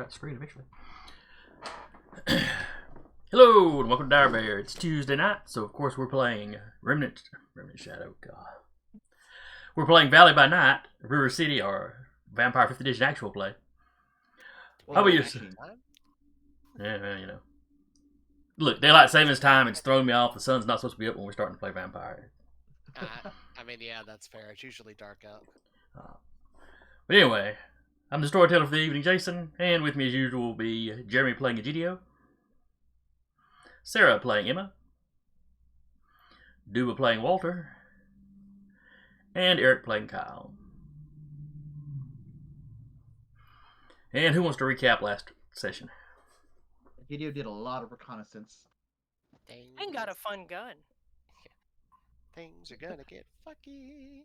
out the screen eventually. Hello, and welcome to Dire Bear. It's Tuesday night, so of course we're playing Remnant Shadow. God. We're playing Valley by Night, River City, or Vampire 5th Edition actual play. Well, How about yourself? Yeah, you know. Look, daylight savings time, it's throwing me off. The sun's not supposed to be up when we're starting to play Vampire. I mean, yeah, that's fair. It's usually dark out. But anyway, I'm the storyteller for the evening, Jason, and with me as usual will be Jeremy playing Egidio, Sarah playing Emma, Duba playing Walter, and Eric playing Kyle. And who wants to recap last session? Egidio did a lot of reconnaissance. And got a fun gun. Things are gonna get fucky.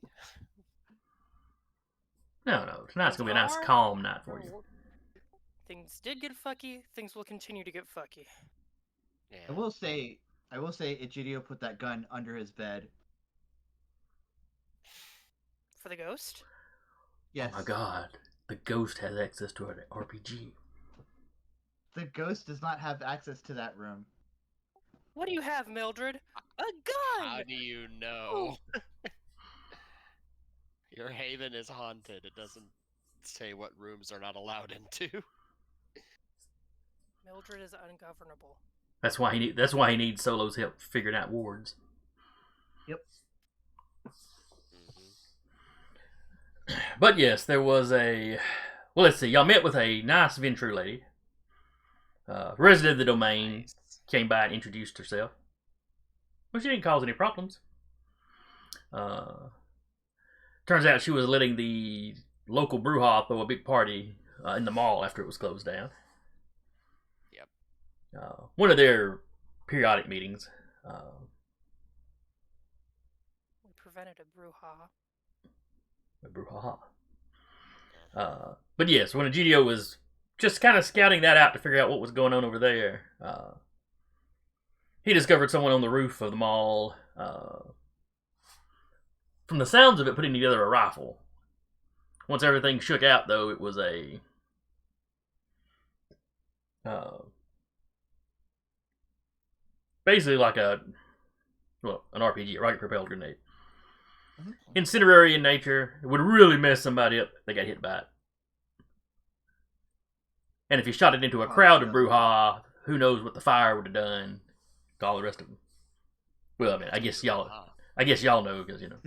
No, tonight's gonna be a nice calm night for you. Things did get fucky. Things will continue to get fucky. Yeah. I will say, Egidio put that gun under his bed. For the ghost? Yes. Oh my god, the ghost has access to an RPG. The ghost does not have access to that room. What do you have, Mildred? A gun! How do you know? Your haven is haunted. It doesn't say what rooms are not allowed into. Mildred is ungovernable. That's why he needs Solo's help figuring out wards. Yep. But yes, there was a... Well, let's see. Y'all met with a nice Ventru lady. Resident of the domain. Nice. Came by and introduced herself. Well, she didn't cause any problems. Turns out she was letting the local brouhaha throw a big party in the mall after it was closed down. Yep. One of their periodic meetings. We prevented a brouhaha. But yes, when Egidio was just kind of scouting that out to figure out what was going on over there, he discovered someone on the roof of the mall. From the sounds of it, putting together a rifle. Once everything shook out, though, it was a basically like an RPG, a rocket-propelled grenade. Mm-hmm. Incendiary in nature. It would really mess somebody up if they got hit by it. And if you shot it into a crowd of brouhaha, who knows what the fire would have done to all the rest of them. Well, I mean, I guess y'all know, because, you know.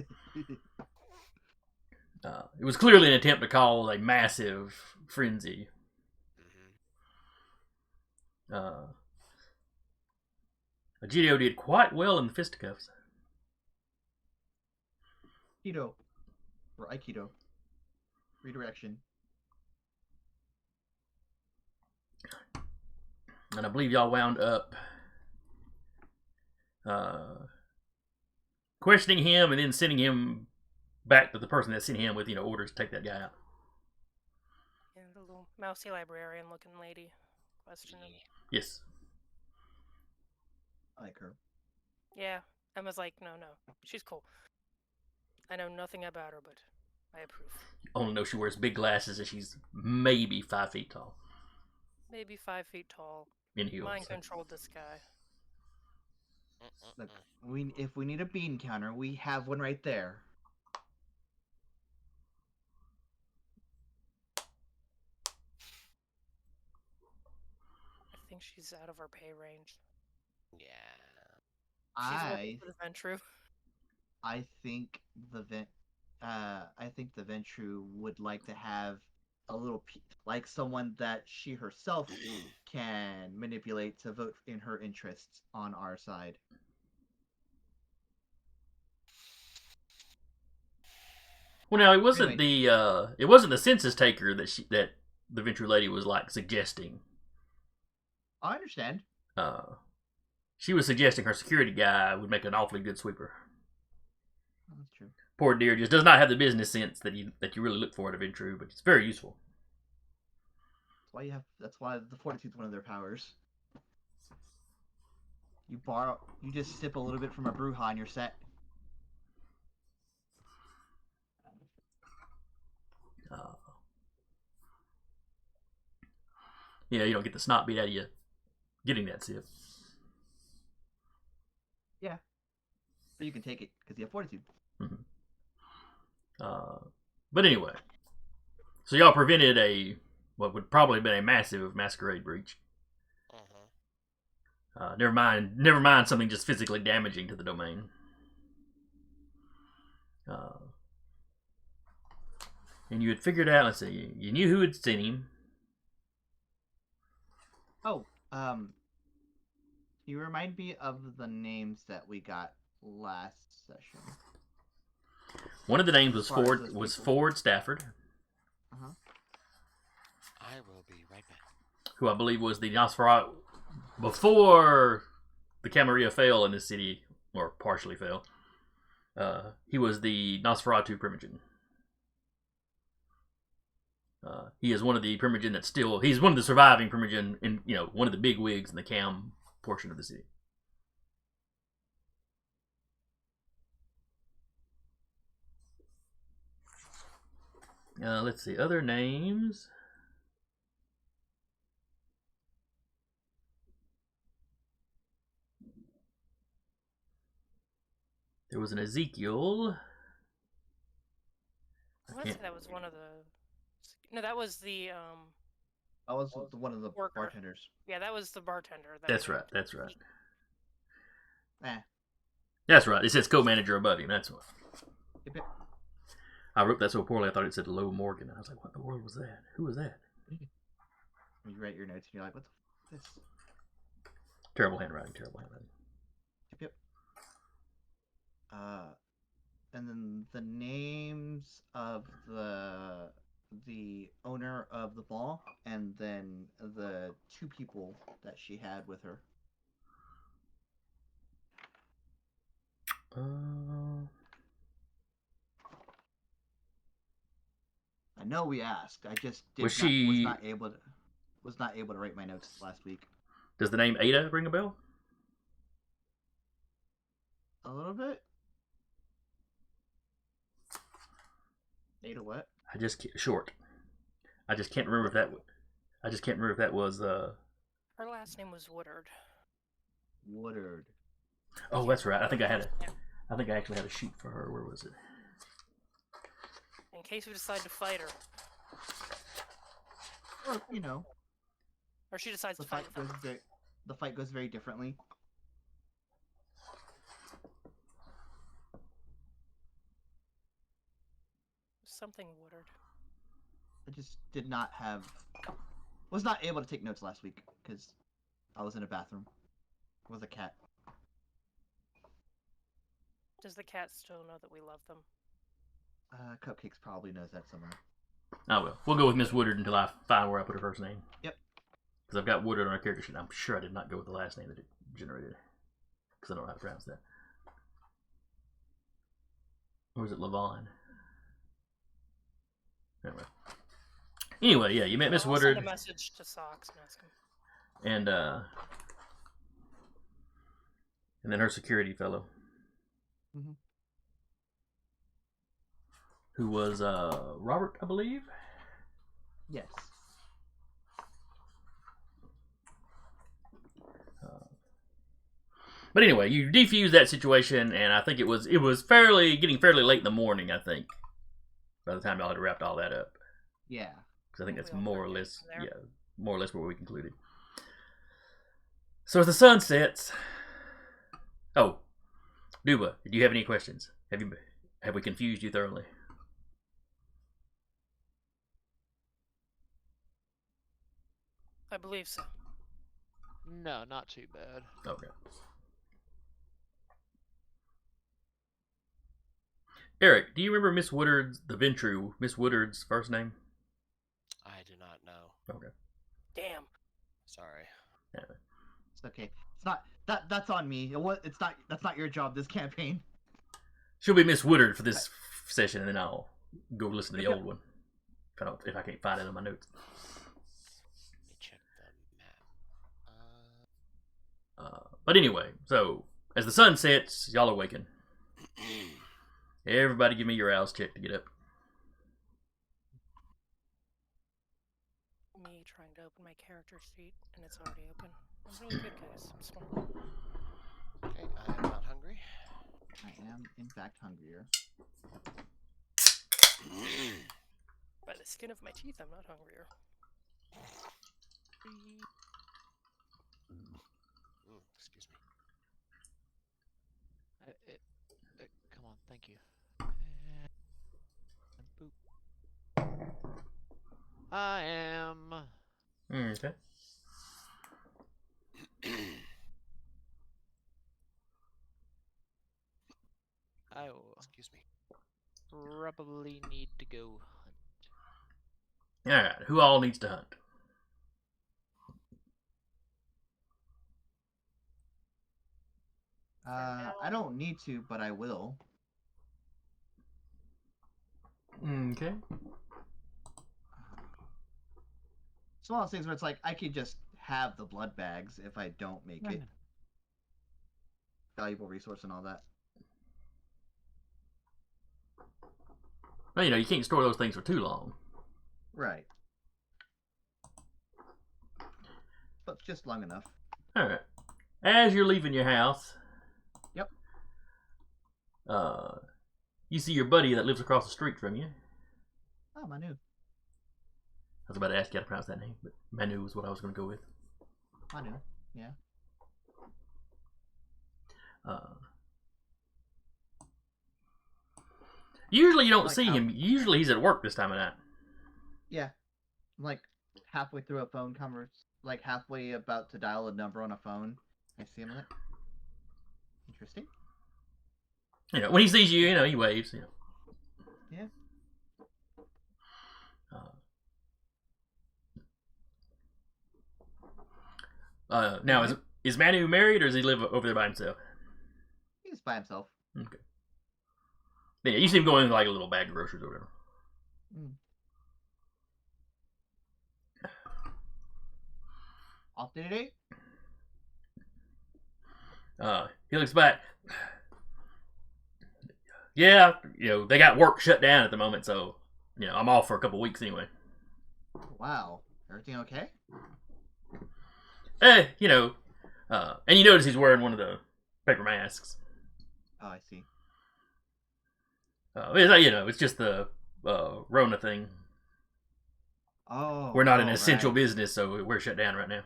It was clearly an attempt to cause a massive frenzy. Egidio did quite well in the fisticuffs. Aikido. Or Aikido. Redirection. And I believe y'all wound up questioning him and then sending him back to the person that sent him with, orders to take that guy out. Yeah, the little mousy librarian looking lady. Questioning. Yes. I like her. Yeah. Emma's like, no. She's cool. I know nothing about her, but I approve. Only know she wears big glasses and she's maybe 5 feet tall. Maybe 5 feet tall. In heels. Mind controlled this guy. Look, if we need a bean counter, we have one right there. I think she's out of our pay range. Yeah. She's for the Ventru. I think the Ventru would like to have a little like someone that she herself can manipulate to vote in her interests on our side. Well, now it wasn't the census taker that the Ventru lady was like suggesting. I understand. She was suggesting her security guy would make an awfully good sweeper. That's true. Poor dear just does not have the business sense that you really look for at a Ventru, but it's very useful. That's why the fortitude is one of their powers. You just sip a little bit from a brouhaha and you're set. Yeah, you don't get the snot beat out of you getting that sip. Yeah. But you can take it because you have fortitude. Mm-hmm. But anyway, so y'all prevented what would probably have been a massive masquerade breach. Never mind something just physically damaging to the domain. And you had figured out, let's see, you knew who had sent him. Oh, you remind me of the names that we got last session. One of the names was As far as Ford those was people. Ford Stafford, I will be right back. who I believe was the Nosferatu before the Camarilla fell in this city, or partially fell. He was the Nosferatu Primogen. He is one of the Primogen that's still. He's one of the surviving Primogen, in one of the big wigs in the Cam portion of the city. Let's see other names. There was an Ezekiel. I want to say that was one of the. No, that was the. I was one of the Worker. bartenders. Yeah, that was the bartender. That's right. That's right. Eh. That's right. It says co-manager above him. That's what. Yep, yep. I wrote that so poorly. I thought it said Low Morgan. I was like, "What in the world was that? Who was that?" You write your notes and you're like, "What the f- this?" Terrible handwriting. Terrible handwriting. Yep. And then the names of the owner of the ball, and then the two people that she had with her. I know we asked. I just Was was not able to write my notes last week. Does the name Ada ring a bell? A little bit. Ada what? Short. I just can't remember if that was. Her last name was Woodard. Woodard. Oh, that's right. I think I Yeah. actually had a sheet for her. Where was it? In case we decide to fight her, Or or she decides the to fight fight goes very differently. something Woodard. I just was not able to take notes last week because I was in a bathroom with a cat. Does the cat still know that we love them? Cupcakes probably knows that somewhere. Oh well, we'll go with Miss Woodard until I find where I put her first name. Yep. Because I've got Woodard on our character sheet. I'm sure I did not go with the last name that it generated. Because I don't know how to pronounce that. Or was it Levon? Anyway, yeah, you met Miss I'll Woodard. send a message to Socks and ask him. And then her security fellow. Mm-hmm. Who was Robert, I believe? Yes. But anyway, you defused that situation, and I think it was getting fairly late in the morning, I think, by the time y'all had wrapped all that up. Yeah. Because I think that's We all more or heard it less, from there. more or less where we concluded. So as the sun sets, oh, Duba, do you have any questions? Have we confused you thoroughly? I believe so. No, not too bad. Okay. Eric, do you remember Miss Woodard's first name? I do not know. Okay. Damn. Sorry. It's okay. It's not that's on me. That's not your job this campaign. She'll be Miss Woodard for this session, and then I'll go listen to the Yep. old one. If I can't find it in my notes. Let me check the map. But anyway, so as the sun sets, y'all awaken. Everybody give me your owl's check to get up. me trying to open my character sheet, and it's already open. I'm really good, guys. I'm smart. Okay, I am not hungry. I am, in fact, hungrier. By the skin of my teeth, I'm not hungrier. Excuse me. Come on, thank you. And boop. I am. Okay. I will Excuse me. probably need to go hunt. Alright, who all needs to hunt? I don't need to, but I will. Okay. It's one of those things where it's like, I could just have the blood bags if I don't make it. Valuable resource and all that. Well, you know, you can't store those things for too long. Right. But just long enough. Alright. As you're leaving your house, Yep. You see your buddy that lives across the street from you. Oh, Manu. I was about to ask you how to pronounce that name, but Manu is what I was going to go with. Manu, yeah. Usually you don't Like see how- him. Usually he's at work this time of night. Yeah. I'm like halfway through a phone conversation, like halfway about to dial a number on a phone. I see him in it. Interesting. You know, when he sees you, you know, he waves. You know. Yeah. Now is Manu married or does he live over there by himself? He's by himself. Okay. Yeah, you see him going to like a little bag of groceries or whatever. Off day today? He looks back. Yeah, you know, they got work shut down at the moment, so, you know, I'm off for a couple weeks anyway. Wow. Everything okay? You know, and you notice he's wearing one of the paper masks. Oh, I see. You know, it's just the Rona thing. Oh. We're not an right. essential business, so we're shut down right now.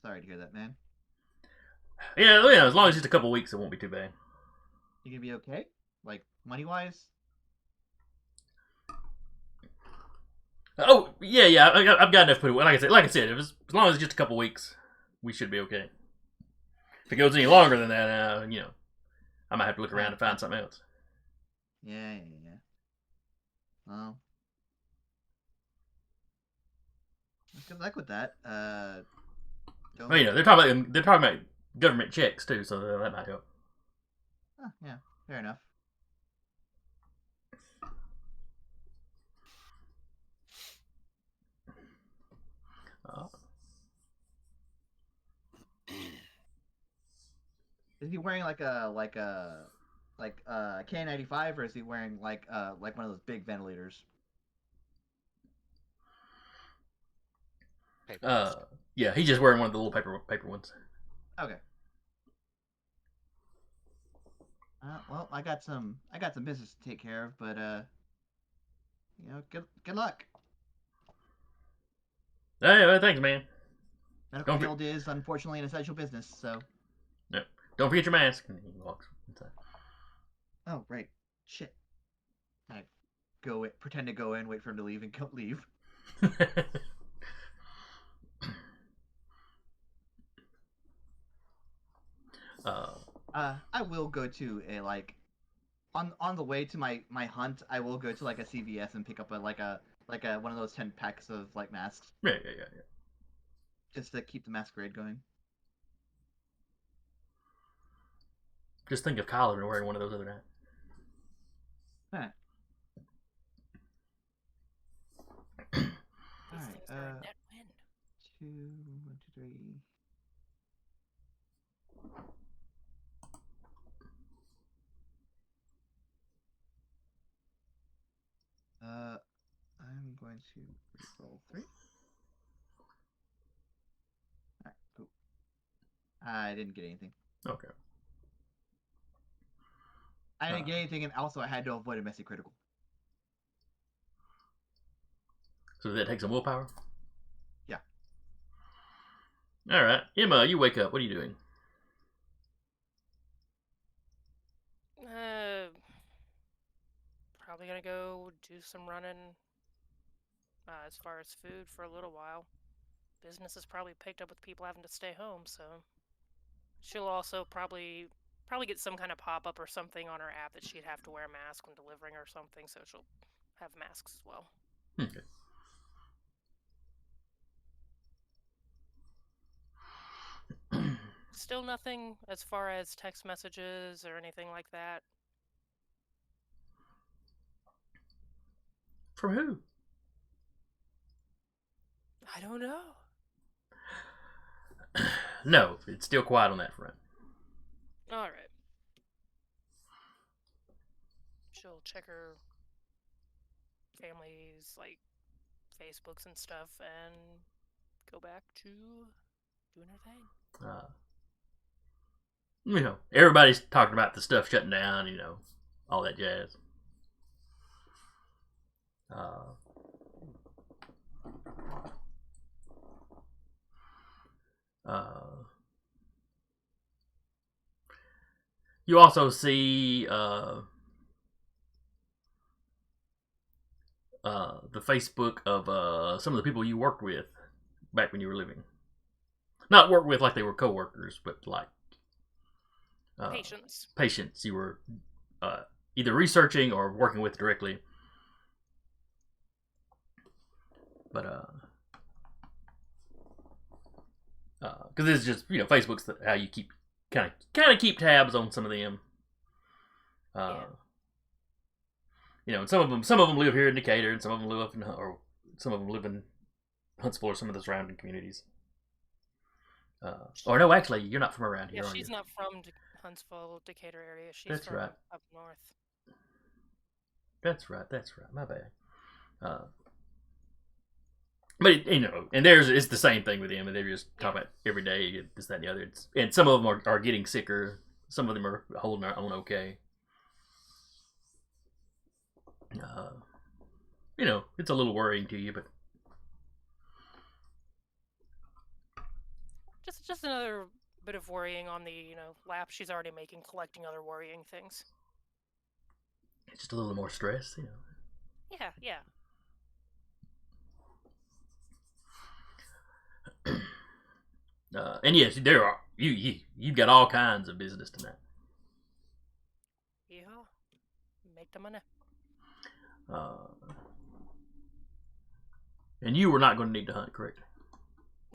Sorry to hear that, man. Yeah, you know, as long as it's just a couple weeks, it won't be too bad. You gonna be okay? Like, money-wise? Oh, yeah, I've got enough put away. Like I said, as long as it's just a couple weeks, we should be okay. If it goes any longer than that, you know, I might have to look around and find something else. Yeah. Well, good luck with that. Well, you know, they're talking about government checks too, so that might help. Oh, yeah, fair enough. Is he wearing like a K95, or is he wearing like one of those big ventilators? Yeah, he's just wearing one of the little paper ones. Okay. Well, I got some business to take care of, but you know, good luck. Hey, well, thanks, man. Medical field is unfortunately an essential business, so. Yep. Don't forget your mask. And he walks inside. Oh, right. Shit. I pretend to go in, wait for him to leave, and go leave. I will go to a on the way to my hunt. I will go to like a CVS and pick up a one of those 10 packs of like masks. Yeah. Just to keep the masquerade going. Just think of Kyle wearing one of those other night. Huh. These things are a net win. 2, 1, 2, 3. I'm going to roll 3. I didn't get anything. Okay. I didn't get anything, and also I had to avoid a messy critical. So did that take some willpower? Yeah. All right, Emma, you wake up. What are you doing? Probably gonna go do some running. As far as food for a little while. Business is probably picked up with people having to stay home, so she'll also probably get some kind of pop-up or something on her app that she'd have to wear a mask when delivering or something, so she'll have masks as well. Okay. Still nothing as far as text messages or anything like that. From who? I don't know. No, it's still quiet on that front. Alright. She'll check her family's, like, Facebooks and stuff and go back to doing her thing. You know, everybody's talking about the stuff shutting down, you know, all that jazz. You also see the Facebook of some of the people you worked with back when you were living. Not work with like they were coworkers, but like Patients. Patients you were either researching or working with directly. But because it's just, you know, Facebook's how you keep kind of keep tabs on some of them. Yeah. You know, and some of them live here in Decatur, and some of them live up in, or some of them live in Huntsville or some of the surrounding communities. Or no, actually, you're not from around here, Yeah, are you? she's not from Huntsville, Decatur area. She's That's from right. up north. That's right. My bad. But you know, and it's the same thing with them, and they just talk about every day this, that, and the other. And some of them are getting sicker. Some of them are holding their own okay. You know, it's a little worrying to you, but Just another bit of worrying on the, you know, lap she's already making, collecting other worrying things. it's just a little more stress, you know. Yeah. And yes, there are you've got all kinds of business tonight. Yeah. Make the money. And you were not going to need to hunt, correct?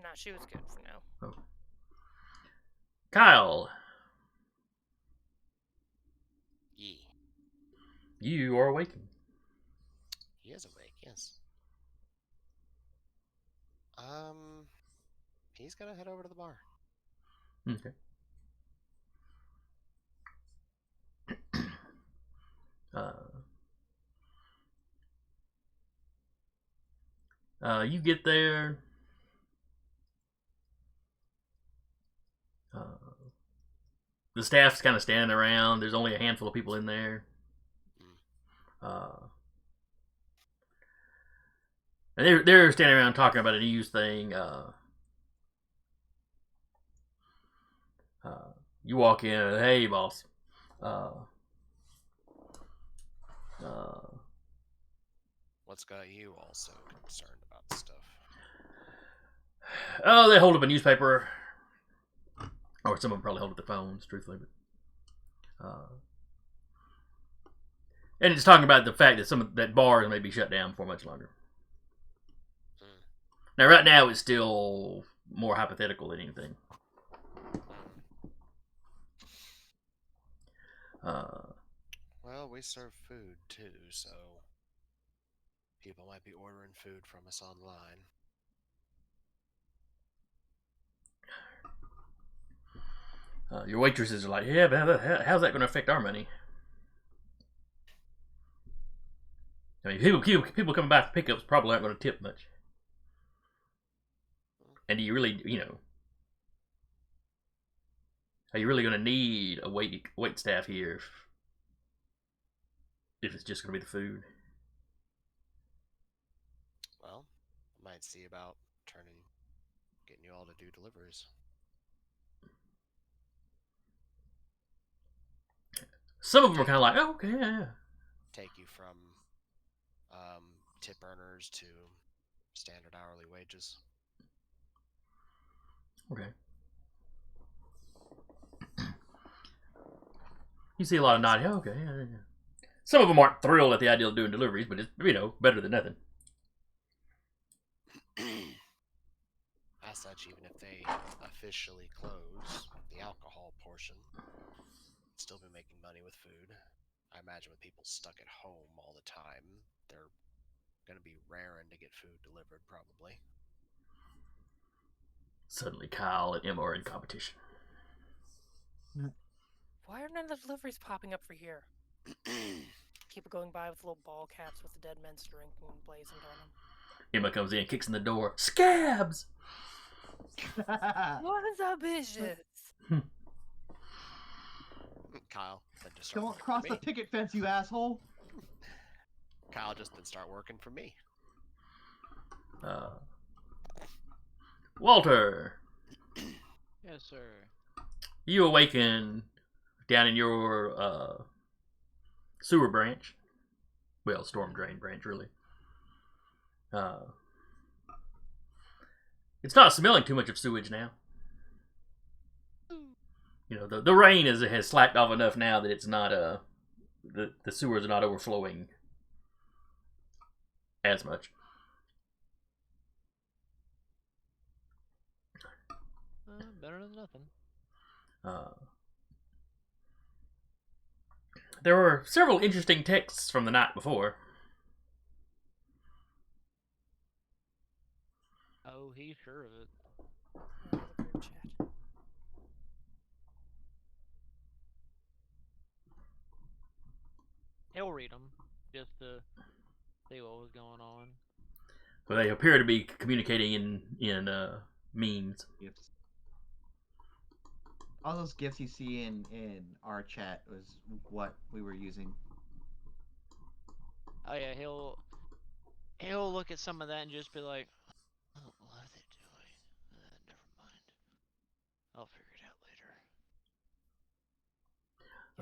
Nah, she was good for now. Oh. Kyle, Yee. you are awakened. He is awake, yes. He's gonna head over to the bar. Okay. You get there. The staff's kind of standing around. There's only a handful of people in there. And they're standing around talking about a news thing. You walk in, and, hey, boss. What's got you all so concerned about stuff? Oh, they hold up a newspaper. Or some of them probably hold up their phones, truthfully. But, and it's talking about the fact that that bars may be shut down for much longer. Now, right now, it's still more hypothetical than anything. Well, we serve food too, so people might be ordering food from us online. Your waitresses are like, yeah, but how's that going to affect our money? I mean, people coming by for pickups probably aren't going to tip much. And do you really, you know, Are you really going to need a wait staff here if it's just going to be the food? Well, I might see about getting you all to do deliveries. Some of them are kind of like, oh, okay, yeah. Take you from tip earners to standard hourly wages. Okay. You see a lot of nodding. Oh, okay, yeah. Some of them aren't thrilled at the idea of doing deliveries, but it's, better than nothing. As such, even if they officially close the alcohol portion, still be making money with food. I imagine with people stuck at home all the time, they're going to be raring to get food delivered, probably. Suddenly, Kyle and Emma are in competition. Why are none of the deliveries popping up for here? Keep going by with little ball caps with the dead men's drink and blazoned on them. Emma comes in, kicks in the door. Scabs! What's up, bitches? Kyle, then just start Don't working cross for the me. picket fence, you asshole. Kyle, just then start working for me. Walter, Yes, sir. you awaken down in your sewer branch. Well, storm drain branch, really. It's not smelling too much of sewage now. The rain has slacked off enough now that it's not the sewers are not overflowing as much. Better than nothing. There were several interesting texts from the night before. Oh, he's sure of it. The group chat. He'll read them just to see what was going on. Well, they appear to be communicating in memes. Gifts. All those gifts you see in our chat was what we were using. Oh yeah, he'll look at some of that and just be like, "Oh, what are they doing? Never mind. I'll figure it out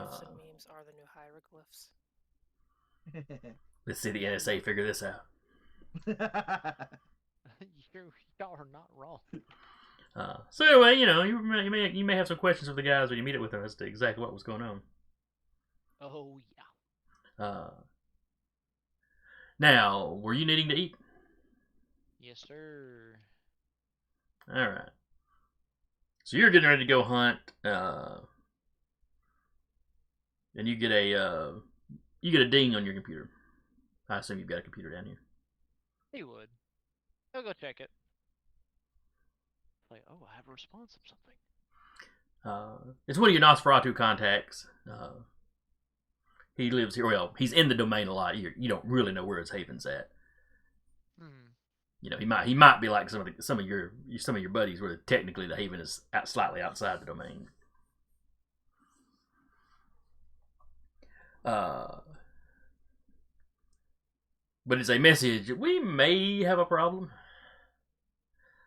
later." Gifs and memes are the new hieroglyphs. Let's see the NSA figure this out. Y'all are not wrong. So anyway, you may have some questions for the guys when you meet up with them as to exactly what was going on. Oh yeah. Now, were you needing to eat? Yes, sir. All right. So you're getting ready to go hunt, and you get a ding on your computer. I assume you've got a computer down here. He would. He'll go check it. Like, oh, I have a response of something. It's one of your Nosferatu contacts. He lives here. Well, he's in the domain a lot. You don't really know where his haven's at. He might be like some of your buddies, where technically the haven is slightly outside the domain. But it's a message. We may have a problem.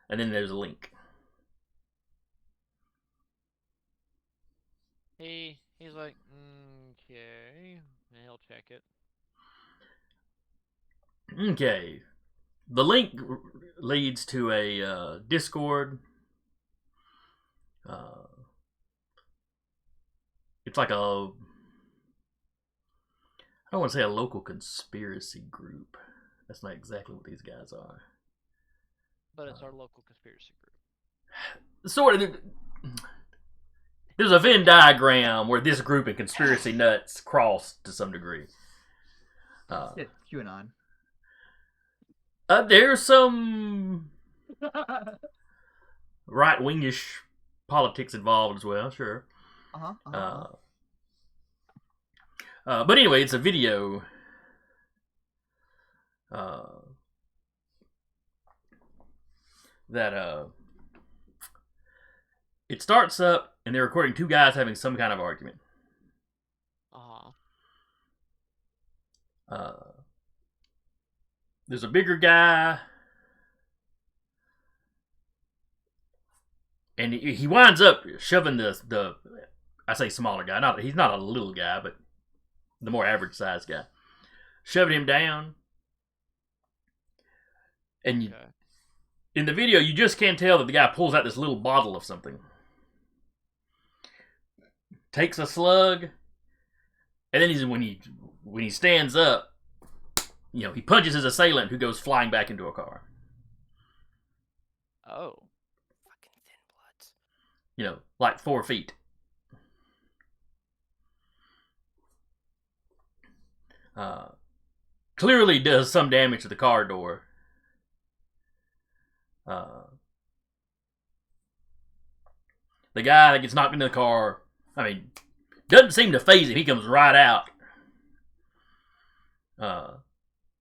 And then there's a link. He's like, okay, and he'll check it. Okay. The link leads to a Discord. It's like I don't want to say a local conspiracy group. That's not exactly what these guys are. But it's our local conspiracy group. Sort of. There's a Venn diagram where this group and conspiracy nuts cross to some degree. QAnon. There's some right-wingish politics involved as well, sure. But anyway, it's a video that it starts up, and they're recording two guys having some kind of argument. There's a bigger guy, and he winds up shoving the I say smaller guy. He's not a little guy, but the more average sized guy, shoving him down. And in the video, you just can't tell that the guy pulls out this little bottle of something, takes a slug, and then when he stands up, he punches his assailant, who goes flying back into a car. Oh. Fucking thin bloods. Like 4 feet. Clearly does some damage to the car door. The guy that gets knocked into the car, doesn't seem to faze him. He comes right out,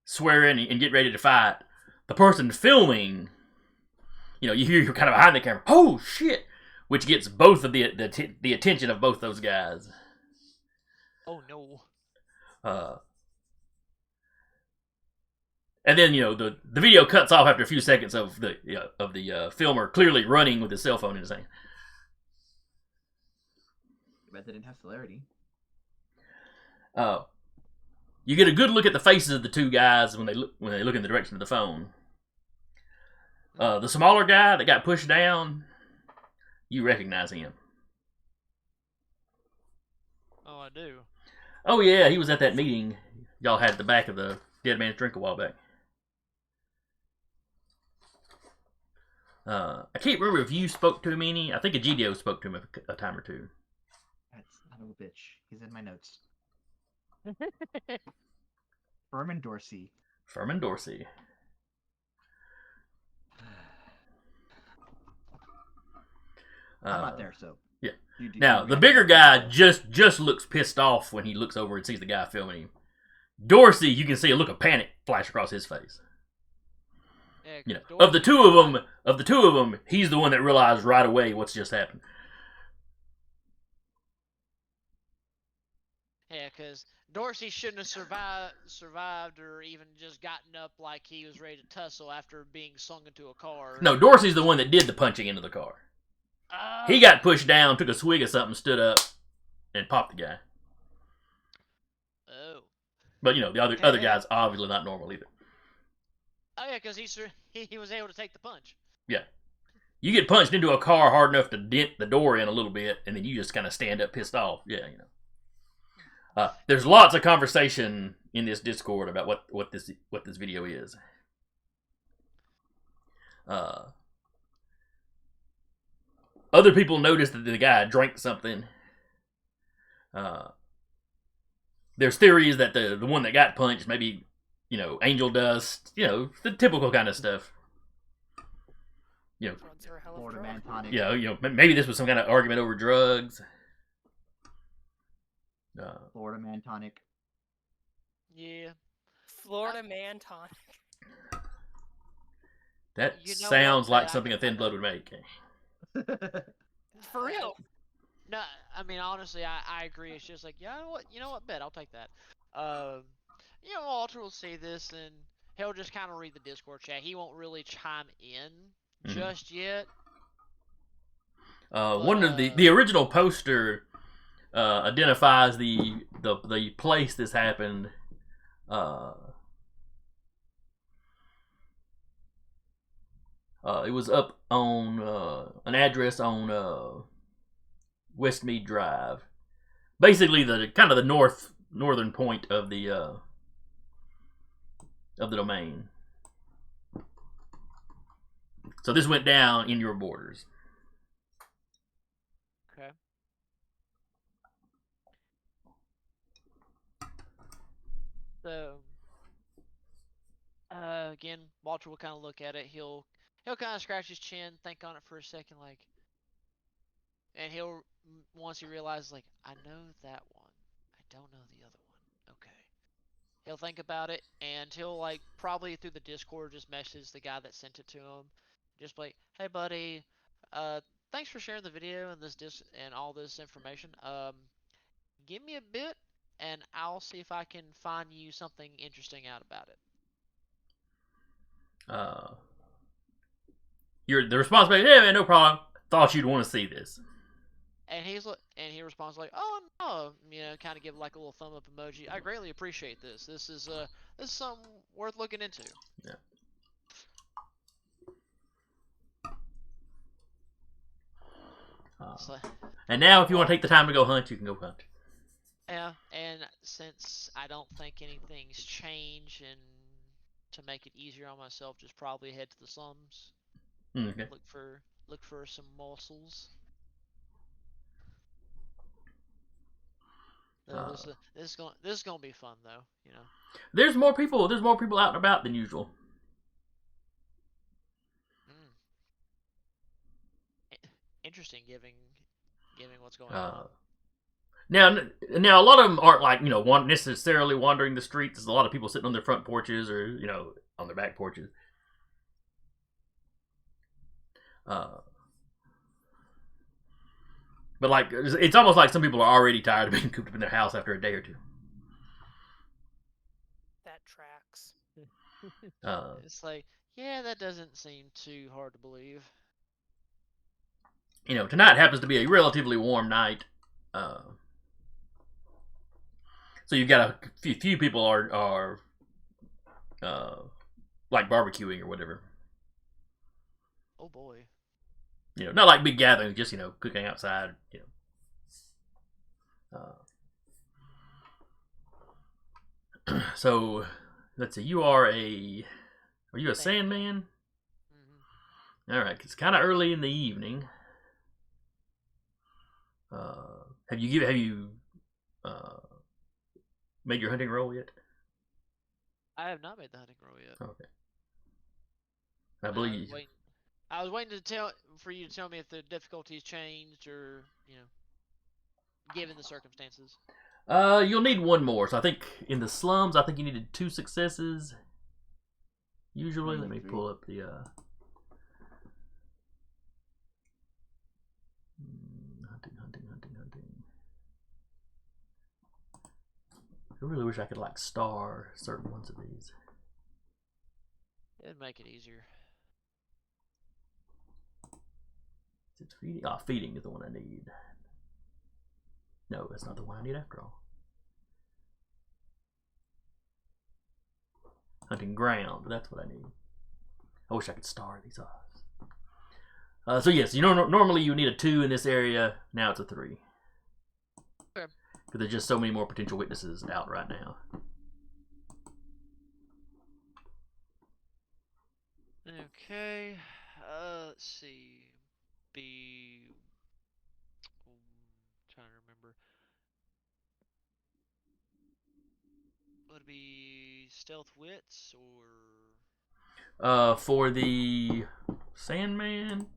swearing and get ready to fight. The person filming, you hear you're kind of behind the camera. Oh shit! Which gets both of the attention of both those guys. Oh no. And then the video cuts off after a few seconds of the filmer clearly running with his cell phone in his hand. I bet they didn't have celerity. You get a good look at the faces of the two guys when they look in the direction of the phone. The smaller guy that got pushed down, you recognize him. Oh, I do. Oh yeah, he was at that meeting y'all had at the back of the Dead Man's Drink a while back. I can't remember if you spoke to him any. I think a GDO spoke to him a time or two. That's not a bitch. He's in my notes. Furman Dorsey. Furman Dorsey. I'm not there, so. Yeah. Now, the bigger guy just looks pissed off when he looks over and sees the guy filming him. Dorsey, you can see a look of panic flash across his face. Yeah, of the two of them, he's the one that realized right away what's just happened. Yeah, because Dorsey shouldn't have survived or even just gotten up like he was ready to tussle after being slung into a car. No, Dorsey's the one that did the punching into the car. He got pushed down, took a swig of something, stood up, and popped the guy. Oh. But the other guy's obviously not normal either. Oh yeah, because he was able to take the punch. Yeah. You get punched into a car hard enough to dent the door in a little bit, and then you just kind of stand up pissed off. Yeah, there's lots of conversation in this Discord about what this video is. Other people noticed that the guy drank something. There's theories that the one that got punched maybe angel dust, the typical kind of stuff. Drugs are a hell of a Florida drug. man tonic. Yeah, maybe this was some kind of argument over drugs. Florida man tonic. Yeah. Florida man tonic. That You know sounds what, like something a Thin Blood would make. For real. No, I mean honestly, I agree. It's just like, you know what, bet I'll take that. Walter will say this, and he'll just kind of read the Discord chat. He won't really chime in just yet. One of the original poster identifies the place this happened. It was up on an address on Westmead Drive, basically the kind of the northern point of the domain. So this went down in your borders. Okay. So, again, Walter will kind of look at it. He'll kind of scratch his chin, think on it for a second, like, and once he realizes, like, I know that one, I don't know the other one. Okay. He'll think about it, and he'll, like, probably through the Discord just message the guy that sent it to him. Just like, hey, buddy, thanks for sharing the video and and all this information. Give me a bit, and I'll see if I can find you something interesting out about it. The response back, yeah, man, no problem. Thought you'd want to see this. And he responds like, "Oh no," kind of give like a little thumb up emoji. I greatly appreciate this. This is something worth looking into. Yeah. And now, if you want to take the time to go hunt, you can go hunt. Yeah, and since I don't think anything's changed, and to make it easier on myself, just probably head to the slums. Okay. Look for some morsels. This is gonna be fun though, There's more people out and about than usual. Interesting, given what's going on. Now, a lot of them aren't like necessarily wandering the streets. There's a lot of people sitting on their front porches or on their back porches. But like, it's almost like some people are already tired of being cooped up in their house after a day or two. That tracks. It's like, yeah, that doesn't seem too hard to believe. Tonight happens to be a relatively warm night. So you've got a few people are like barbecuing or whatever. Oh boy. Not like big gatherings, just cooking outside. So let's see. Are you a Sandman? Mm-hmm. All right, it's kind of early in the evening. Have you made your hunting roll yet? I have not made the hunting roll yet. Okay. I believe. I was waiting for you to tell me if the difficulties changed or given the circumstances. You'll need one more. So I think in the slums, I think you needed 2 successes. Usually, let me pull up the hunting. I really wish I could like star certain ones of these. It'd make it easier. Is it feeding? Oh, feeding is the one I need. No, that's not the one I need after all. Hunting ground, that's what I need. I wish I could star these off. So yes, normally you need a 2 in this area. Now it's a 3. Okay. Because there's just so many more potential witnesses out right now. Okay. Let's see. Trying to remember. Would it be stealth wits or? For the Sandman,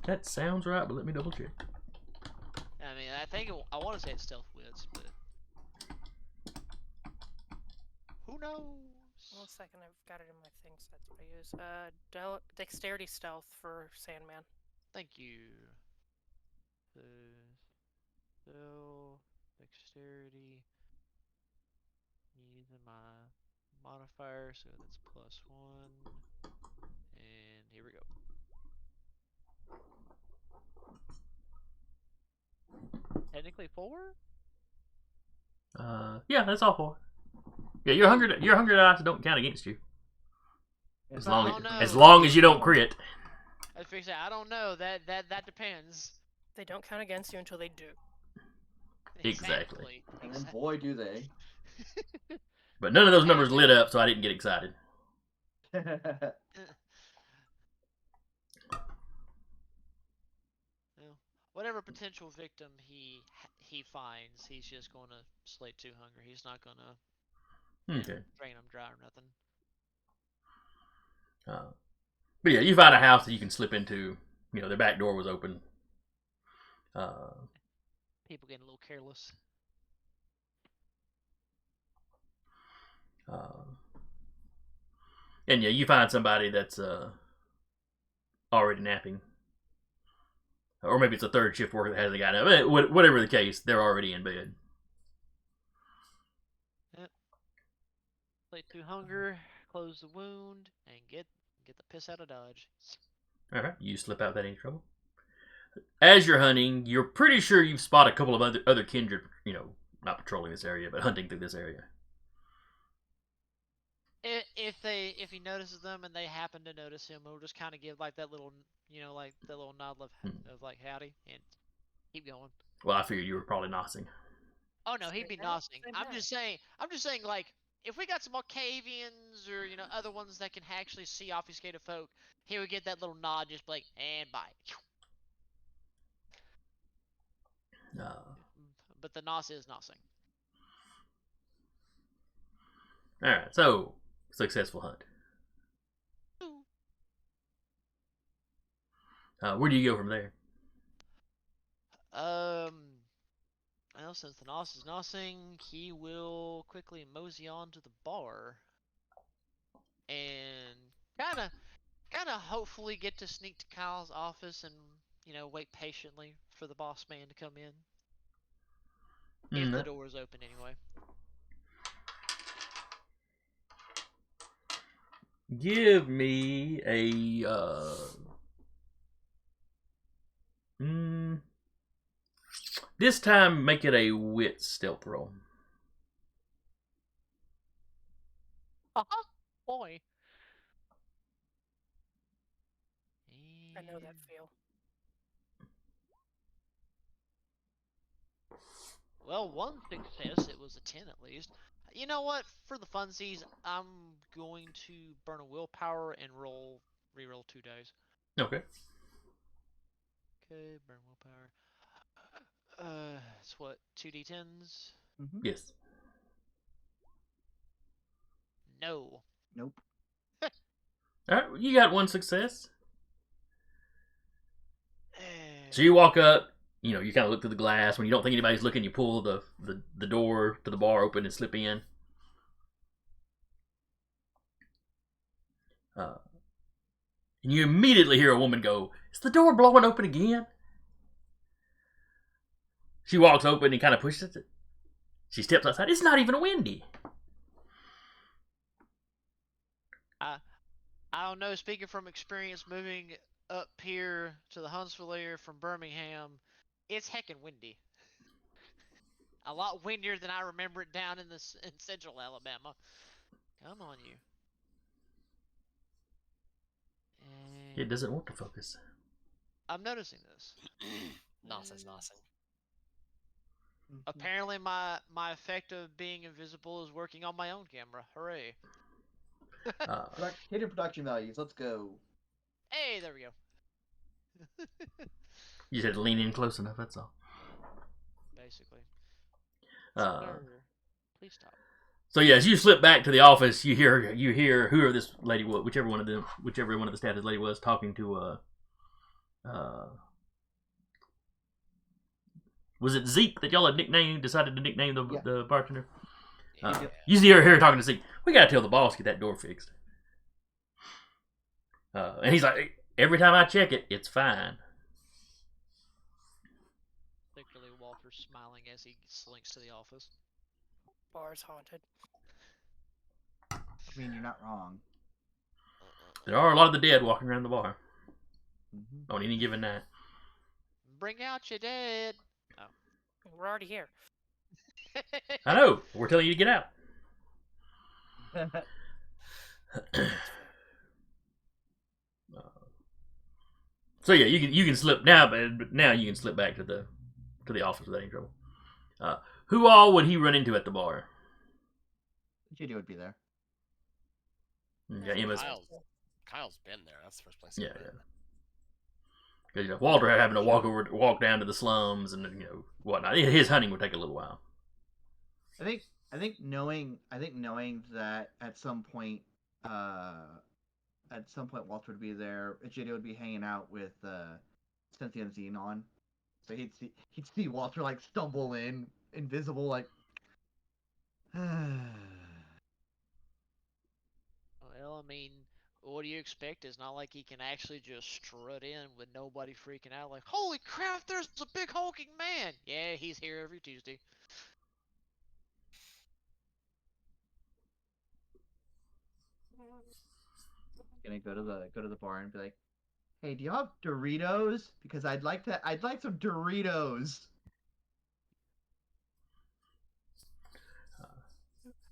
that sounds right, but let me double check. I mean, I want to say it's stealth wits, but who knows? 1 second, I've got it in my things. That's what I use. Dexterity stealth for Sandman. Thank you. So, dexterity. Using my modifier, so that's +1. And here we go. Technically 4? Yeah, that's all 4. Yeah, your hunger dice don't count against you. As long as you don't crit. I was fixing. I don't know. That depends. They don't count against you until they do. Exactly. And then boy, do they. But none of those numbers lit up, so I didn't get excited. Whatever potential victim he finds, he's just going to slay 2 hunger. He's not going to drain them dry or nothing. But yeah, you find a house that you can slip into. Their back door was open. People getting a little careless. And yeah, you find somebody that's already napping. Or maybe it's a third shift worker that has a guy now. Whatever the case, they're already in bed. Play through hunger, close the wound, and get the piss out of Dodge. All right, you slip out without any trouble. As you're hunting, you're pretty sure you've spotted a couple of other kindred, not patrolling this area, but hunting through this area. If he notices them and they happen to notice him, we'll just kind of give like that little, like that little nod of like howdy and keep going. Well, I figured you were probably nossing. Oh no, he'd be nossing. I'm just saying like if we got some Octavians or other ones that can actually see obfuscated folk, he would get that little nod, just like and bye. But the nos is nossing. All right, so successful hunt. Where do you go from there? Well, since the nos is nossing, he will quickly mosey on to the bar and kind of hopefully get to sneak to Kyle's office and wait patiently for the boss man to come in. If the door is open anyway. Give me a this time make it a wit stealth roll. Boy. I know that feel. Well, one success. It was a 10 at least. You know what? For the funsies, I'm going to burn a willpower and re-roll 2 dice. Okay. Okay, burn willpower. It's what, 2d10s? Mm-hmm. Yes. No. Nope. All right, you got one success. So you walk up, you kind of look through the glass. When you don't think anybody's looking, you pull the door to the bar open and slip in. And you immediately hear a woman go, "Is the door blowing open again?" She walks open and kind of pushes it. She steps outside. It's not even windy. I don't know. Speaking from experience, moving up here to the Huntsville area from Birmingham, it's heckin' windy. A lot windier than I remember it down in central Alabama. Come on, you. And It doesn't want to focus. I'm noticing this. Nos is nossing. Apparently, my effect of being invisible is working on my own camera. Hooray! Hidden production values. Let's go. Hey, there we go. You just had to lean in close enough. That's all. Basically. Uh, Please stop. So yeah, as you slip back to the office, you hear whoever this lady was, whichever one of the staff this lady was, talking to was it Zeke that y'all had decided to nickname the bartender? Yeah. You see her talking to Zeke. We gotta tell the boss to get that door fixed. And he's like, every time I check it, it's fine. Particularly Walter smiling as he slinks to the office. Bar's haunted. I mean, you're not wrong. There are a lot of the dead walking around the bar Mm-hmm. on any given night. Bring out your dead. We're already here. I know. We're telling you to get out. So yeah, you can slip now, but now you can slip back to the office without any trouble. Who all would he run into at the bar? JD would be there. Yeah, Emma's. Kyle's been there. That's the first place. Yeah, yeah. Because Walter having to walk down to the slums and whatnot. His hunting would take a little while. I think knowing that at some point Walter would be there. JD would be hanging out with Cynthia and Xenon, so he'd see Walter like stumble in, invisible, like. Well, I mean, what do you expect? It's not like he can actually just strut in with nobody freaking out. Like, holy crap! There's a big hulking man. Yeah, he's here every Tuesday. Gonna go to the bar and be like, "Hey, do you have Doritos? Because I'd like some Doritos."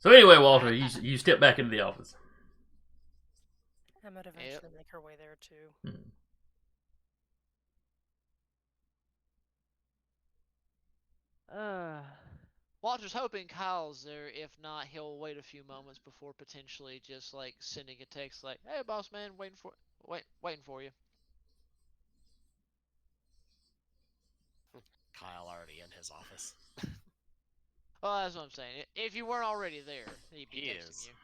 So anyway, Walter, you step back into the office. I might eventually make her way there too. Hmm. Walter's hoping Kyle's there. If not, he'll wait a few moments before potentially just like sending a text like, "Hey, boss man, waiting for you." Kyle already in his office. Well, that's what I'm saying. If you weren't already there, he'd be He texting is. you.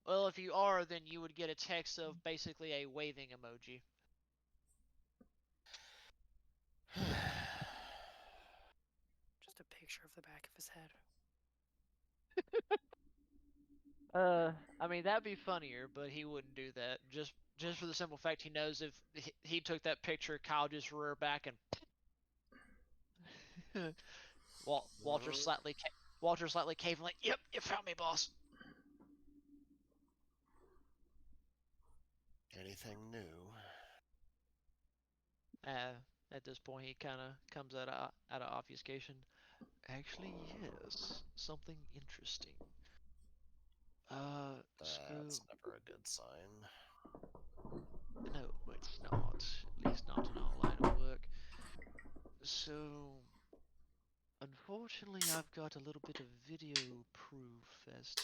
Well, if you are, then you would get a text of basically a waving emoji. Just a picture of the back of his head. I mean that'd be funnier, but he wouldn't do that. Just for the simple fact he knows if he took that picture, Kyle just rear back and Walter slightly caving like, "Yep, you found me, boss." Anything new? At this point, he kind of comes out of obfuscation. Actually, yes, something interesting. Screw. That's never a good sign. No, it's not. At least not in our line of work. So, unfortunately, I've got a little bit of video proof as to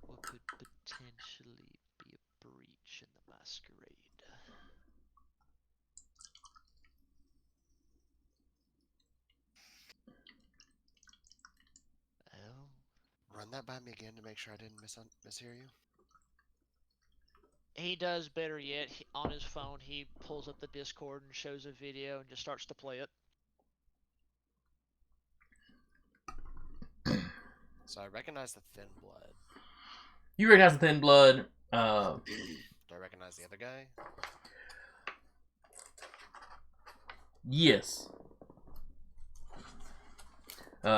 what could potentially be a breach in the masquerade. Well, Run that by me again to make sure I didn't mishear you. he does better yet. On his phone, he pulls up the Discord and shows a video and just starts to play it. So I recognize the thin blood. You recognize the thin blood. Do I recognize the other guy? Yes.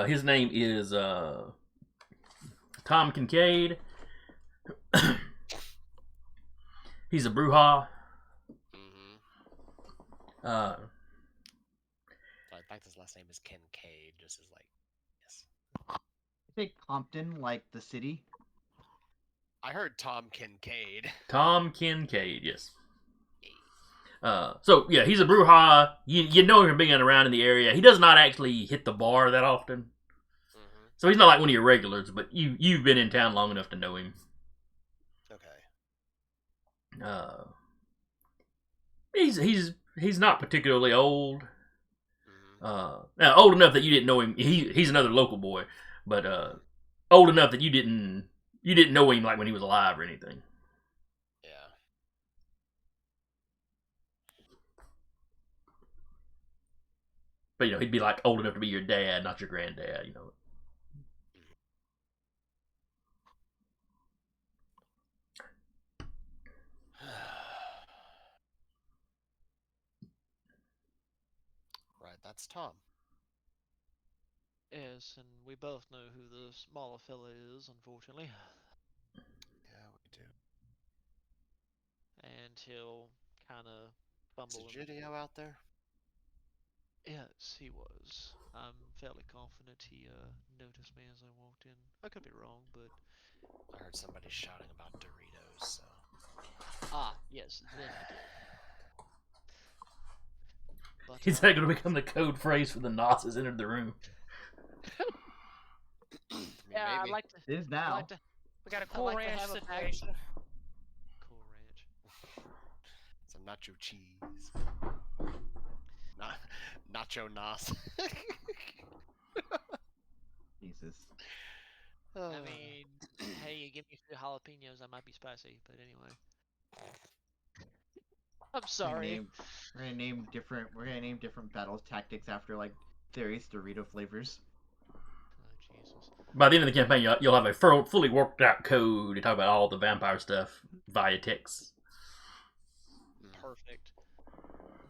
His name is Tom Kincaid. He's a Bruja. I think his last name is Kincaid, just as like, yes. You say Compton, like the city? I heard Tom Kincaid. Tom Kincaid, yes. So yeah, he's a Bruja. You know him from being around in the area. He does not actually hit the bar that often. So he's not like one of your regulars, but you've been in town long enough to know him. Okay. He's not particularly old. Old enough that you didn't know him. He's another local boy, but old enough that you didn't know him like when he was alive or anything. Yeah. But he'd be like old enough to be your dad, not your granddad. Right, that's Tom. Yes, and we both know who the smaller fella is, unfortunately. Yeah, we do. And he'll kind of fumble. Is Gidio out there? Yes, he was. I'm fairly confident he noticed me as I walked in. I could be wrong, but I heard somebody shouting about Doritos, so... yes, then he did. But, Is that going to become the code phrase for the Nazis entered the room? Yeah, I'd like to. It is now. We got a Cool Ranch situation. Cool Ranch. Some nacho cheese. Nacho Nas. Jesus. I mean, hey, you give me a few jalapenos, I might be spicy, but anyway. I'm sorry. We're gonna name different battle tactics after like various Dorito flavors. Oh Jesus. By the end of the campaign, you'll have a fully worked out code to talk about all the vampire stuff via text. Perfect.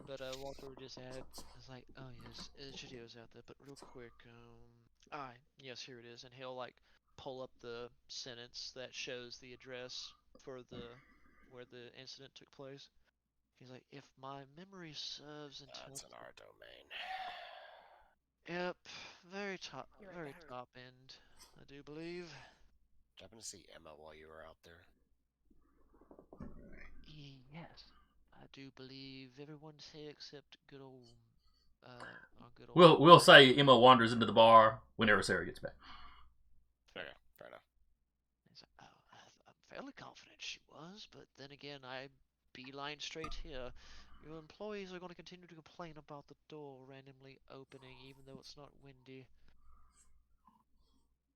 But Walter just had it's like, oh yes, videos out there, but real quick, alright, yes, here it is, and he'll like pull up the sentence that shows the address for the where the incident took place. He's like, if my memory serves until That's in our domain. yep, very top, You're right very there. top end, I do believe. Did you happen to see Emma while you were out there? Yes, I do believe everyone's here except good old, our good old. We'll say Emma wanders into the bar whenever Sarah gets back. Okay, fair enough. He's like, oh, I'm fairly confident she was, but then again, I beeline straight here. Your employees are going to continue to complain about the door randomly opening, even though it's not windy.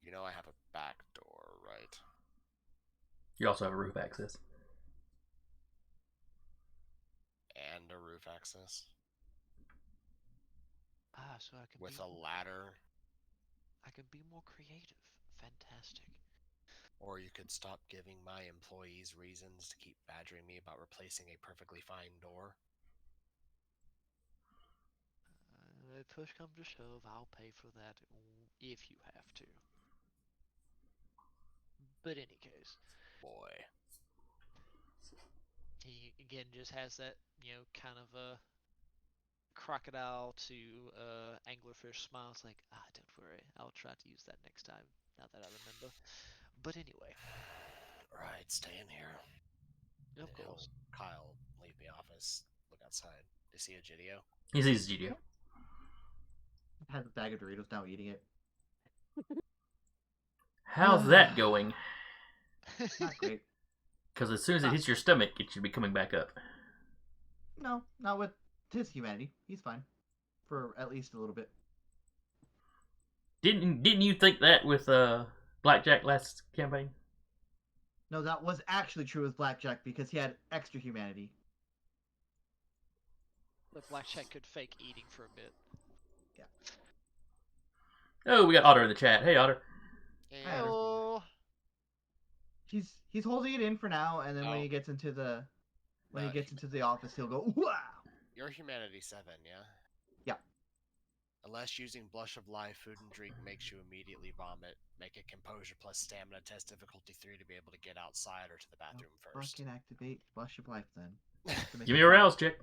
You know I have a back door, right? You also have a roof access. And a roof access? Ah, so I can With be a ladder? I can be more creative. Fantastic. Or you could stop giving my employees reasons to keep badgering me about replacing a perfectly fine door. If push comes to shove, I'll pay for that if you have to. But any case, Boy. he again just has that, kind of a crocodile to anglerfish smile. It's like, don't worry, I'll try to use that next time, now that I remember. But anyway. Right, stay in here. Of course. Kyle, leave the office, look outside. Do you see Egidio? He sees Egidio. I've had a bag of Doritos, now eating it. How's that going? Not great. Because as soon as it hits your stomach, it should be coming back up. No, not with his humanity. He's fine. For at least a little bit. Didn't you think that with Blackjack last campaign? No, that was actually true with Blackjack because he had extra humanity. But Blackjack could fake eating for a bit. Oh, we got Otter in the chat. Hey, Otter. Hey, Hi, Otter. Oh, He's holding it in for now, and then when he gets into the office, he'll go, wow! You're Humanity 7, yeah? Yeah. Unless using Blush of Life, food and drink makes you immediately vomit, make a Composure plus Stamina test difficulty 3 to be able to get outside or to the bathroom first. Fucking activate Blush of Life then. Give me a rouse check.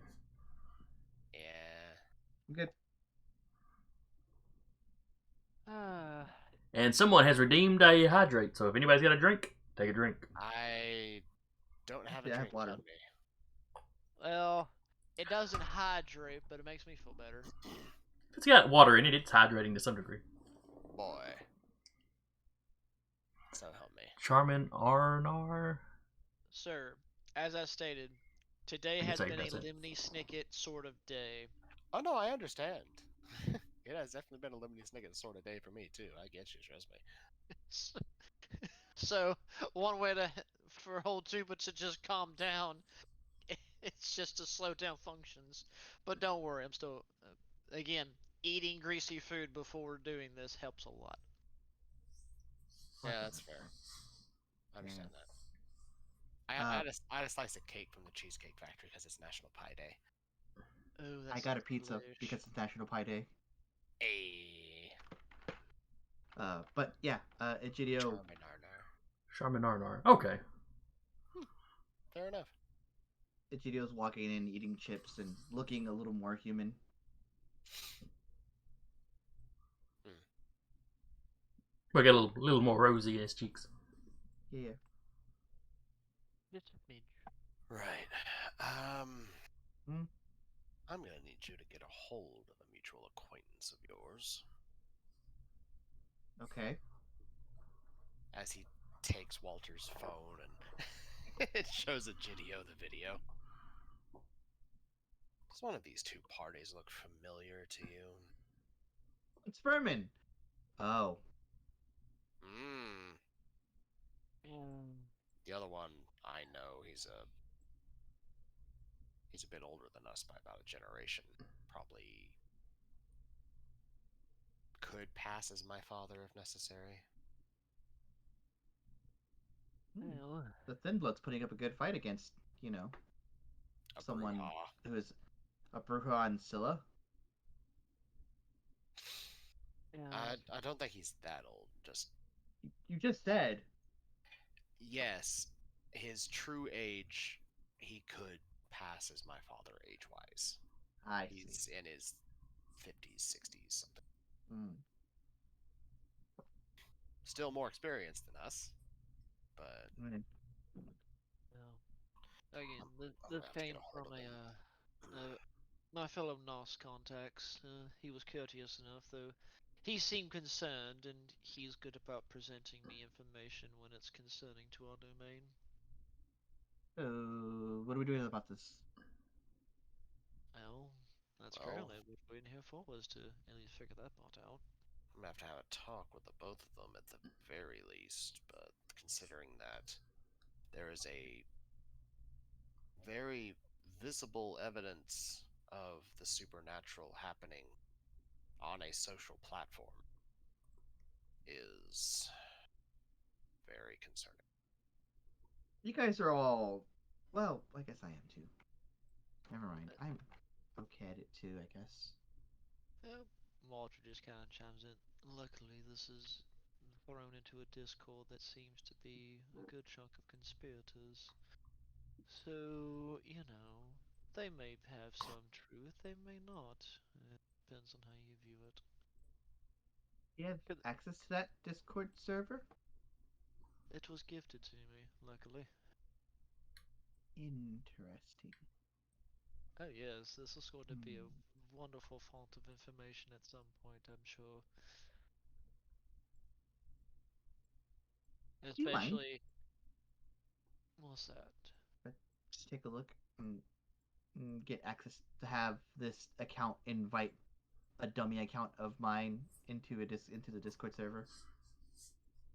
Yeah. I'm good. And someone has redeemed a hydrate, so if anybody's got a drink, take a drink. I don't have a Yeah, I have drink water. on me. well, it doesn't hydrate, but it makes me feel better. If it's got water in it, it's hydrating to some degree. Boy. So help me. Charmin Arnar. Sir, as I stated, today can has say been a that's it. Lemony Snicket sort of day. Oh no, I understand. It has definitely been a Lemony Snicket sort of day for me too. I get you, trust me. So, one way for old Tuba to just calm down, it's just to slow down functions. But don't worry, I'm still, again, eating greasy food before doing this helps a lot. Yeah, that's fair. I understand that. I had a slice of cake from the Cheesecake Factory because it's National Pie Day. Oh, I got a pizza because it's National Pie Day. Hey. But yeah, Egidio. Charmin Arnar. Okay. Fair enough. Egidio's walking in, eating chips, and looking a little more human. We got a little more rosy in his cheeks. Yeah. Just a midge. Right. Hmm? I'm gonna need you to get a hold of a mutual acquaintance of yours. Okay. As he takes Walter's phone and it shows Egidio the video. Does one of these two parties look familiar to you? It's Furman. Oh. The other one, I know he's a bit older than us by about a generation. Probably could pass as my father if necessary. Well, The Thin Blood's putting up a good fight against, A someone brouhaha. who is a Bruja and Scylla. yeah, I don't think he's that old. Just You just said. yes, his true age, he could pass as my father age-wise. I see. He's in his 50s, 60s, something. Mm. Still more experienced than us, but Mm. well. Again, I'm this gonna have to get came a hold from of him. my fellow Nos contacts. He was courteous enough, though he seemed concerned, and he's good about presenting me information when it's concerning to our domain. What are we doing about this? Well, that's Well, currently what we're waiting here for, was to at least figure that part out. I'm gonna have to have a talk with the both of them at the very least, but considering that there is a very visible evidence of the supernatural happening on a social platform is very concerning. You guys are all. Well, I guess I am too. Never mind. I'm okay at it too, I guess. Walter just kind of chimes in. Luckily, this is thrown into a discord that seems to be a good chunk of conspirators. So, they may have some truth, they may not. It depends on how you view it. You have 'Cause access to that Discord server? it was gifted to me, luckily. Interesting. Oh, yes, this is going to be a Hmm. wonderful font of information at some point, I'm sure. Do you mind? Especially. What's that? Just take a look and get access to have this account invite a dummy account of mine into the Discord server.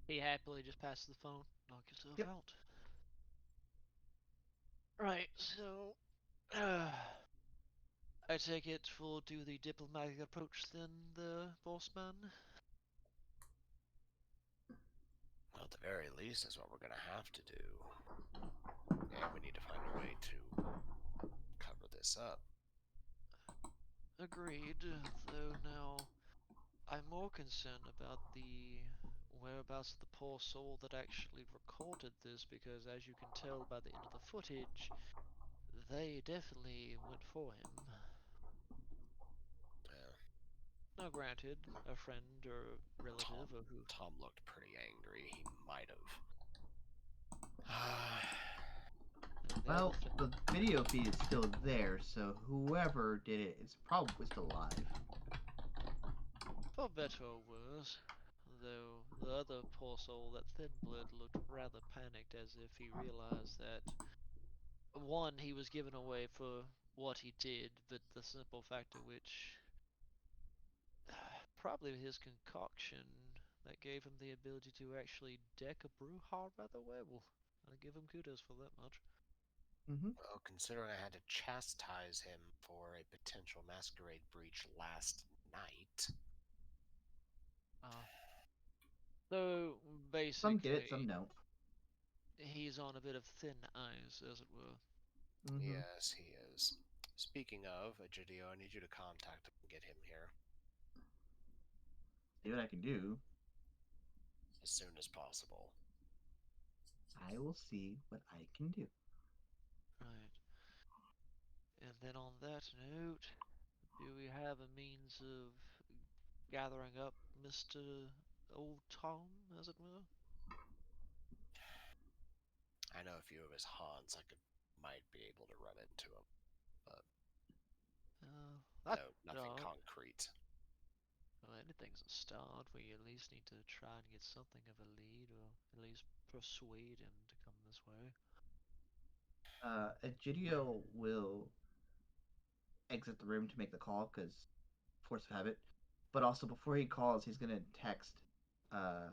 He happily just passes the phone. Knock yourself Yep. out. Right, so. I take it we'll do the diplomatic approach then, the boss man? Well, at the very least, is what we're gonna have to do. And we need to find a way to cover this up. Agreed, though now I'm more concerned about the whereabouts of the poor soul that actually recorded this, because as you can tell by the end of the footage, they definitely went for him. Yeah, Now granted, a friend or relative or who. Tom looked pretty angry. He might have. The Well, elephant. the video feed is still there, so whoever did it is probably still alive. For better or worse. Though the other poor soul, that thin blood, looked rather panicked, as if he realized that, one, he was given away for what he did, but the simple fact of which, probably his concoction that gave him the ability to actually deck a brouhaha rather well. I give him kudos for that much. Mm-hmm. Well, considering I had to chastise him for a potential masquerade breach last night. So Some get it, some basically, don't. he's on a bit of thin ice, as it were. Mm-hmm. Yes, he is. Speaking of, Egidio, I need you to contact him and get him here See what I can do. as soon as possible. I will see what I can do. Right. And then on that note, do we have a means of gathering up Mr. Old Tom, as it were? I know a few of his haunts. Might be able to run into him, but That, no, nothing uh, concrete. well, anything's a start. We at least need to try and get something of a lead, or at least persuade him to come this way. Egidio will exit the room to make the call because force of habit. But also before he calls, he's gonna text uh,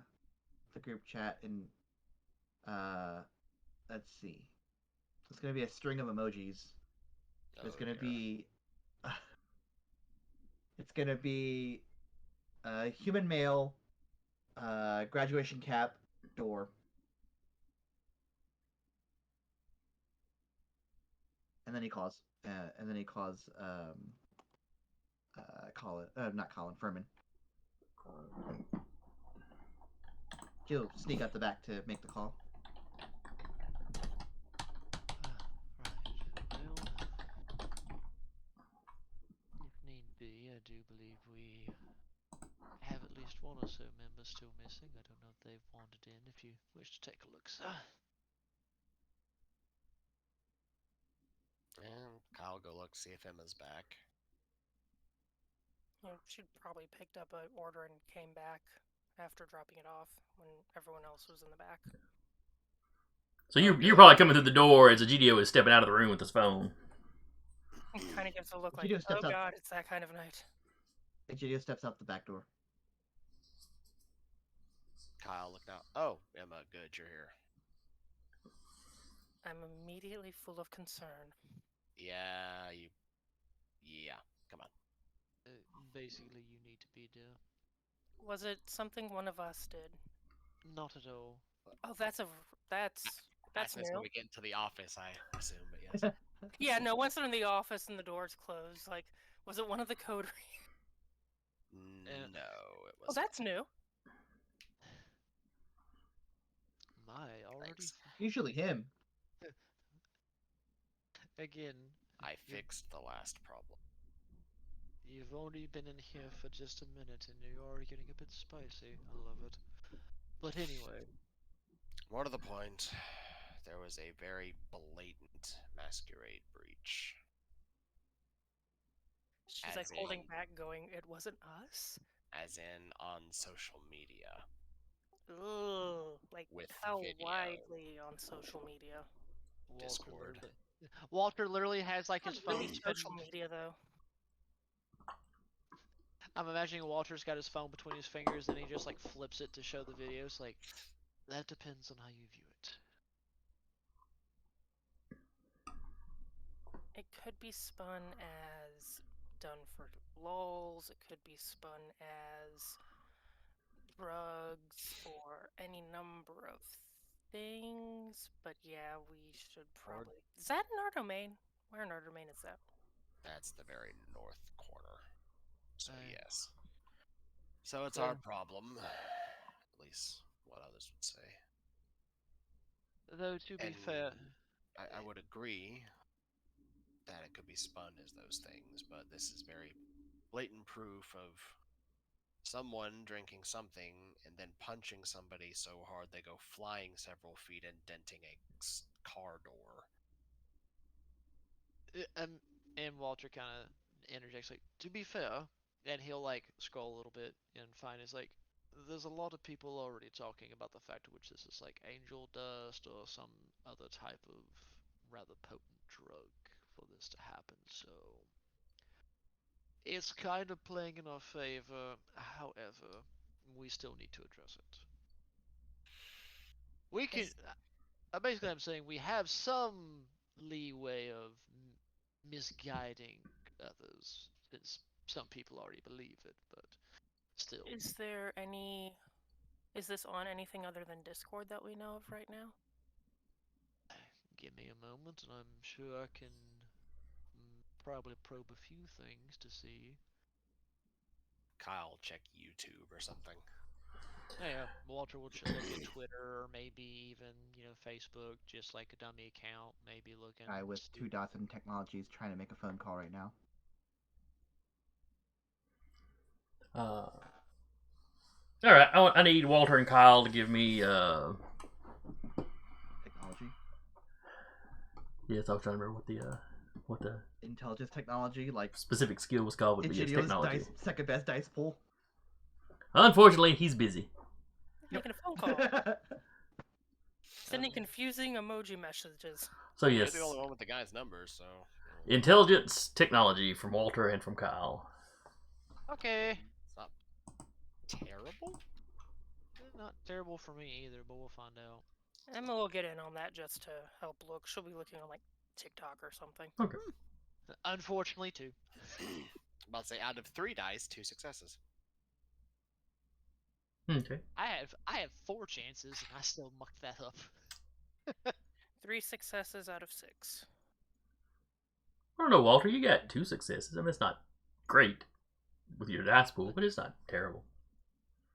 the group chat and uh, let's see. It's gonna be a string of emojis. There's Oh gonna dear. be it's gonna be human male, graduation cap, door. and then he calls. Not Colin, Furman. He'll sneak out the back to make the call. Right. Well, if need be, I do believe we have at least one or so members still missing. I don't know if they've wandered in. If you wish to take a look, sir. And Kyle go look, see if Emma's back. You know, she'd probably picked up an order and came back after dropping it off when everyone else was in the back. So you're probably coming through the door as the GDO is stepping out of the room with his phone. It kind of gives a look like, GDO steps oh up. god, it's that kind of night. Egidio steps out the back door. Kyle looked out. Oh, Emma, good, you're here. I'm immediately full of concern. Yeah, come on. Basically, you need to be there. Was it something one of us did? Not at all. Oh, that's That's new. when we get into the office, I assume, but yes. Yeah, no, once they're in the office and the door's closed, like, was it one of the coterie? No, it was. Oh, that's new. My, already? Thanks. Usually him. Again, I fixed the last problem. you've only been in here for just a minute and you're already getting a bit spicy. I love it. But anyway, More to the point, there was a very blatant masquerade breach. She's As like holding in- back, going, "It wasn't us." As in on social media. Ugh, like With how video. widely on social media? Discord. Walter literally has like his Not phone really spinning. social media though. I'm imagining Walter's got his phone between his fingers and he just like flips it to show the videos. Like, that depends on how you view it. It could be spun as done for lulz. It could be spun as drugs or any number of things. But yeah, we should probably. Is that in our domain? Where in our domain is that? That's the very north corner. So Right. yes. So it's Fair. our problem. At least what others would say. Though to be And fair, I would agree that it could be spun as those things, but this is very blatant proof of someone drinking something and then punching somebody so hard they go flying several feet and denting a car door. and Walter kind of interjects like, to be fair, and he'll like scroll a little bit and find is like, there's a lot of people already talking about the fact which this is like angel dust or some other type of rather potent drug for this to happen. So it's kind of playing in our favor. However, we still need to address it. We can. Basically, I'm saying we have some leeway of misguiding others, since some people already believe it, but still. Is there any? Is this on anything other than Discord that we know of right now? Give me a moment, and I'm sure I can probably probe a few things to see. Kyle, check YouTube or something. Yeah, Walter will look at Twitter or maybe even Facebook, just like a dummy account. Maybe looking. Guy with 2 dots in technology is trying to make a phone call right now. All right, I need Walter and Kyle to give me. Technology. Yes, I was trying to remember what the Intelligence technology, like specific skill was called, but yes, Egidio's technology. second best dice pool. Unfortunately, he's busy. Making a phone call, sending confusing emoji messages. So You're yes, the only one with the guy's number, so. intelligence technology from Walter and from Kyle. Okay. It's not terrible. Not terrible for me either, but we'll find out. Emma will get in on that just to help look. She'll be looking on like TikTok or something. Okay. Unfortunately, too. About to say, out of 3 dice, 2 successes. Okay. I have 4 chances, and I still mucked that up. 3 successes out of 6. I don't know, Walter. You got 2 successes. I mean, it's not great with your dice pool, but it's not terrible.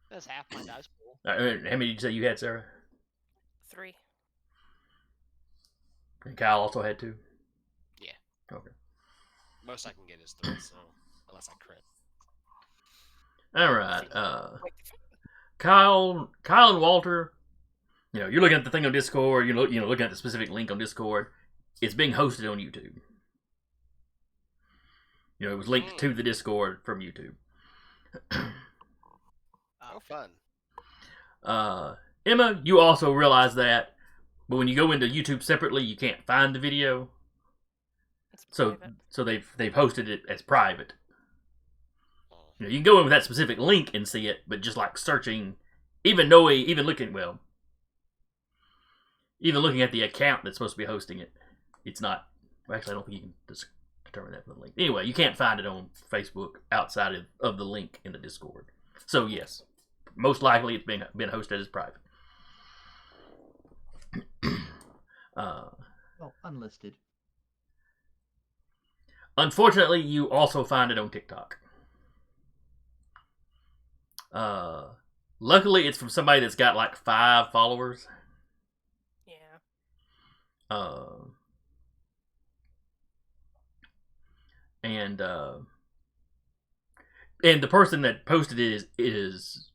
That's half my dice pool. How many did you say you had, Sarah? 3. And Kyle also had 2? Yeah. Okay. Most I can get is 3, so unless I crit. All right. Kyle and Walter, you're looking at the thing on Discord. Looking at the specific link on Discord. It's being hosted on YouTube. It was linked to the Discord from YouTube. Oh, fun. Emma, you also realize that, but when you go into YouTube separately, you can't find the video. So they've hosted it as private. You can go in with that specific link and see it, but just like searching, even looking at the account that's supposed to be hosting it, it's not. Actually, I don't think you can determine that from the link. Anyway, you can't find it on Facebook outside of the link in the Discord. So yes, most likely it's been hosted as private. Well, unlisted. Unfortunately, you also find it on TikTok. Luckily, it's from somebody that's got like 5 followers. Yeah. And the person that posted it is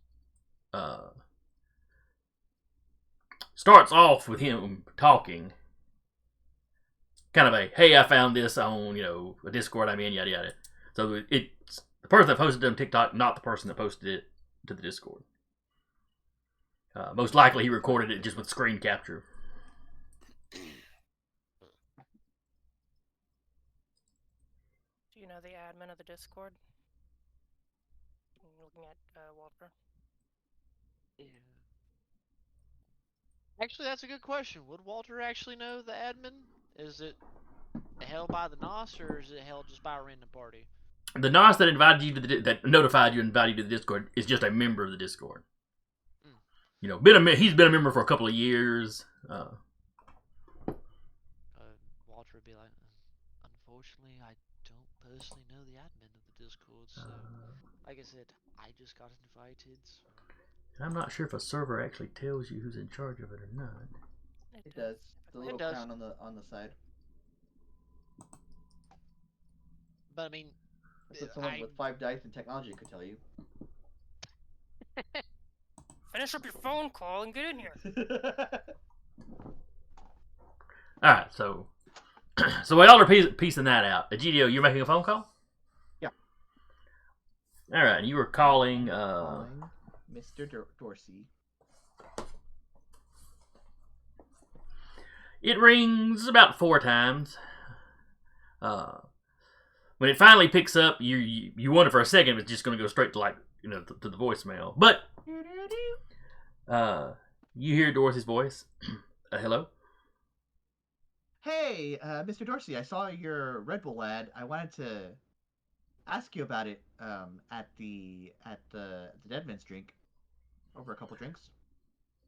starts off with him talking, kind of hey, I found this on a Discord I'm in, yada yada. So it's the person that posted it on TikTok, not the person that posted it to the Discord. Most likely he recorded it just with screen capture. Do you know the admin of the Discord? Looking at Walter. Yeah. Actually, that's a good question. Would Walter actually know the admin? Is it held by the NOS, or is it held just by a random party? The NOS that invited you that notified you and invited you to the Discord is just a member of the Discord. He's been a member for a couple of years. Walter would be like, unfortunately, I don't personally know the admin of the Discord, so like I said, I just got invited. So. I'm not sure if a server actually tells you who's in charge of it or not. It does. The little crown on the side. But I mean, that's what someone with 5 dice and technology could tell you. Finish up your phone call and get in here. Alright, so while y'all are piecing that out, Egidio, you're making a phone call? Yeah. Alright, and you were calling Mr. Dorsey. It rings about 4 times. When it finally picks up, you wonder for a second if it's just going to go straight to to the voicemail. But you hear Dorsey's voice. Hello? Hey, Mr. Dorsey, I saw your Red Bull ad. I wanted to ask you about it at the Deadman's drink. Over a couple drinks.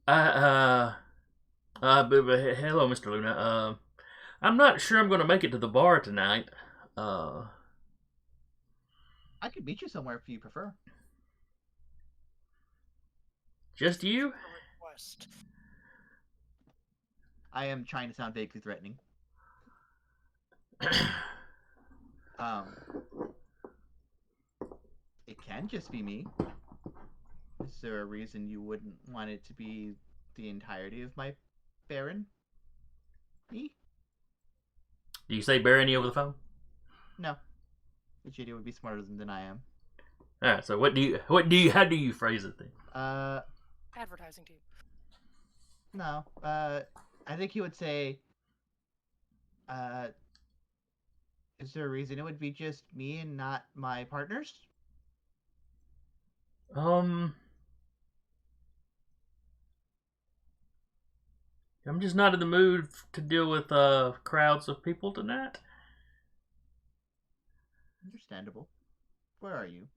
Hello, Mr. Luna. I'm not sure I'm going to make it to the bar tonight. I could meet you somewhere if you prefer. Just you? I am trying to sound vaguely threatening. It can just be me. Is there a reason you wouldn't want it to be the entirety of my barony? Do you say barony over the phone? No. JD would be smarter than I am. Alright, so how do you phrase it then? Advertising team. No. I think he would say, is there a reason it would be just me and not my partners? I'm just not in the mood to deal with crowds of people tonight. Understandable. Where are you?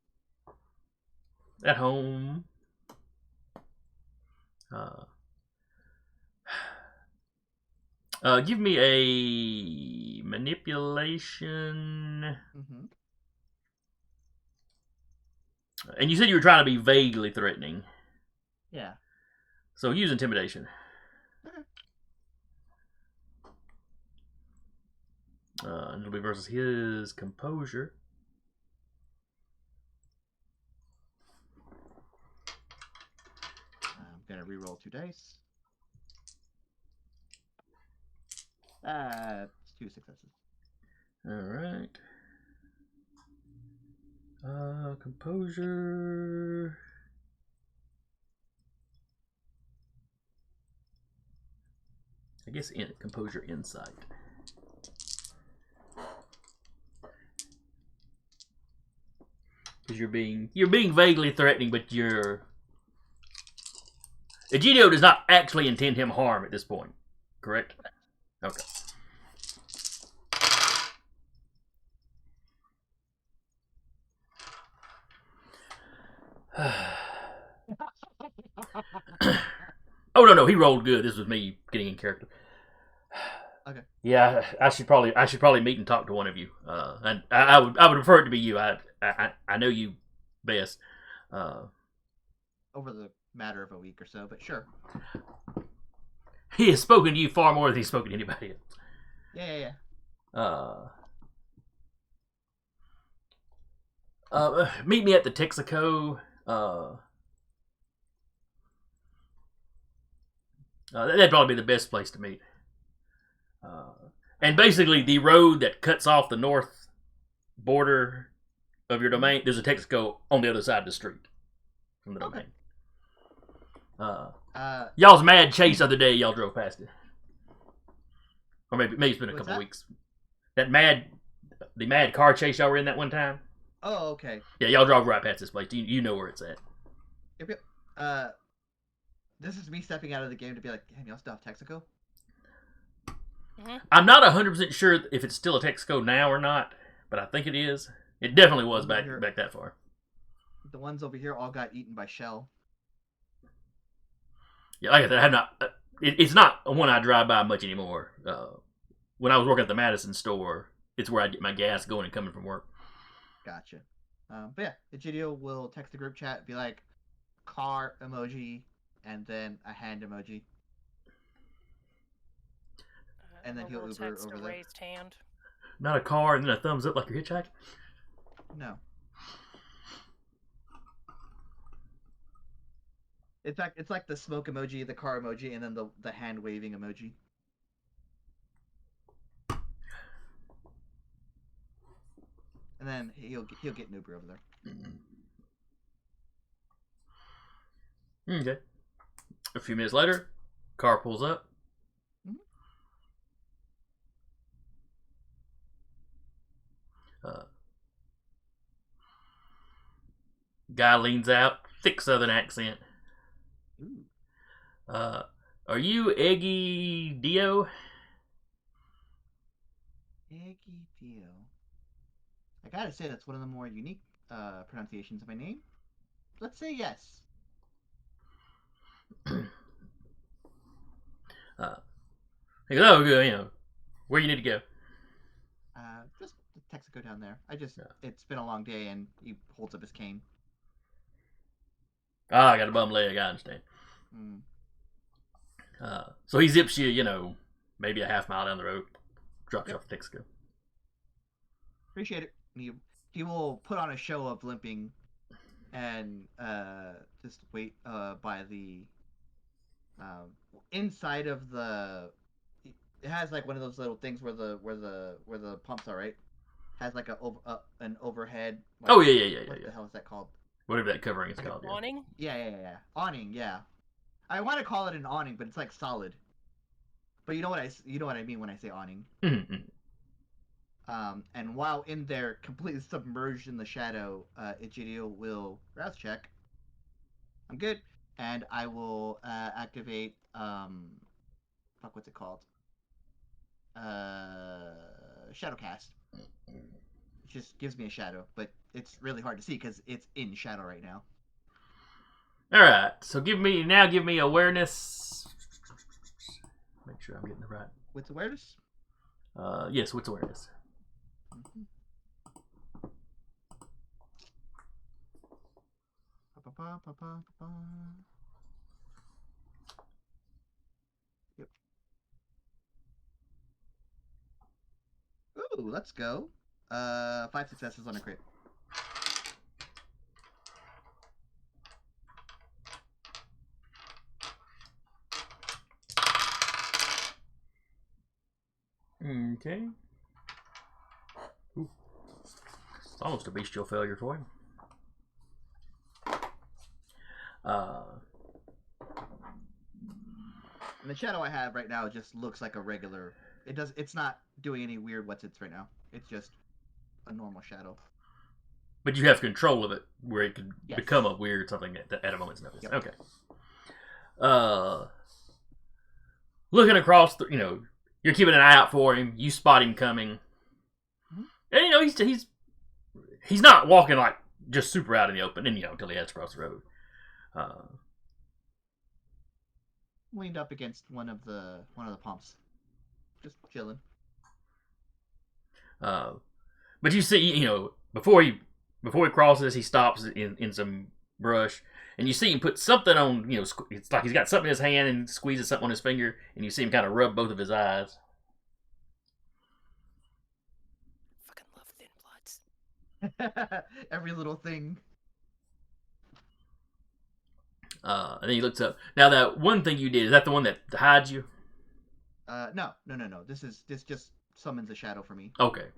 At home. Give me a manipulation. Mm-hmm. And you said you were trying to be vaguely threatening. Yeah. So use intimidation. Okay. And it'll be versus his composure. I'm gonna re-roll 2 dice. 2 successes. Alright. Composure. I guess composure insight. Because you're being vaguely threatening, but Egidio does not actually intend him harm at this point, correct? Okay. Oh no, he rolled good. This was me getting in character. Okay. Yeah, I should probably meet and talk to one of you. And I would prefer it to be you. I know you best. Over the matter of a week or so, but sure. He has spoken to you far more than he's spoken to anybody else. Yeah. Meet me at the Texaco. That'd probably be the best place to meet. And basically, the road that cuts off the north border of your domain, there's a Texaco on the other side of the street from the domain. Y'all's mad chase the other day, y'all drove past it. Or maybe it's been a couple weeks. The mad car chase y'all were in that one time. Oh, okay. Yeah, y'all drove right past this place. You know where it's at. Yep. This is me stepping out of the game to be like, damn, y'all still have Texaco? I'm not 100% sure if it's still a Texaco now or not, but I think it is. It definitely was back that far. The ones over here all got eaten by Shell. Yeah, like I said, I have not. It's not one I drive by much anymore. When I was working at the Madison store, it's where I get my gas going and coming from work. Gotcha. But yeah, Egidio will text the group chat, be like, car emoji, and then a hand emoji. And then he'll Uber text over a there. raised hand. Not a car and then a thumbs up like you're hitchhiking? No. In fact, it's like the smoke emoji, the car emoji, and then the hand waving emoji. And then he'll get an Uber over there. Okay. A few minutes later, car pulls up. Guy leans out, thick southern accent. Ooh. Are you Eggy Dio? Eggy Dio. I gotta say, that's one of the more unique pronunciations of my name. Let's say yes. He goes, oh, good, where you need to go? Just the Texaco down there. It's been a long day, and he holds up his cane. I got a bum leg, I understand. So he zips you, maybe a half mile down the road, drops you off at Texaco. Appreciate it. He will put on a show of limping, and just wait by the inside of the. It has like one of those little things where the pumps are, right? Has like an overhead. Like, oh yeah. What the hell is that called? Whatever that covering is called. Awning? Yeah. Awning, yeah. I want to call it an awning, but it's like solid. But you know what I mean when I say awning. Mm-hmm. And while in there, completely submerged in the shadow, Egidio will rouse check. I'm good, and I will activate. What's it called? Shadowcast. It just gives me a shadow, but it's really hard to see because it's in shadow right now. All right, so give me awareness. Make sure I'm getting the right With awareness? Yes, what's awareness? Mm-hmm. Pa-pa-pa-pa-pa-pa. Yep. Ooh, let's go. 5 successes on a crit. Okay. Ooh. It's almost a bestial failure for him. And the shadow I have right now just looks like a regular. It's not doing any weird what's-its right now. It's just a normal shadow. But you have control of it where it could Yes. become a weird something at a moment's notice. Yep. Okay. Looking across, you're keeping an eye out for him. You spot him coming, and he's not walking like just super out in the open, and until he heads across the road. Leaned up against one of the pumps, just chilling. But you see, before he crosses, he stops in some brush, and you see him put something on. It's like he's got something in his hand and squeezes something on his finger, and you see him kind of rub both of his eyes. Fucking love thin bloods. Every little thing. And then he looks up. Now that one thing you did, is that the one that hides you? No. This just summons a shadow for me. Okay.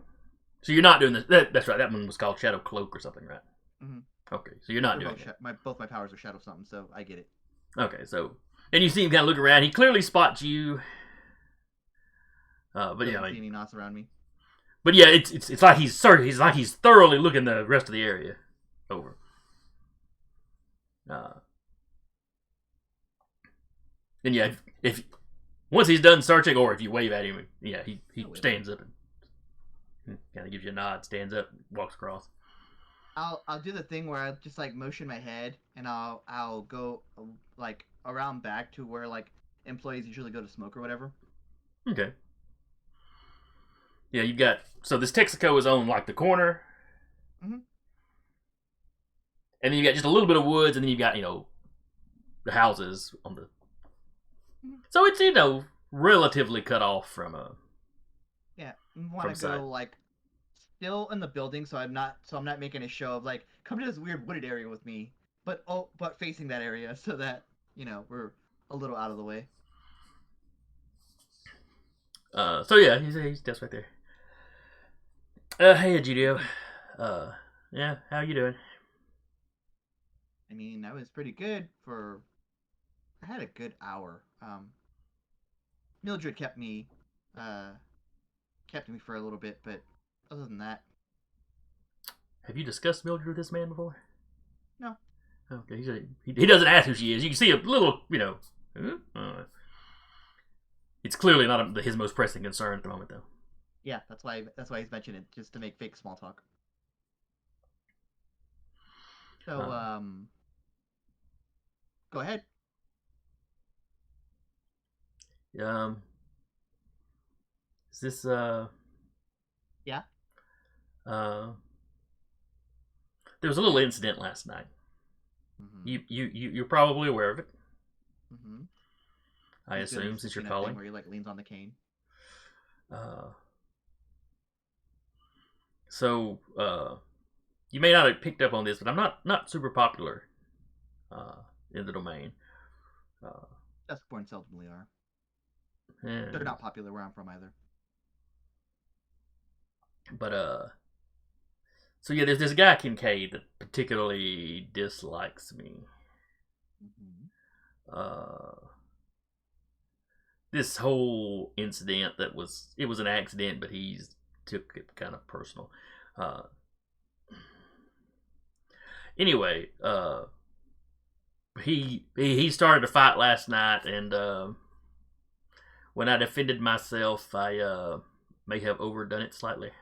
So you're not doing this. That's right. That one was called Shadow Cloak or something, right? Mm-hmm. Okay. So you're not doing it. Both my powers are shadow something, so I get it. Okay. So then you see him kind of look around. He clearly spots you. But See any knots around me. But yeah, it's like he's thoroughly looking the rest of the area over. And yeah, if once he's done searching, or if you wave at him, yeah, he stands up and kind of gives you a nod, stands up, walks across. I'll do the thing where I just like motion my head, and I'll go like around back to where like employees usually go to smoke or whatever. Okay. Yeah, you got this Texaco is on like the corner, Mm-hmm. and then you got just a little bit of woods, and then you got the houses on the. So it's relatively cut off from Yeah, want to go like still in the building, so I'm not making a show of like come to this weird wooded area with me, but facing that area so that we're a little out of the way. So yeah, he's just right there. Hey, Egidio. Yeah, how you doing? I mean, that was pretty good for. I had a good hour. Mildred kept me for a little bit, but other than that. Have you discussed Mildred with this man before? No. Okay, he doesn't ask who she is. You can see a little, it's clearly not his most pressing concern at the moment, though. Yeah, that's why he's mentioning it, just to make fake small talk. So, go ahead. Is this Yeah. There was a little incident last night. Mm-hmm. You're probably aware of it. Mm-hmm. I assume, since you're calling. Where he like leans on the cane. So you may not have picked up on this, but I'm not super popular in the domain. Duskborn seldomly are. And, they're not popular where I'm from either. But so yeah, there's this guy Kincaid that particularly dislikes me. Mm-hmm. This whole incident it was an accident, but he took it kind of personal. Anyway, he started a fight last night, and when I defended myself, I may have overdone it slightly.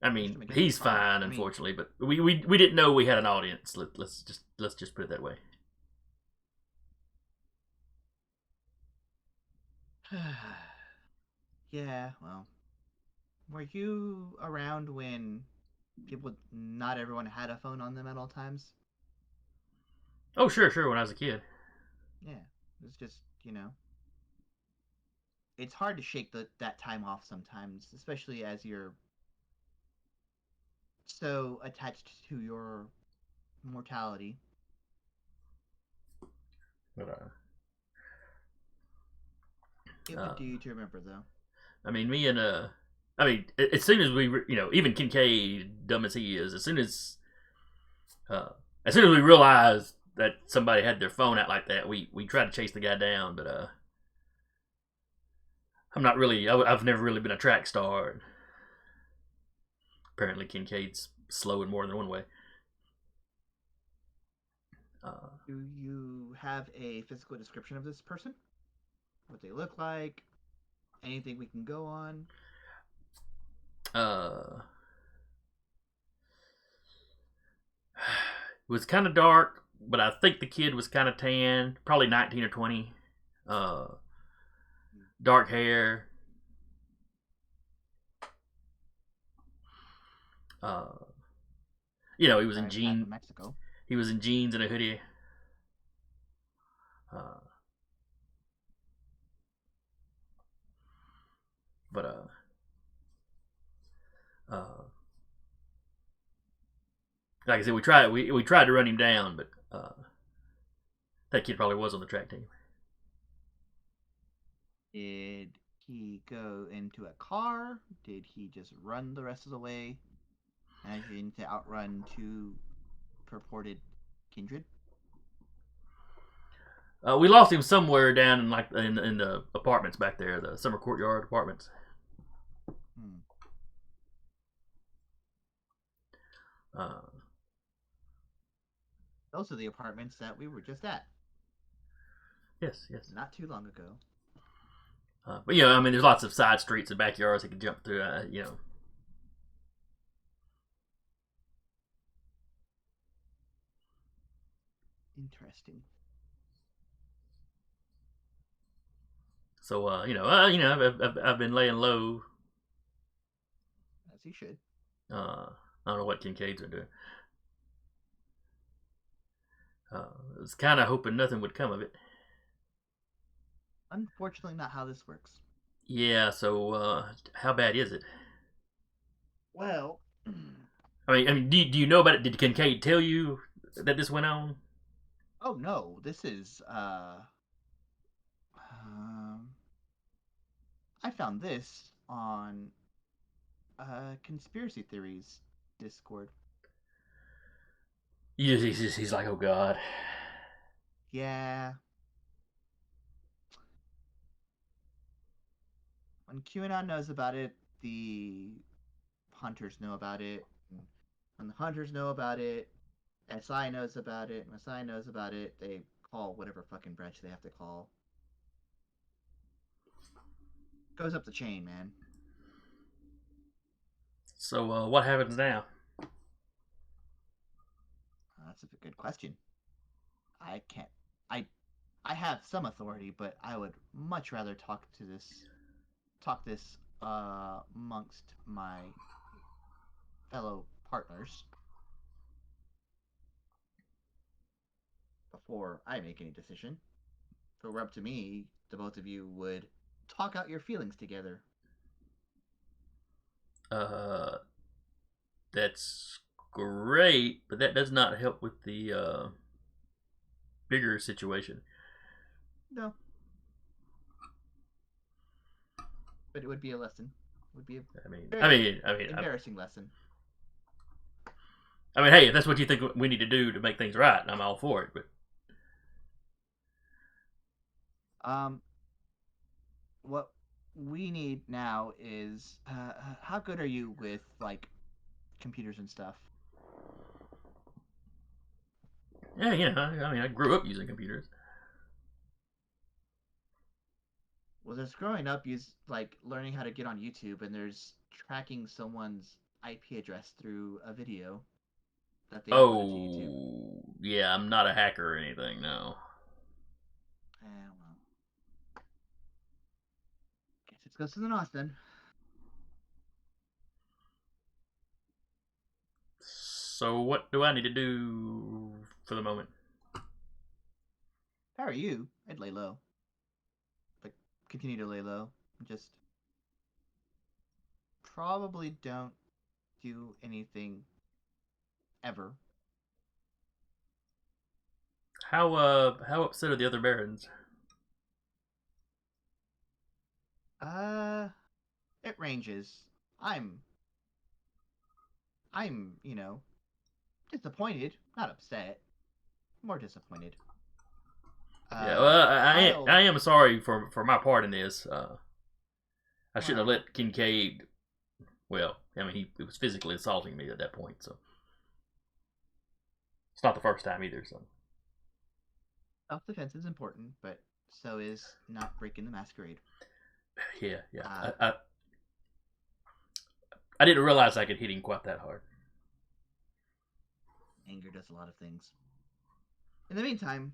I mean, he's fine, unfortunately, but we didn't know we had an audience. Let's just put it that way. Yeah, well, were you around when not everyone had a phone on them at all times? Oh, sure. When I was a kid. Yeah, it's just, it's hard to shake that time off sometimes, especially as you're so attached to your mortality. But It would do you to remember, though. I mean, me and I mean, as soon as we, even Kincaid, dumb as he is, uh, as soon as we realized that somebody had their phone out like that, we tried to chase the guy down. But I'm not really. I've never really been a track star. Apparently, Kincaid's slow in more than one way. Do you have a physical description of this person? What they look like? Anything we can go on? It was kind of dark, but I think the kid was kind of tan, probably 19 or 20. Dark hair. He was in jeans. Mexico. He was in jeans and a hoodie. But like I said, we tried to run him down, but that kid probably was on the track team. Did he go into a car? Did he just run the rest of the way, managing to outrun two purported Kindred? We lost him somewhere down in the apartments back there, the summer courtyard apartments. Those are the apartments that we were just at. Yes. Not too long ago. But I mean, there's lots of side streets and backyards he could jump through. Interesting. So I've been laying low. As he should. I don't know what Kincaid's been doing. I was kind of hoping nothing would come of it. Unfortunately, not how this works. Yeah, so how bad is it? Well, I mean, do you know about it? Did Kincaid tell you that this went on? Oh no, this is I found this on conspiracy theories Discord. He's like, oh god. Yeah. When QAnon knows about it, the hunters know about it. And when the hunters know about it, SI knows about it. And SI knows about it, they call whatever fucking branch they have to call. Goes up the chain, man. So what happens now? That's a good question. I can't. I have some authority, but I would much rather talk this amongst my fellow partners before I make any decision. If it were up to me, the both of you would talk out your feelings together. That's great, but that does not help with the bigger situation. No. But it would be a lesson. It would be a embarrassing lesson. I mean, hey, if that's what you think we need to do to make things right, I'm all for it. But what we need now is how good are you with like computers and stuff? yeah, I mean, I grew up using computers. Well, there's growing up, like learning how to get on YouTube, and there's tracking someone's IP address through a video that they uploaded to YouTube. Yeah, I'm not a hacker or anything, no. Well. goes to the north then. So what do I need to do for the moment? If I were you, I'd lay low. Like, continue to lay low. Just probably don't do anything ever. How upset are the other barons? It ranges. I'm disappointed, not upset. More disappointed. Yeah, well, Kyle, I am sorry for my part in this. I shouldn't have Well- let Kincaid. Well, I mean, he was physically assaulting me at that point, so it's not the first time either. So self-defense is important, but so is not breaking the masquerade. yeah. Uh, I didn't realize I could hit him quite that hard. Anger does a lot of things. In the meantime,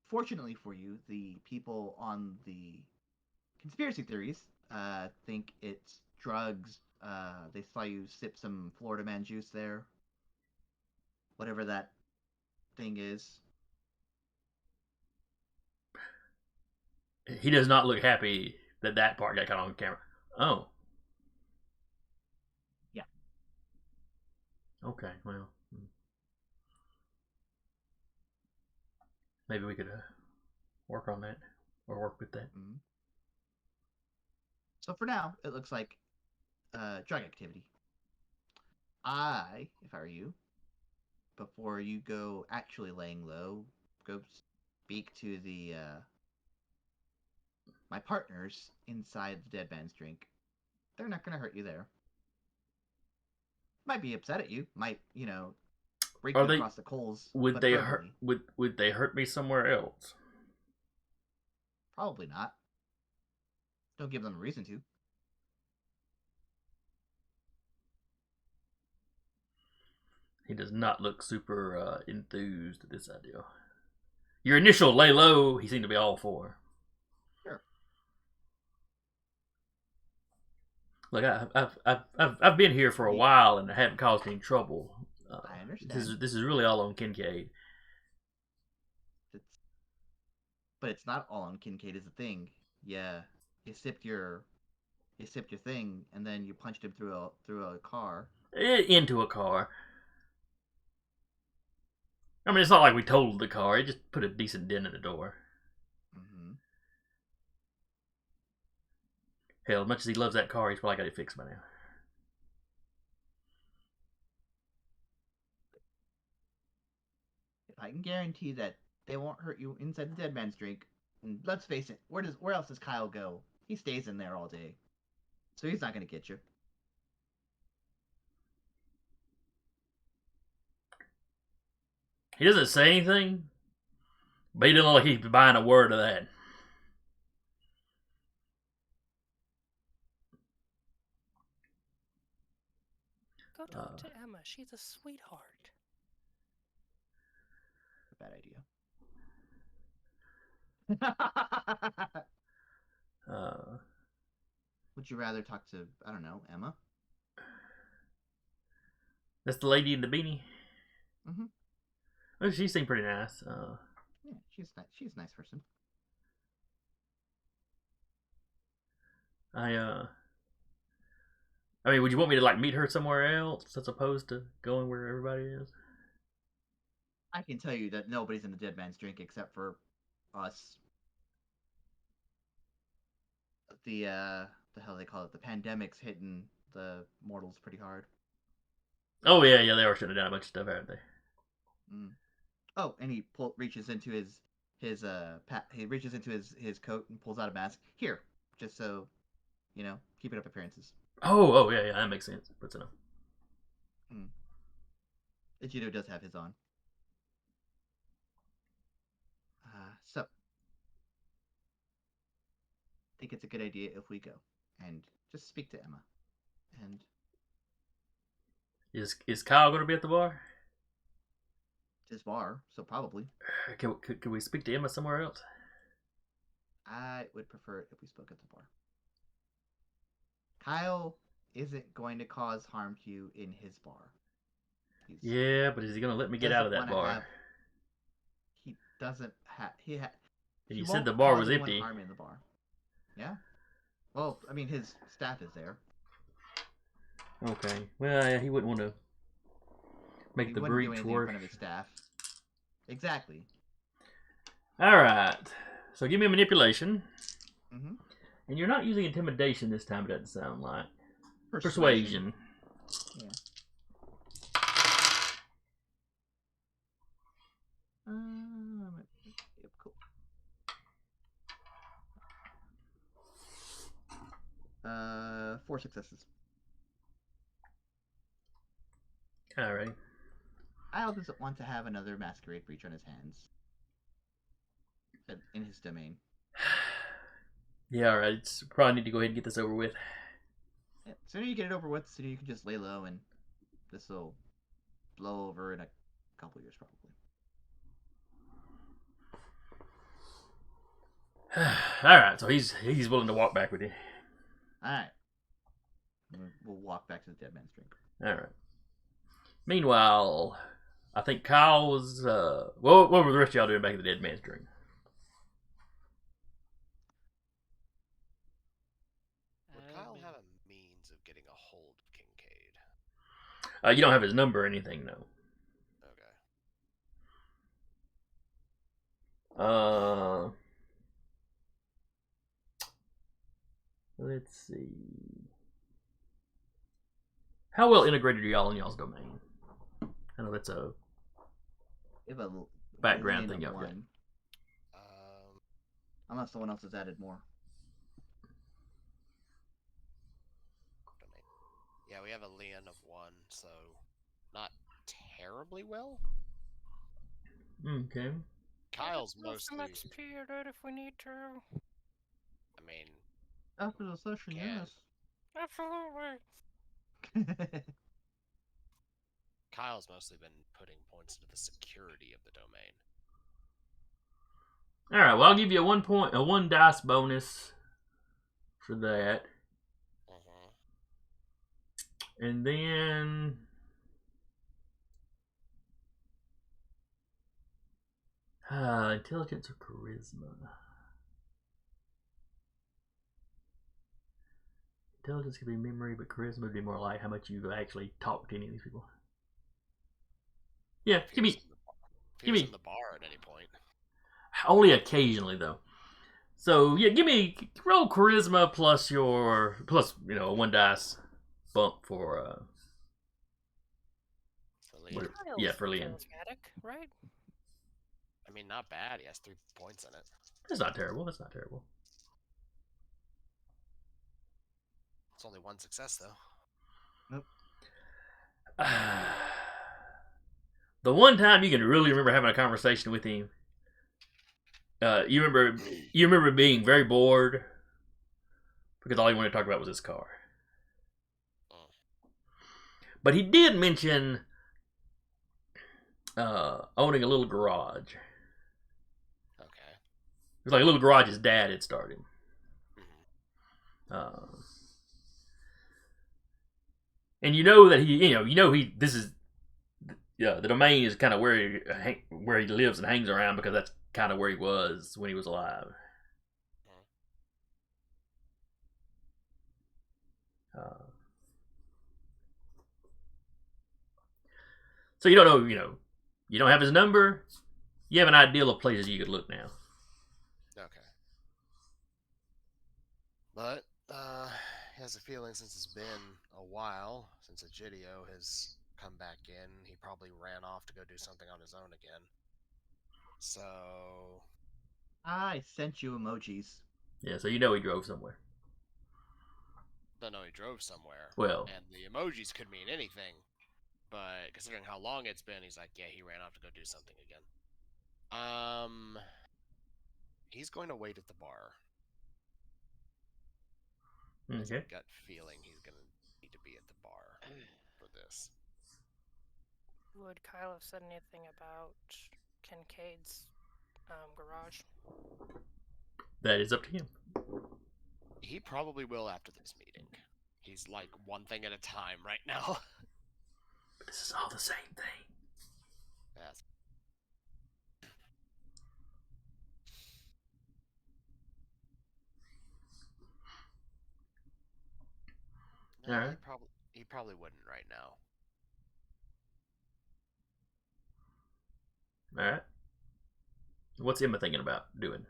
fortunately for you, the people on the conspiracy theories think it's drugs. They saw you sip some Florida Man juice there. Whatever that thing is. He does not look happy that part got caught on camera. Oh. Yeah. Okay, well. Maybe we could work on that. Or work with that. Mm-hmm. So for now, it looks like drug activity. If I were you, before you go actually laying low, go speak to the my partners inside the dead man's drink. They're not gonna hurt you there. Might be upset at you. Might break Are you they- across the coals. Would but they verbally. hurt would they hurt me somewhere else? Probably not. Don't give them a reason to. He does not look super enthused at this idea. Your initial lay low, he seemed to be all for. Sure. Look, I've been here for a while and I haven't caused any trouble. I understand. This is really all on Kincaid. But it's not all on Kincaid is the thing. Yeah, you sipped your thing, and then you punched him through a car. Into a car. I mean, it's not like we totaled the car. It just put a decent dent in the door. Mm-hmm. Hell, as much as he loves that car, he's probably got it fixed by now. I can guarantee that they won't hurt you inside the dead man's drink. And let's face it, where else does Kyle go? He stays in there all day, so he's not gonna get you. He doesn't say anything, but he doesn't look like he's buying a word of that. Go talk to Emma. She's a sweetheart. Bad idea. Would you rather talk to, I don't know, Emma? That's the lady in the beanie. Mhm. Oh, she seemed pretty nice. Yeah, she's a nice person. I mean, would you want me to like meet her somewhere else as opposed to going where everybody is? I can tell you that nobody's in the dead man's drink except for us. The hell they call it? The pandemic's hitting the mortals pretty hard. Oh yeah, they are shutting down a bunch of stuff, aren't they? Mm. Oh, and he reaches into his coat and pulls out a mask. Here, just so keeping up appearances. Oh yeah, that makes sense. Puts enough. Ichido does have his on. So, I think it's a good idea if we go and just speak to Emma. And Is Kyle going to be at the bar? it's his bar, so probably. Can we speak to Emma somewhere else? I would prefer it if we spoke at the bar. Kyle isn't going to cause harm to you in his bar. Yeah, but is he gonna let me get out of that bar? He doesn't have. And He you said won't the bar cause was anyone empty. harm in the bar. Yeah. Well, I mean, his staff is there. Okay. Well, yeah, he wouldn't want to make He the wouldn't do breach anything in worse. front of his staff. Exactly. All right. So give me a manipulation. Mm-hmm. And you're not using intimidation this time. It doesn't sound like Persuasion. Yeah. Yep, cool. 4 successes. All right. Kyle doesn't want to have another masquerade breach on his hands. In his domain. Yeah, all right. It's probably need to go ahead and get this over with. Yeah, the sooner you get it over with, the sooner you can just lay low, and this will blow over in a couple years, probably. All right. So he's willing to walk back with you. All right. We'll walk back to the dead man's drink. All right. Meanwhile, I think Kyle was. What were the rest of y'all doing back at the dead man's drink? Would Kyle have a means of getting a hold of Kincaid? You don't have his number or anything, no. Okay. Let's see. How well integrated are y'all in y'all's domain? I know that's a We have a background lane thing of y'all got. one, unless someone else has added more. Domain. Yeah, we have a Leon of 1, so not terribly well. Okay. Kyle's We'll mostly. some XP at it if we need to. I mean, After the session, Can. Absolutely. yes. Kyle's mostly been putting points into the security of the domain. All right. Well, I'll give you a 1 dice bonus for that, and then intelligence or charisma. Intelligence could be memory, but charisma would be more like how much you've actually talked to any of these people. Yeah, give me in the bar at any point. only occasionally though. So yeah, give me roll charisma plus a 1 dice bump for Leon. yeah, for Leon. Charismatic, right? I mean, not bad. He has 3 points in it. That's not terrible. That's not terrible. It's only 1 success though. Nope. The one time you can really remember having a conversation with him, you remember being very bored because all he wanted to talk about was his car. But he did mention owning a little garage. Okay. It was like a little garage his dad had started. And you know that the domain is kind of where he lives and hangs around because that's kind of where he was when he was alive. So you don't know, you don't have his number. You have an idea of places you could look now. Okay. But he has a feeling since it's been a while since Egidio has come back in, he probably ran off to go do something on his own again. So I sent you emojis. Yeah, so you know he drove somewhere. Don't know he drove somewhere. Well, and the emojis could mean anything. But considering how long it's been, he's like, yeah, he ran off to go do something again. He's going to wait at the bar. okay. Gut feeling he's going to need to be at the bar for this. Would Kyle have said anything about Kincaid's garage? That is up to him. He probably will after this meeting. He's like one thing at a time right now. But this is all the same thing. Yes. No, Alright. he probably wouldn't right now. Alright. What's Emma thinking about doing?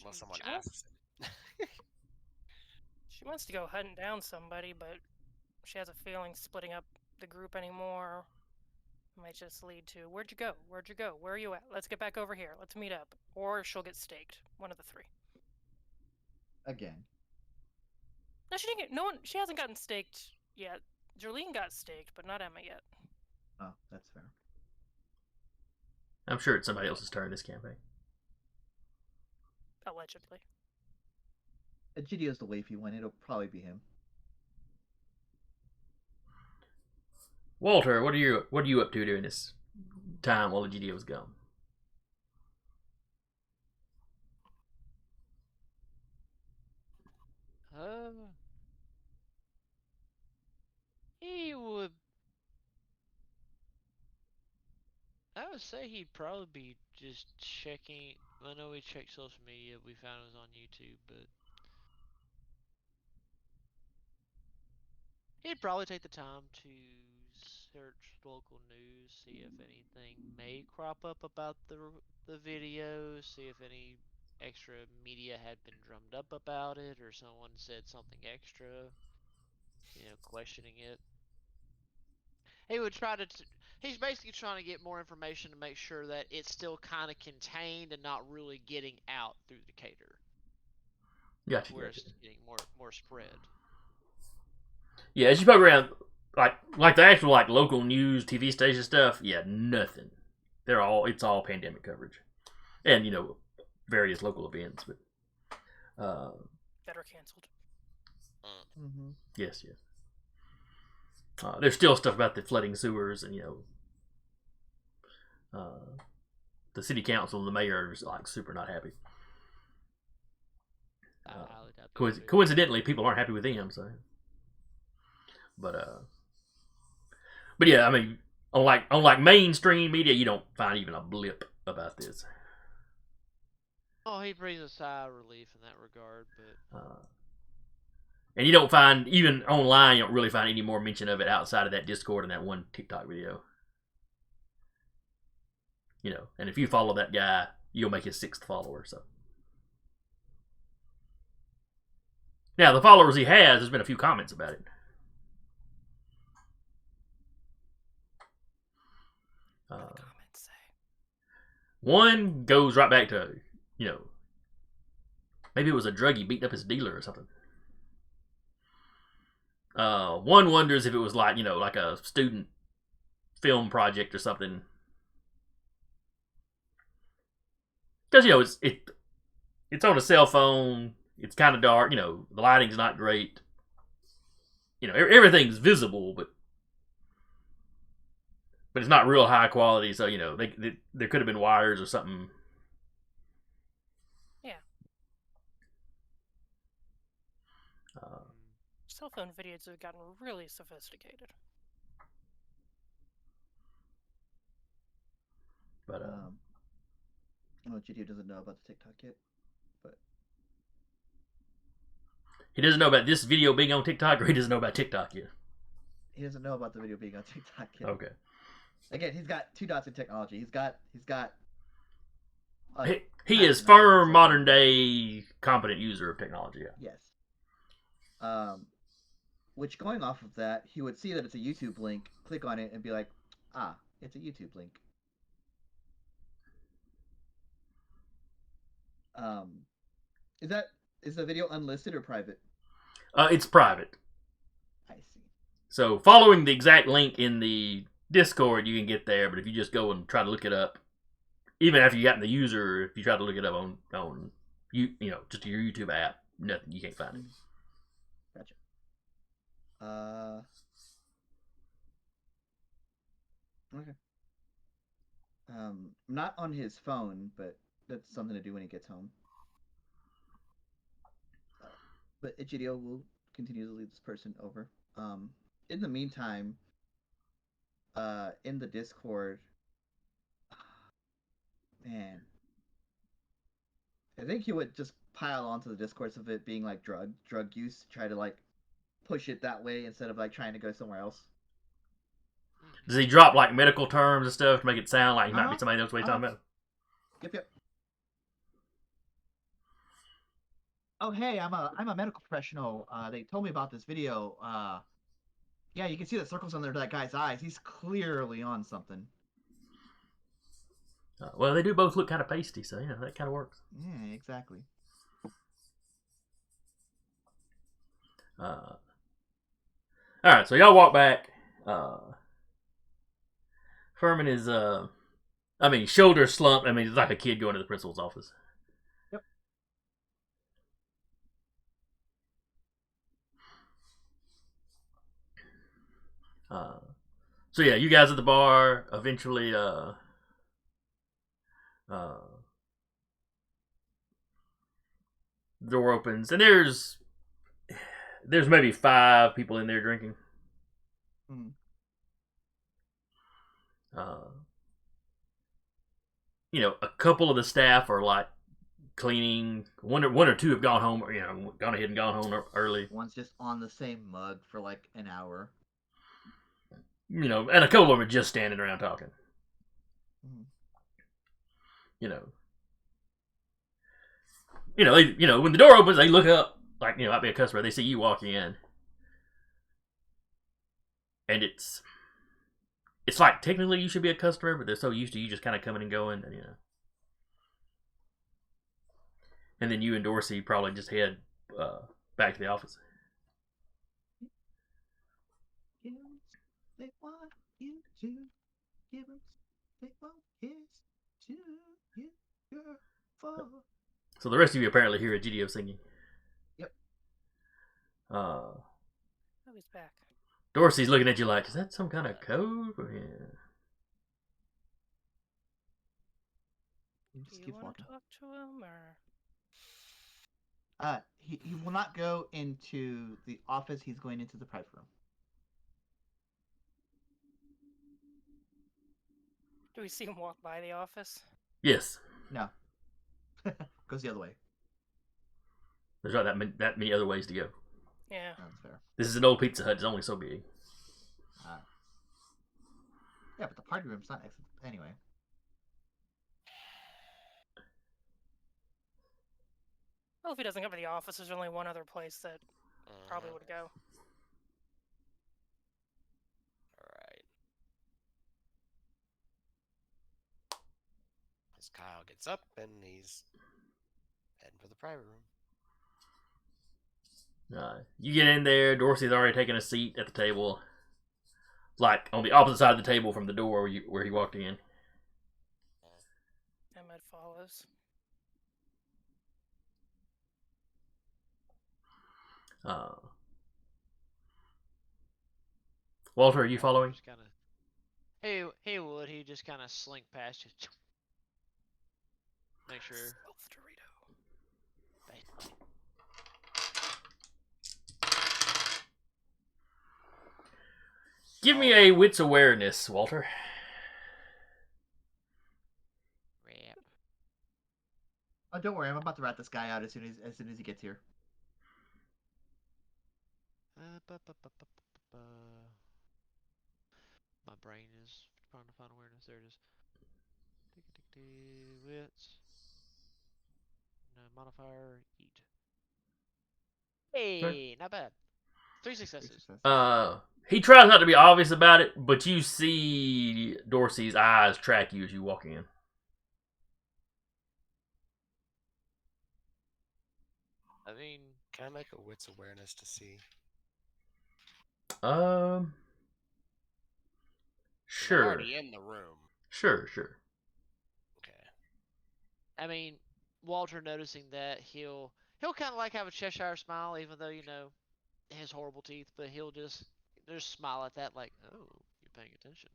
Unless She- someone she wants- asks him. She wants to go hunting down somebody, but she has a feeling splitting up the group anymore might just lead to, where'd you go? Where'd you go? Where are you at? Let's get back over here. Let's meet up. Or she'll get staked. One of the three. Again. No, she didn't get. No one. She hasn't gotten staked yet. Jolene got staked, but not Emma yet. Oh, that's fair. I'm sure it's somebody else's turn this campaign. Allegedly. Egidia's the wafy one. It'll probably be him. Walter, what are you up to during this time while Egidio's gone? He would. I would say he'd probably be just checking. I know we checked social media. We found it was on YouTube, but he'd probably take the time to search local news, see if anything may crop up about the video, see if any extra media had been drummed up about it, or someone said something extra, questioning it. He would try to. He's basically trying to get more information to make sure that it's still kind of contained and not really getting out through Decatur, Gotcha. where it's getting more spread. Yeah, as you poke around, like the actual local news TV station stuff, yeah, nothing. It's all pandemic coverage, and various local events, but That are canceled. Mm-hmm. yes. There's still stuff about the flooding sewers, and the city council and the mayor is super not happy. I highly doubt that would be- Coincidentally, people aren't happy with him. So, but yeah, I mean, on mainstream media, you don't find even a blip about this. Oh, he breathes a sigh of relief in that regard, but And you don't find, even online, you don't really find any more mention of it outside of that Discord and that one TikTok video. And if you follow that guy, you'll make his 6th follower. So now the followers he has, there's been a few comments about it. What do the comments say? One goes right back to, maybe it was a druggie beating up his dealer or something. One wonders if it was like a student film project or something. Because it's on a cell phone. It's kind of dark. The lighting's not great. Everything's visible, but it's not real high quality. So there could have been wires or something. Yeah. Cell phone videos have gotten really sophisticated. But Well, Egidio doesn't know about the TikTok yet, but he doesn't know about this video being on TikTok, or he doesn't know about TikTok yet. he doesn't know about the video being on TikTok yet. Okay. Again, he's got 2 dots in technology. He's got. He is firm modern day competent user of technology. Yeah. Yes. Which, going off of that, he would see that it's a YouTube link, click on it, and be like, "Ah, it's a YouTube link." Is the video unlisted or private? It's private. I see. So following the exact link in the Discord, you can get there. But if you just go and try to look it up, even after you got in the user, if you try to look it up on just your YouTube app, nothing, you can't find it. Gotcha. Okay. Not on his phone, but that's something to do when he gets home. But Egidio will continue to lead this person over. In the meantime, in the Discord, man, I think he would just pile onto the discourse of it being like drug use, try to like push it that way instead of like trying to go somewhere else. Does he drop like medical terms and stuff to make it sound like he might be somebody else what he's talking about? Yep. Oh hey, I'm a medical professional. They told me about this video. Yeah, you can see the circles under that guy's eyes. He's clearly on something. Well, they do both look kind of pasty, so yeah, that kind of works. Yeah, exactly. All right, so y'all walk back. Furman is, shoulders slumped. I mean, it's like a kid going to the principal's office. Yep. So yeah, you guys at the bar. Eventually, the door opens, and there's maybe 5 people in there drinking. Hmm. A couple of the staff are like cleaning. One or two have gone home. Gone ahead and gone home early. One's just on the same mug for like an hour. And a couple of them are just standing around talking. Hmm. When the door opens, they look up, like, might be a customer. They see you walk in. And it's like, technically you should be a customer, but they're so used to you just kind of coming and going, and, And then you and Dorsey probably just head back to the office. They want you to give them. They want kiss to you, girl. So the rest of you apparently hear Egidio singing. Yep. Oh, he's back. Dorsey's looking at you like, is that some kind of code? Yeah. Do you want to talk to him, or? He will not go into the office. He's going into the private room. Do we see him walk by the office? Yes. No. Goes the other way. There's not that many other ways to go. Yeah. That's fair. This is an old Pizza Hut. It's only so big. Yeah, but the party room's not exit anyway. Well, if he doesn't go to the office, there's only one other place that probably would go. Alright. As Kyle gets up and he's heading for the private room. You get in there. Dorsey's already taken a seat at the table, like on the opposite side of the table from the door where he walked in. Ahmed follows. Walter, are you following? Just kinda, he would. He just kind of slink past you. Make sure. Stealth Dorito. Give me a wits awareness, Walter. Rap. Oh, don't worry. I'm about to rat this guy out as soon as he gets here. My brain is trying to find awareness. There it is. Wits. No modifier. Eat. Hey, not bad. 3 successes. He tries not to be obvious about it, but you see Dorsey's eyes track you as you walk in. I mean, can I make a wits awareness to see? Sure. I'm already in the room. Sure. Okay. I mean, Walter noticing that he'll kind of like have a Cheshire smile, even though his horrible teeth, but he'll just smile at that like, oh, you're paying attention.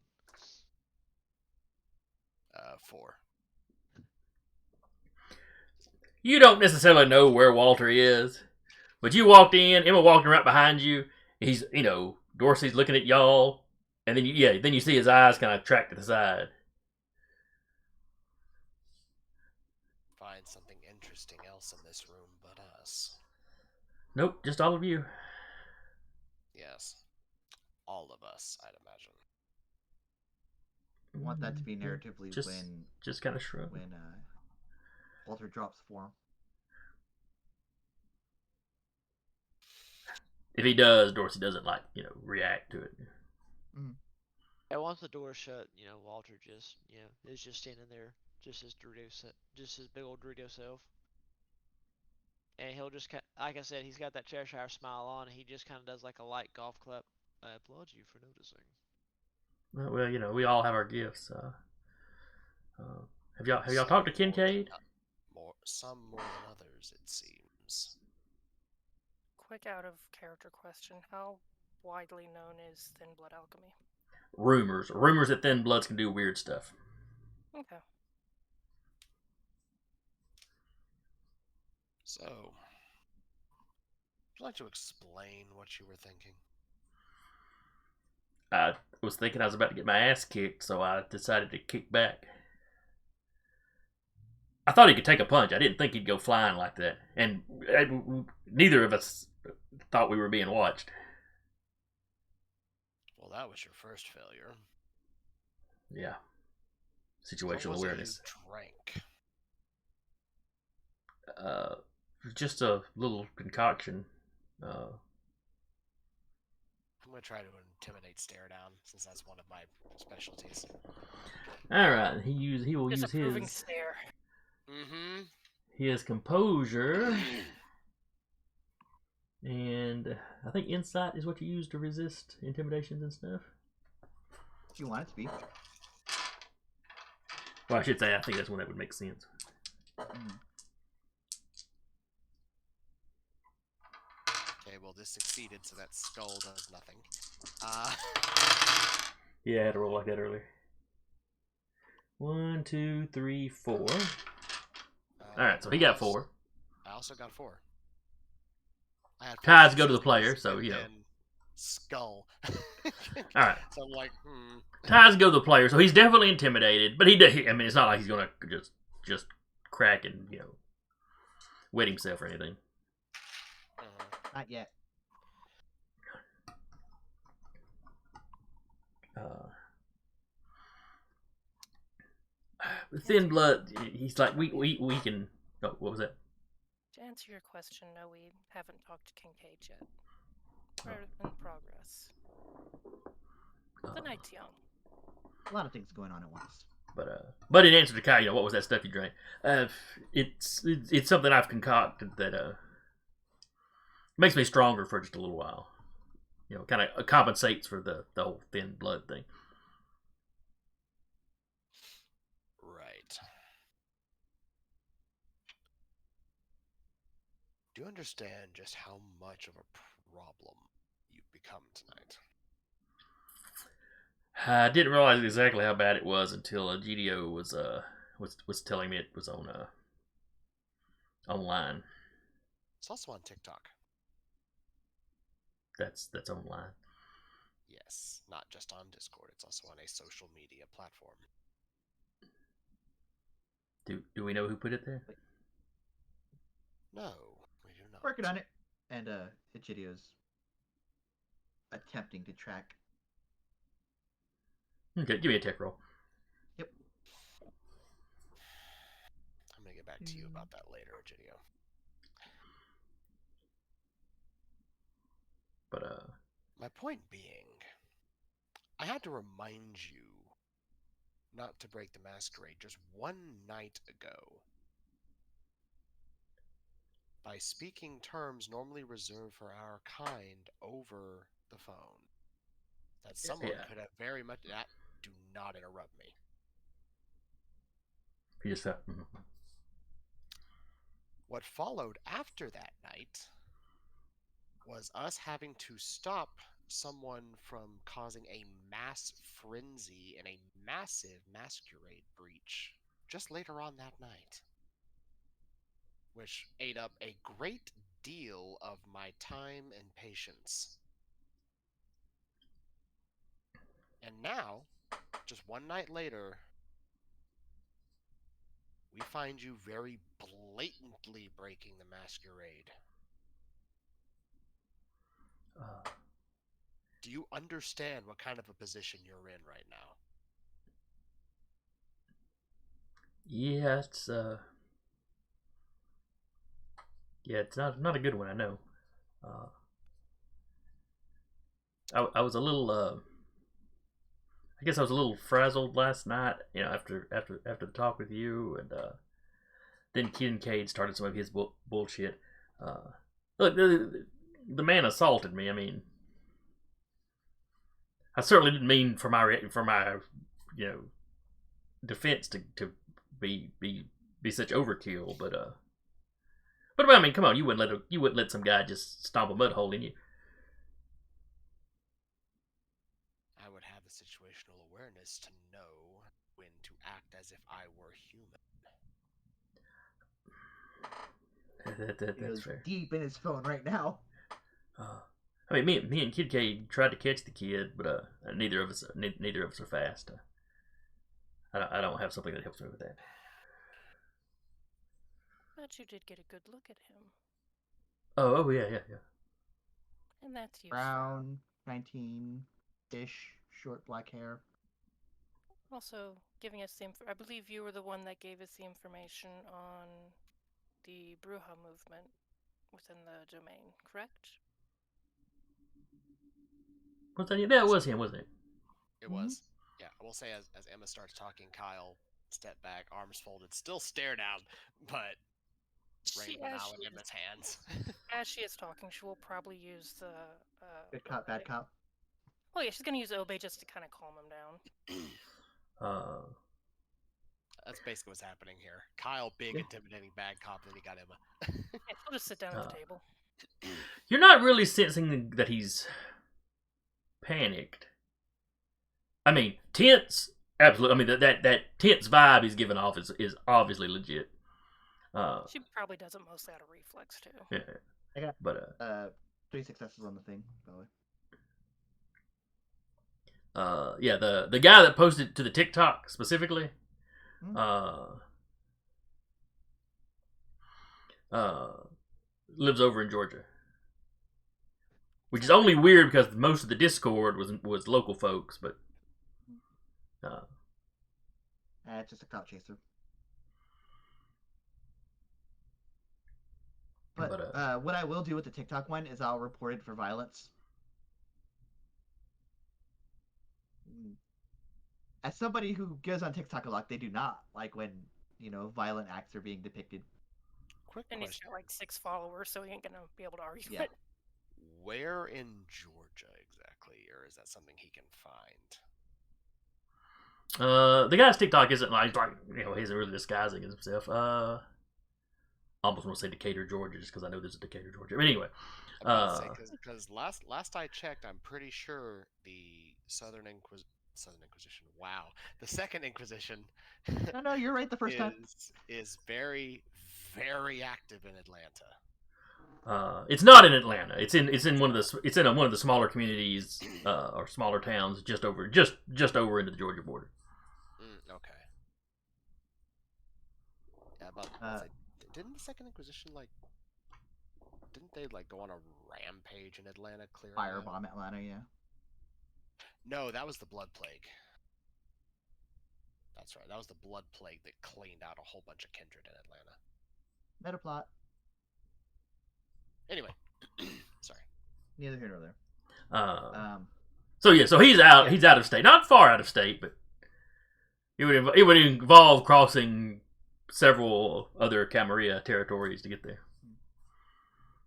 4. You don't necessarily know where Walter is, But you walked in, Emma walking right behind you. He's, Dorsey's looking at y'all, and then then you see his eyes kind of track to the side. Find something interesting else in this room but us. Nope, just all of you. Yes. All of us, I'd imagine. I want that to be narratively just kind of shrug. when Walter drops form. If he does, Dorsey doesn't react to it. And once the door shut, Walter just, is just standing there, just his big old Dorito self. And he'll just, like I said, he's got that Cheshire smile on, and he just kind of does like a light golf clap. I applaud you for noticing. Well, we all have our gifts. Have y'all talked to Kincaid? Some more than others, it seems. Quick out of character question. How widely known is Thin Blood alchemy? Rumors that Thin Bloods can do weird stuff. Okay. So, would you like to explain what you were thinking? I was thinking I was about to get my ass kicked, so I decided to kick back. I thought he could take a punch. I didn't think he'd go flying like that. And neither of us thought we were being watched. Well, that was your first failure. Yeah. Situational what was awareness. It you drank? Just a little concoction. I'm gonna try to intimidate stare down, since that's one of my specialties. All right, he will use Disapproving his stare. Mm-hmm. his composure, and I think insight is what you use to resist intimidations and stuff. If you want it to be. Well, I should say I think that's one that would make sense. Okay, well this succeeded, so that skull does nothing. Yeah, I had to roll like that earlier. 1, 2, 3, 4. Alright, so he got 4. I also got 4. I had Ties go to the player, so skull. Alright. So I'm like, Ties go to the player, so he's definitely intimidated, but it's not like he's gonna just crack and, wet himself or anything. Not yet. Thin Blood, he's like, we can... Oh, what was that? To answer your question, no, we haven't talked to Kincaid yet. We're in progress. The night's young. A lot of things going on at once. But in answer to Kai, what was that stuff you drank? It's something I've concocted that makes me stronger for just a little while. Kind of compensates for the whole Thin Blood thing. right. Do you understand just how much of a problem you've become tonight? I didn't realize exactly how bad it was until GDO was telling me it was on online. It's also on TikTok. That's online. Yes, not just on Discord. It's also on a social media platform. Do we know who put it there? No, we do not. Working on it. And Ichidio's attempting to track. Okay, give me a tech roll. Yep. I'm gonna get back to you about that later, Egidio. But my point being, I had to remind you not to break the masquerade just one night ago by speaking terms normally reserved for our kind over the phone. That someone could have very much... do not interrupt me. he just said, What followed after that night was us having to stop someone from causing a mass frenzy and a massive masquerade breach just later on that night, which ate up a great deal of my time and patience. And now, just one night later, we find you very blatantly breaking the masquerade. Do you understand what kind of a position you're in right now? Yeah, it's not a good one. I know. I was a little. I guess I was a little frazzled last night. You know, after the talk with you, and then Kindred started some of his bullshit. Look, the man assaulted me. I mean, I certainly didn't mean for my you know defense to be such overkill, but I mean, come on, you wouldn't let some guy just stomp a mud hole in you. I would have the situational awareness to know when to act as if I were human. That's He goes fair. deep in his phone right now. I mean, me and Kid K tried to catch the kid, but neither of us are fast. I don't have something that helps me with that. But you did get a good look at him. Oh yeah. And that's useful. Brown, 19-ish, short black hair. Also, giving us I believe you were the one that gave us the information on the Bruja movement within the domain, correct? Was that? That was him, wasn't it? It was. Yeah, I will say as Emma starts talking, Kyle stepped back, arms folded, still stare down, but ring went out in Emma's hands. As she is talking, she will probably use the Good cop, bad cop. Oh yeah, she's gonna use Obey just to kind of calm him down. That's basically what's happening here. Kyle, big, intimidating bad cop, then he got Emma. Yeah, she'll just sit down at the table. You're not really sensing that he's panicked. I mean, tense. Absolutely. I mean, that tense vibe he's giving off is obviously legit. She probably does it mostly out of reflex too. Yeah. I got but 3 successes on the thing, by the way. yeah, the guy that posted to the TikTok specifically, lives over in Georgia, which is only weird because most of the Discord was local folks, but it's just a clout chaser. But what I will do with the TikTok one is I'll report it for violence. As somebody who goes on TikTok a lot, they do not like when, violent acts are being depicted. Quick and question. He's got like 6 followers, so he ain't gonna be able to argue Yeah. it. Where in Georgia exactly, or is that something he can find? The guy's TikTok isn't like he isn't really disguising himself. I almost want to say Decatur, Georgia, just because I know there's a Decatur, Georgia. But anyway, because last I checked, I'm pretty sure the Southern Inquisition. Wow, the Second Inquisition. No, you're right. The first time is very, very active in Atlanta. It's not in Atlanta. It's in one of the smaller communities or smaller towns just over into the Georgia border. Okay. Yeah, didn't the Second Inquisition didn't they go on a rampage in Atlanta? Firebomb Atlanta, yeah. No, that was the Blood Plague. That's right. That was the Blood Plague that cleaned out a whole bunch of Kindred in Atlanta. Metaplot. Anyway, sorry. Neither here nor there. So he's out. Yeah. He's out of state, not far out of state, but it would involve crossing several other Camarilla territories to get there.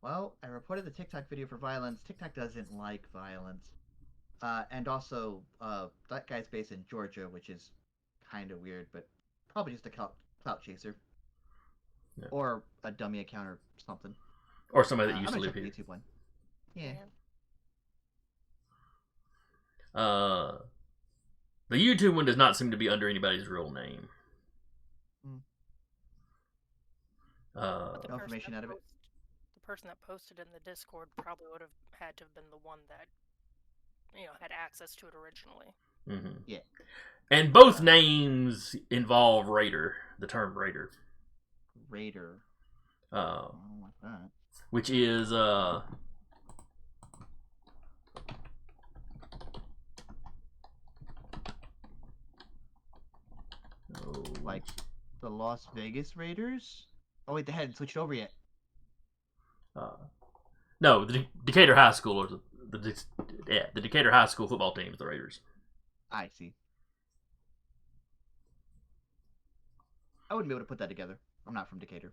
Well, I reported the TikTok video for violence. TikTok doesn't like violence. And also, that guy's based in Georgia, which is kind of weird, but probably just a clout chaser. Yeah. Or a dummy account or something. Or somebody that used to live here. YouTube one. Yeah. The YouTube one does not seem to be under anybody's real name. No information out of it. person that posted in the Discord probably would have had to have been the one that, had access to it originally. Mm-hmm. Yeah. And both names involve raider, the term raider. Raider. I don't like that. Which is Like the Las Vegas Raiders? Oh wait, they hadn't switched over yet. no, the Decatur High School or the Decatur High School football team is the Raiders. I see. I wouldn't be able to put that together. I'm not from Decatur.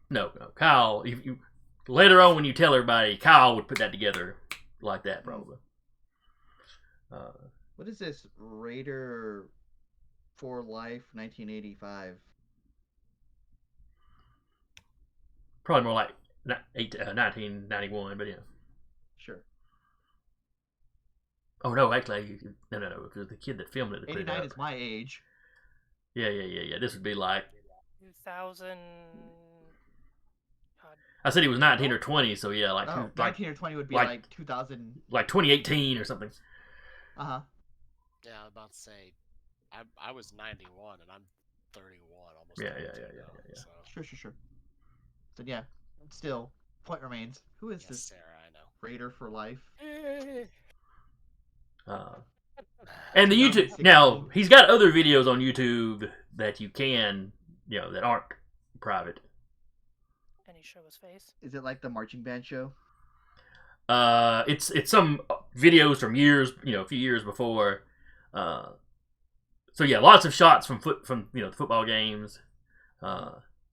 No, Kyle. You later on when you tell everybody, Kyle would put that together like that probably. What is this? Raider for Life 1985. Probably more like 1991, but yeah. Sure. Oh no, actually, no. It was the kid that filmed it. That put it 89 up. is my age. Yeah. This would be like 2000. I said he was 19 or 20, so yeah, like 19 or 20 would be like- like 2000. like 2018 or something. Uh-huh. Yeah, I was about to say, I was 91 and I'm 31, almost. Yeah. 32 now, so. Sure. So yeah, still, point remains. Who is Yes, this Sarah, I know. Raider for Life? And the YouTube 2016. now he's got other videos on YouTube that you can that aren't private. And he show his face. Is it like the marching band show? It's some videos from years a few years before. So yeah, lots of shots from the football games.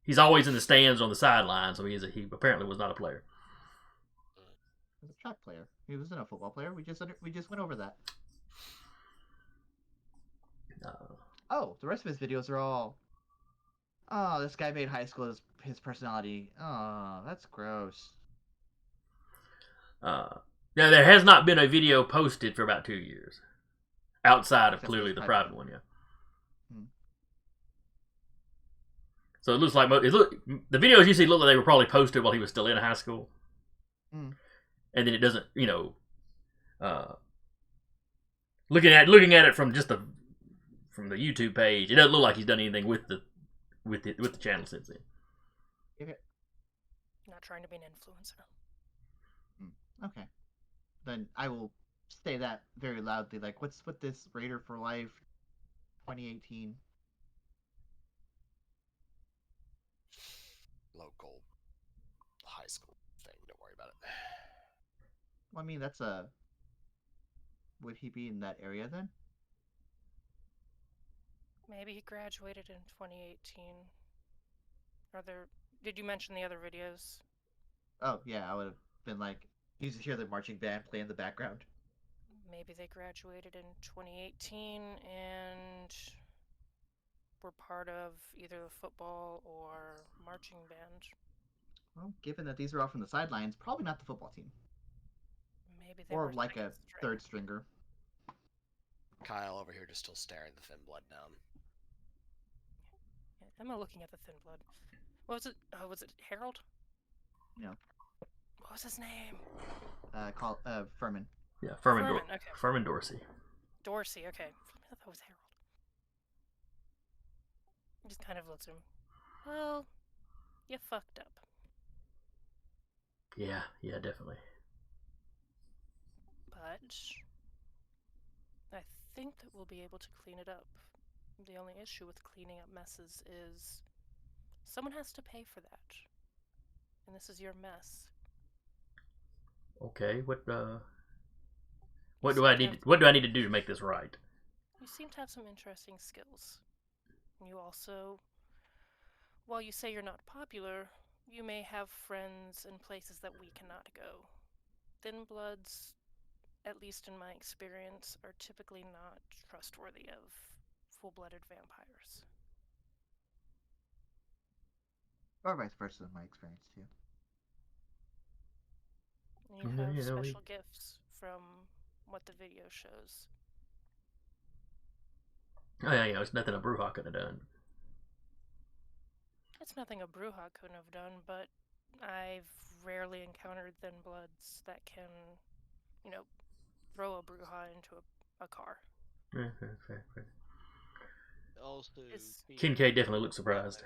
He's always in the stands on the sideline, so he apparently was not a player. He was a track player. He wasn't a football player. We just went over that. Oh, the rest of his videos are all. Oh, this guy made high school his personality. Oh, that's gross. Now there has not been a video posted for about 2 years, outside of Except clearly for the his private one. Yeah. Hmm. So it looks like the videos you see look like they were probably posted while he was still in high school, Mm. and then it doesn't. Looking at it from from the YouTube page, it doesn't look like he's done anything with the channel since then. Not trying to be an influencer. Okay. Then I will say that very loudly. Like, what's with this Raider for Life 2018? Local high school thing. Don't worry about it. Well, I mean, would he be in that area then? Maybe he graduated in 2018. Did you mention the other videos? Oh, yeah, I would have been like, you just hear the marching band play in the background. Maybe they graduated in 2018 and were part of either the football or marching band. Well, given that these are all from the sidelines, probably not the football team. Maybe they Or were like a second string. third stringer. Kyle over here just still staring the thin blood down. Yeah, I'm looking at the thin blood. What was it? Oh, was it Harold? No. What was his name? Furman. Yeah, Furman, okay. Furman Dorsey. Dorsey, okay. I thought that was Harold. He just kind of looks at him. Well, you fucked up. Yeah, definitely. But I think that we'll be able to clean it up. The only issue with cleaning up messes is someone has to pay for that. And this is your mess. Okay, what do I need to do to make this right? You seem to have some interesting skills. You also, while you say you're not popular, you may have friends in places that we cannot go. Thin bloods, at least in my experience, are typically not trustworthy of full-blooded vampires. Or vice versa in my experience, too. You have special gifts from what the video shows. Oh yeah, it's nothing a Brewhawk could have done. It's nothing a Brewhawk couldn't have done, but I've rarely encountered thin bloods that can, throw a Bruja into a car. Fair. Also, Is Kincaid definitely looks surprised.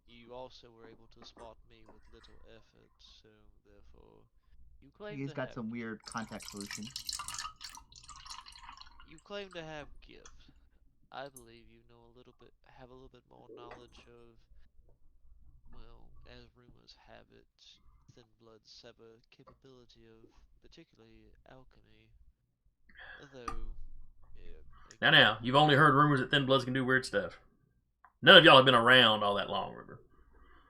You also were able to spot me with little effort, so therefore, you claim He's to got have some weird contact solution. you claim to have gift. I believe you know have a little bit more knowledge of, well, as rumors have it, thin bloods have a capability of particularly alchemy. Though, yeah, Now, you've only heard rumors that thin bloods can do weird stuff. None of y'all have been around all that long, remember?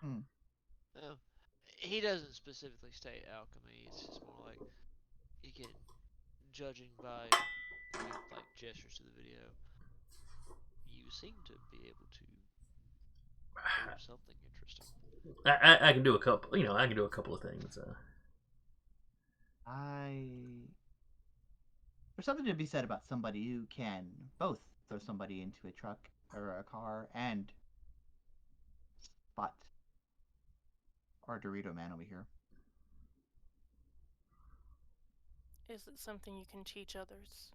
no, he doesn't specifically state alchemy. It's just more like, again, judging by like gestures to the video, you seem to be able to do something interesting. I can do a couple. I can do a couple of things. There's something to be said about somebody who can both throw somebody into a truck or a car and spot our Dorito man over here. it something you can teach others?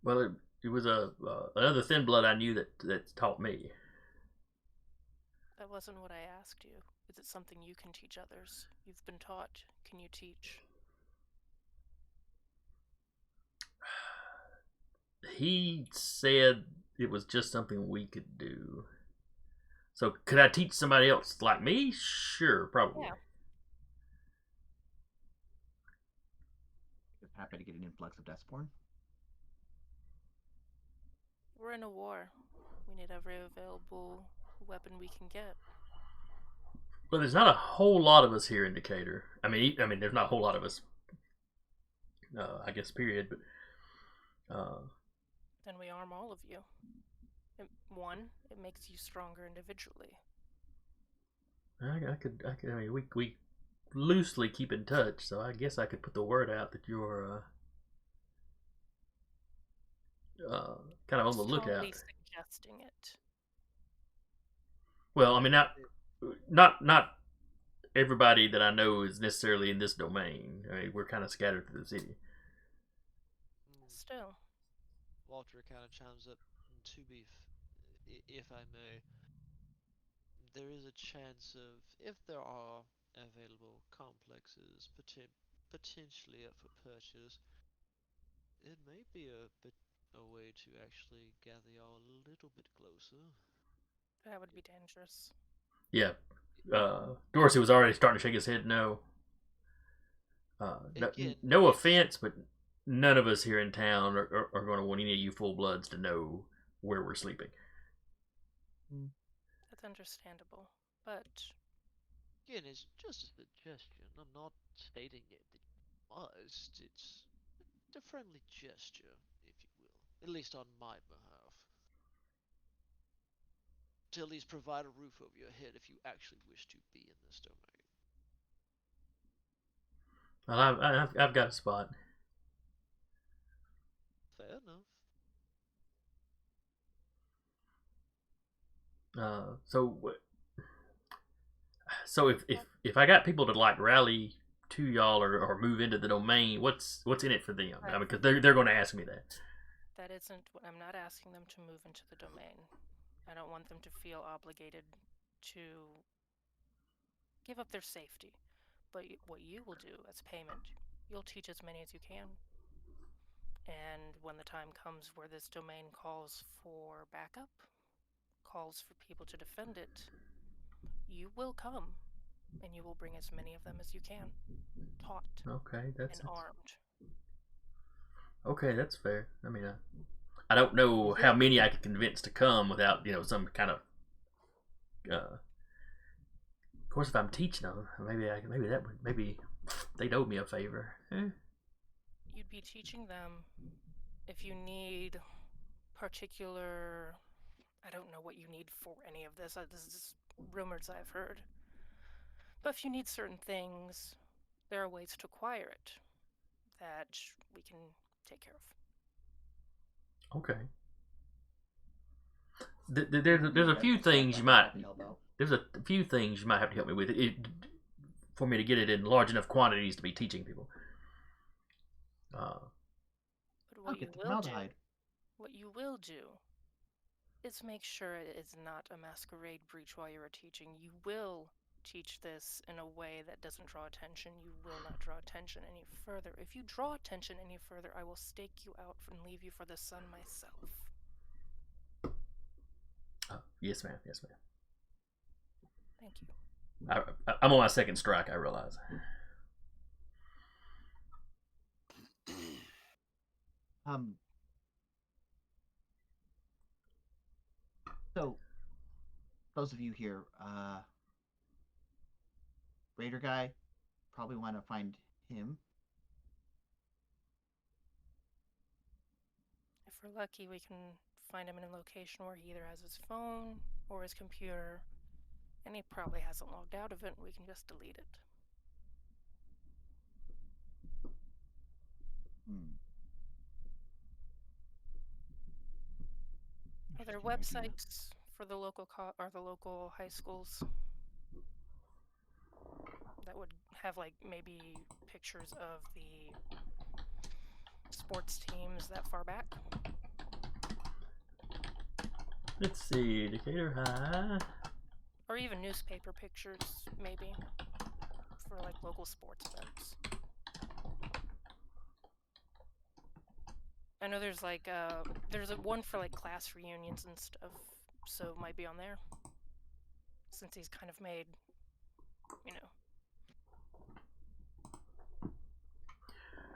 Well, it was another thin blood I knew that taught me. That wasn't what I asked you. Is it something you can teach others? You've been taught. Can you teach? He said it was just something we could do. So could I teach somebody else like me? Sure, probably. Yeah. Just happy to get an influx of Deathborn. We're in a war. We need every available weapon we can get. But there's not a whole lot of us here in Decatur. I mean, there's not a whole lot of us. I guess period. But Then we arm all of you. It makes you stronger individually. I could. I mean, we loosely keep in touch, so I guess I could put the word out that you're kind of on the lookout. Strongly suggesting it. Well, I mean, not everybody that I know is necessarily in this domain. I mean, we're kind of scattered through the city. Still. Walter kind of chimes up. To be, if I may, there is a chance of, if there are available complexes potentially up for purchase, it may be a way to actually gather y'all a little bit closer. That would be dangerous. Yeah. Dorsey was already starting to shake his head no. Again, no offense, but none of us here in town are going to want any of you full bloods to know where we're sleeping. That's understandable. But again, it's just a suggestion. I'm not stating it that you must. It's a friendly gesture, if you will. At least on my behalf. To at least provide a roof over your head if you actually wish to be in this domain. Well, I've got a spot. Fair enough. So if I got people to like rally to y'all or move into the domain, what's in it for them? I mean, because they're going to ask me that. that isn't what I'm not asking them to move into the domain. I don't want them to feel obligated to give up their safety. But what you will do as payment, you'll teach as many as you can. And when the time comes where this domain calls for backup, calls for people to defend it, you will come, and you will bring as many of them as you can, taught Okay, and armed. Okay, that's fair. I mean, I don't know how many I could convince to come without some kind of. Of course, if I'm teaching them, maybe they'd owe me a favor. You'd be teaching them if you need particular. I don't know what you need for any of this. This is rumors I've heard. But if you need certain things, there are ways to acquire it that we can take care of. Okay. there's a few things you might Help out. there's a few things you might have to help me with for me to get it in large enough quantities to be teaching people. But I'll what you get the will do, formaldehyde. what you will do, is make sure it is not a masquerade breach while you are teaching. You will teach this in a way that doesn't draw attention. You will not draw attention any further. If you draw attention any further, I will stake you out and leave you for the sun myself. Yes, ma'am. Yes, ma'am. Thank you. I'm on my second strike, I realize. So, those of you here, Raider guy, probably want to find him. If we're lucky, we can find him in a location where he either has his phone or his computer, and he probably hasn't logged out of it, and we can just delete it. Are there Interesting idea. websites for the local or the local high schools that would have like maybe pictures of the sports teams that far back? Let's see, Decatur High. Or even newspaper pictures, maybe, for like local sports events. I know there's like there's one for like class reunions and stuff, so it might be on there. Since he's kind of made, you know.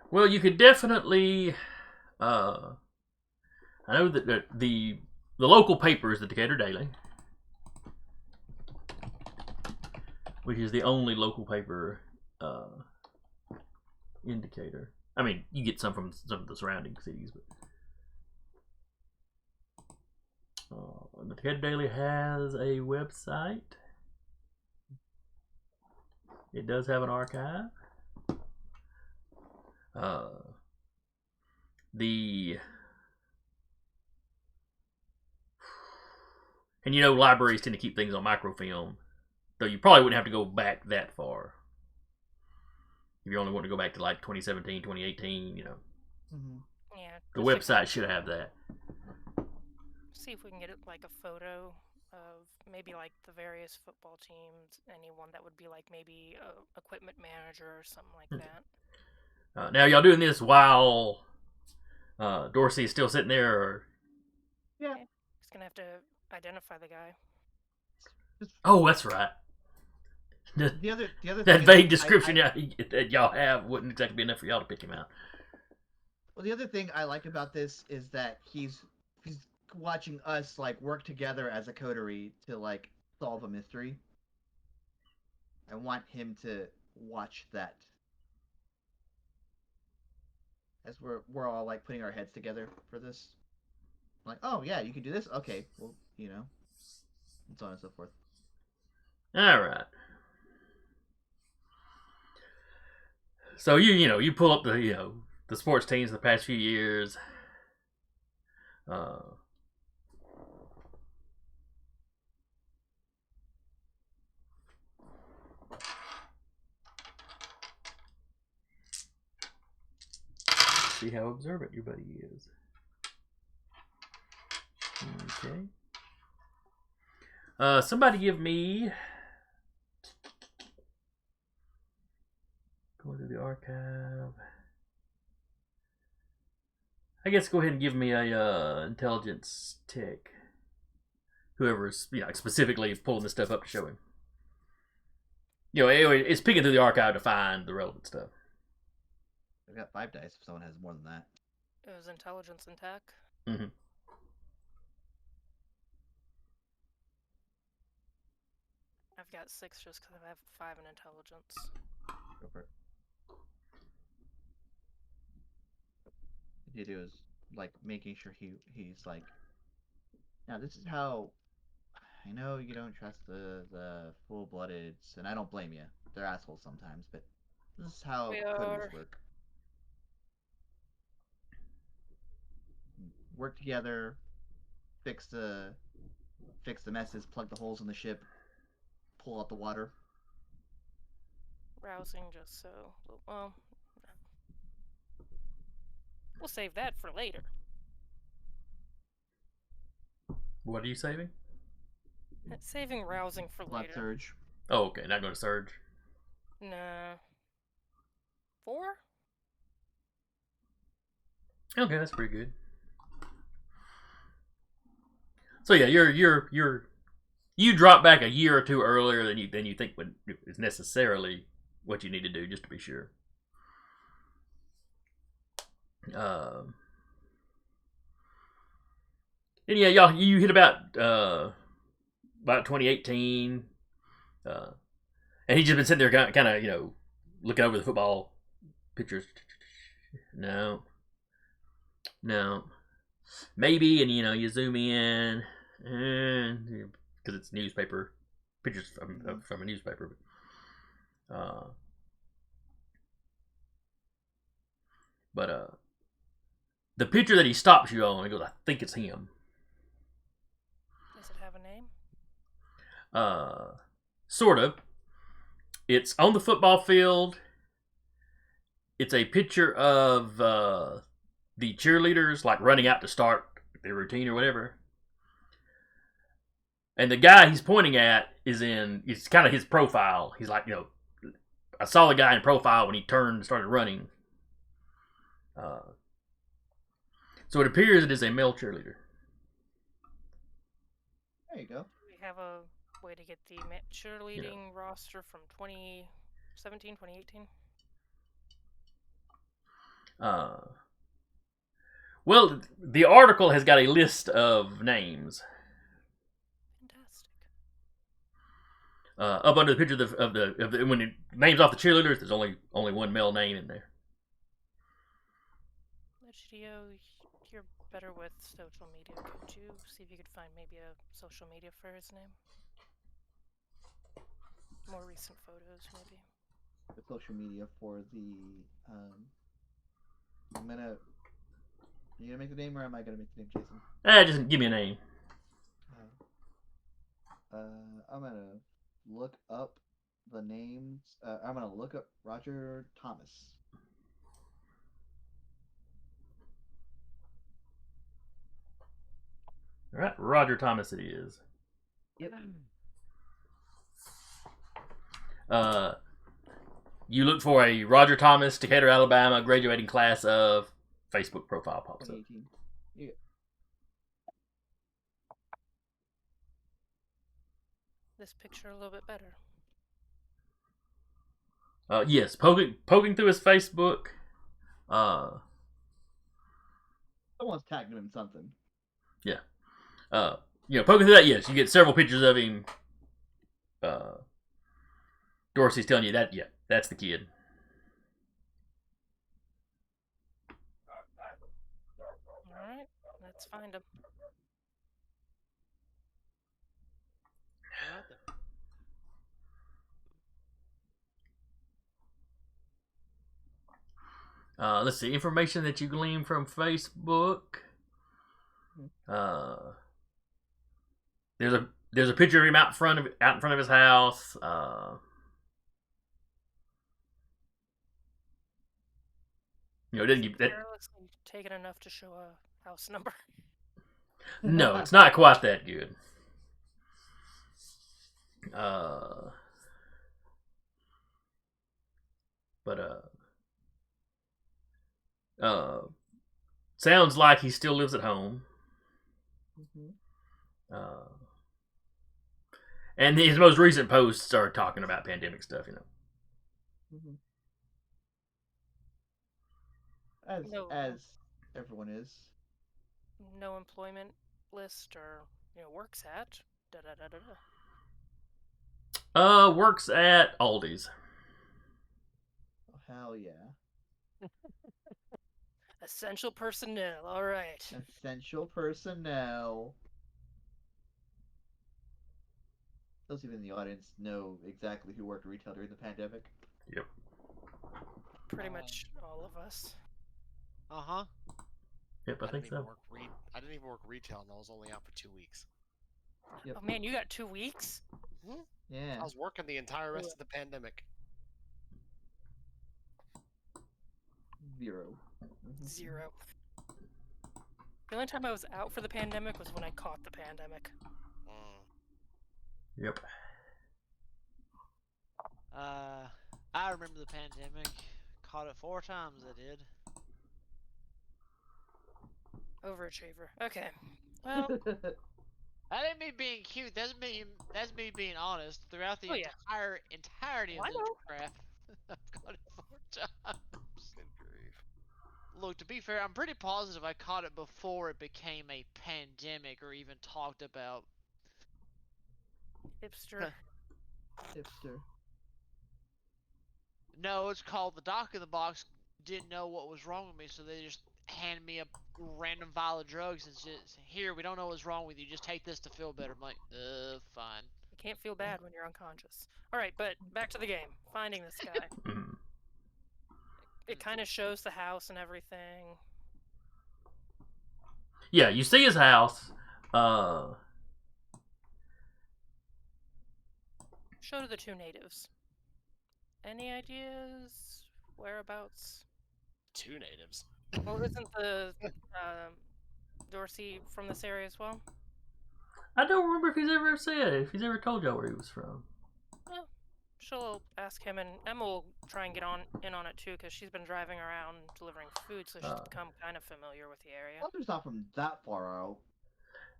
Well, you could definitely. I know that the local paper is the Decatur Daily, which is the only local paper in Decatur. I mean, you get some from some of the surrounding cities, but the Decatur Daily has a website. It does have an archive. And you know, libraries tend to keep things on microfilm, though you probably wouldn't have to go back that far. If you only want to go back to like 2017, 2018, you know. Mm-hmm. Yeah. The website should have that. See if we can get it like a photo of maybe like the various football teams, anyone that would be like maybe a equipment manager or something like that. Now, y'all doing this while Dorsey is still sitting there, or? Yeah. He's gonna have to identify the guy. Oh, that's right. The other that thing vague is, description that y'all have wouldn't exactly be enough for y'all to pick him out. Well, the other thing I like about this is that he's watching us like work together as a coterie to like solve a mystery. I want him to watch that as we're all like putting our heads together for this. Like, oh yeah, you can do this. Okay, well, you know, and so on and so forth. All right. So you pull up the sports teams of the past few years. See how observant your buddy is. Okay. Somebody give me. Going to the archive. I guess go ahead and give me a intelligence tick. Whoever's specifically pulling this stuff up to show him. Anyway, it's picking through the archive to find the relevant stuff. I've got 5 dice if someone has more than that. It was intelligence and tech. Mm-hmm. I've got 6 just because I have 5 in intelligence. Go for it. What you do is like making sure he's like, now this is how. I know you don't trust the full-bloodeds, and I don't blame you. They're assholes sometimes, but this is how coteries work. Work together, fix the fix the messes, plug the holes in the ship, pull out the water. Rousing, just so. Well, we'll save that for later. What are you saving? Saving rousing for Blood later. surge. Oh, okay. Not going to surge. Nah. 4? Okay, that's pretty good. So yeah, you drop back a year or two earlier than you think is necessarily what you need to do, just to be sure. And yeah, y'all, you hit about 2018, and he's just been sitting there kind of looking over the football pictures. No, maybe, and you zoom in, and because it's newspaper pictures from a newspaper. But the picture that he stops you on, he goes, "I think it's him." Does it have a name? Sort of. It's on the football field. It's a picture of the cheerleaders like running out to start their routine or whatever. And the guy he's pointing at it's kind of his profile. He's like, I saw the guy in profile when he turned and started running. So it appears it is a male cheerleader. There you go. Do we have a way to get the cheerleading roster from 2017, 2018? Well, the article has got a list of names. Fantastic. Up under the picture of the when it names off the cheerleaders, there's only one male name in there. Legio, you're better with social media. Could you see if you could find maybe a social media for his name? More recent photos, maybe. The social media for the I'm gonna. Are you gonna make the name, or am I gonna make the name, Jason? Just give me a name. I'm gonna look up the names. I'm gonna look up Roger Thomas. All right, Roger Thomas it is. Yep. You look for a Roger Thomas, Decatur, Alabama, graduating class of. Facebook profile pops up. 2018. Yeah. This picture a little bit better. Yes, poking through his Facebook. Someone's tagged him in something. Yeah. Poking through that, yes, you get several pictures of him. Dorsey's telling you that, yeah, that's the kid. Alright, let's find him. Let's see, information that you glean from Facebook. There's a picture of him out in front of his house. It didn't give that. Carelessly taken enough to show a house number. No, it's not quite that good. Sounds like he still lives at home. And his most recent posts are talking about pandemic stuff, As everyone is. No employment list or works at. Works at Aldi's. Oh, hell yeah. Essential personnel. All right. Essential personnel. Those people in the audience know exactly who worked retail during the pandemic. Yep. Pretty much all of us. Yep, I think so. I didn't even work retail, and I was only out for 2 weeks. Yep. Oh man, you got 2 weeks? Yeah. I was working the entire rest of the pandemic. 0. 0. The only time I was out for the pandemic was when I caught the pandemic. Yep. I remember the pandemic. Caught it 4 times. I did. Overachiever. Okay. Well, That ain't me being cute. That's me being honest. Throughout the Oh, yeah. entirety Oh, I of know. Witchcraft, I've caught it 4 times. Good grief. Look, to be fair, I'm pretty positive I caught it before it became a pandemic or even talked about. hipster. Hipster. No, it's called the Doc in the Box didn't know what was wrong with me, so they just hand me a random vial of drugs and just, here, we don't know what's wrong with you, just take this to feel better. I'm like, fine. You can't feel bad when you're unconscious. Alright, but back to the game. Finding this guy. Mm. It kind of shows the house and everything. Yeah, you see his house. Show to the 2 natives. Any ideas? Whereabouts? 2 natives. Well, isn't the Dorsey from this area as well? I don't remember if he's ever told y'all where he was from. She'll ask him, and Emma will try and get in on it too, because she's been driving around delivering food, so she's become kind of familiar with the area. Walter's not from that far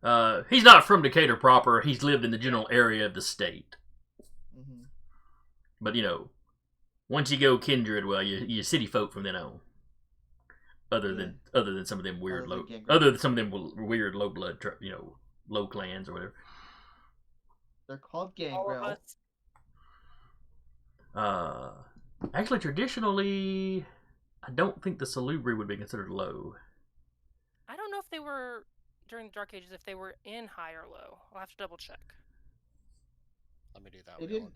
out. He's not from Decatur proper. He's lived in the general area of the state. Mm-hmm. But once you go Kindred, well, you're city folk from then on. Other than some of them weird weird low blood, low clans or whatever. They're called All of gangrel. us. Actually, traditionally, I don't think the Salubri would be considered low. I don't know if they were during the Dark Ages, if they were in high or low. I'll have to double check. Let me do that. They didn't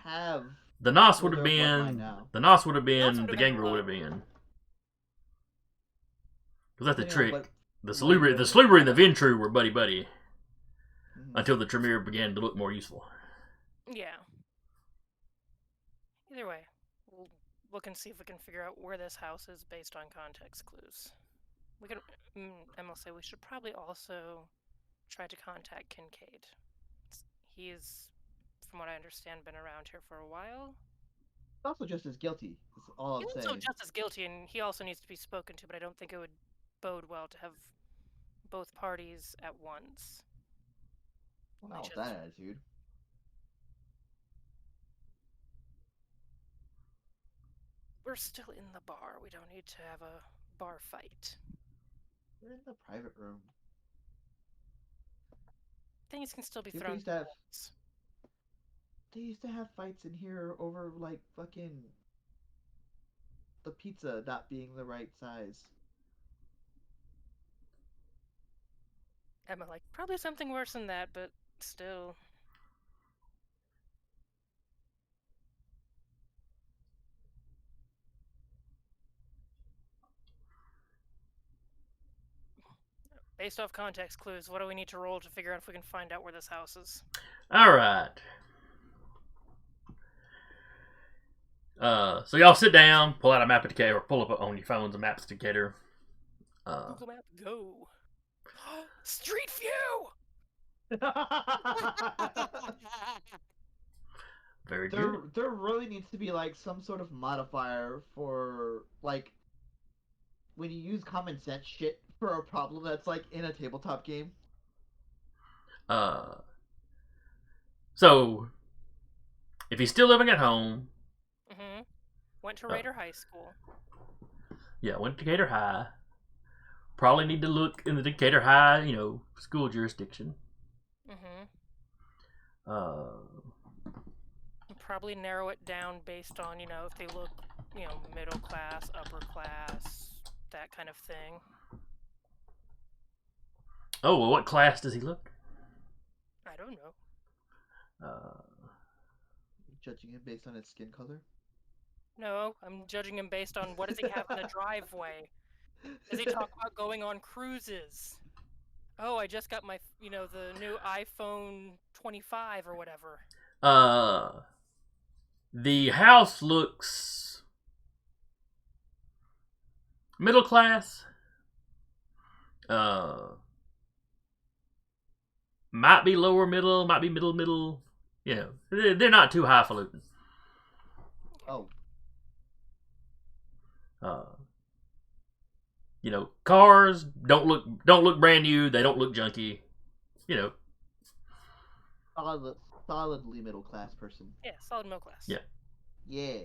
have. The Nos would Well, have they're bloodline been. now. The Nos would have been. would've The been Gangrel low. would have been. Because that's the Depending on trick. what- The what Salubri and the Ventru were buddy Mhm. until the Tremere began to look more useful. Yeah. Either way, we'll look and see if we can figure out where this house is based on context clues. We can. Emma will say we should probably also try to contact Kincaid. He's, from what I understand, been around here for a while. He's also just as guilty. That's all I'm He's saying. also just as guilty, and he also needs to be spoken to, but I don't think it would bode well to have both parties at once. Wow, Which is- that attitude. We're still in the bar. We don't need to have a bar fight. We're in the private room. Things can still be Dude, thrown. They used to have fights in here over like fucking the pizza not being the right size. Emma, like, probably something worse than that, but still. Based off context clues, what do we need to roll to figure out if we can find out where this house is? Alright. So y'all sit down, pull out a map of Decatur, or pull up on your phones a map of Decatur. Google Map, go. Street View! Very good. There really needs to be like some sort of modifier for like when you use common sense shit for a problem that's like in a tabletop game. So if he's still living at home, Mm-hmm. Went to Raider High School. yeah, went to Decatur High. Probably need to look in the Decatur High, school jurisdiction. Mm-hmm. Uh, Probably narrow it down based on, if they look, middle class, upper class, that kind of thing. oh, well, what class does he look? I don't know. Judging him based on his skin color. No, I'm judging him based on what does he have in the driveway. Does he talk about going on cruises? Oh, I just got my, the new iPhone 25 or whatever. The house looks middle class. Might be lower middle, might be middle. You know, they're not too highfalutin. Oh, You know, cars don't look brand new. They don't look junky. You know, solidly middle class person. Yeah, solid middle class. Yeah. Yeah.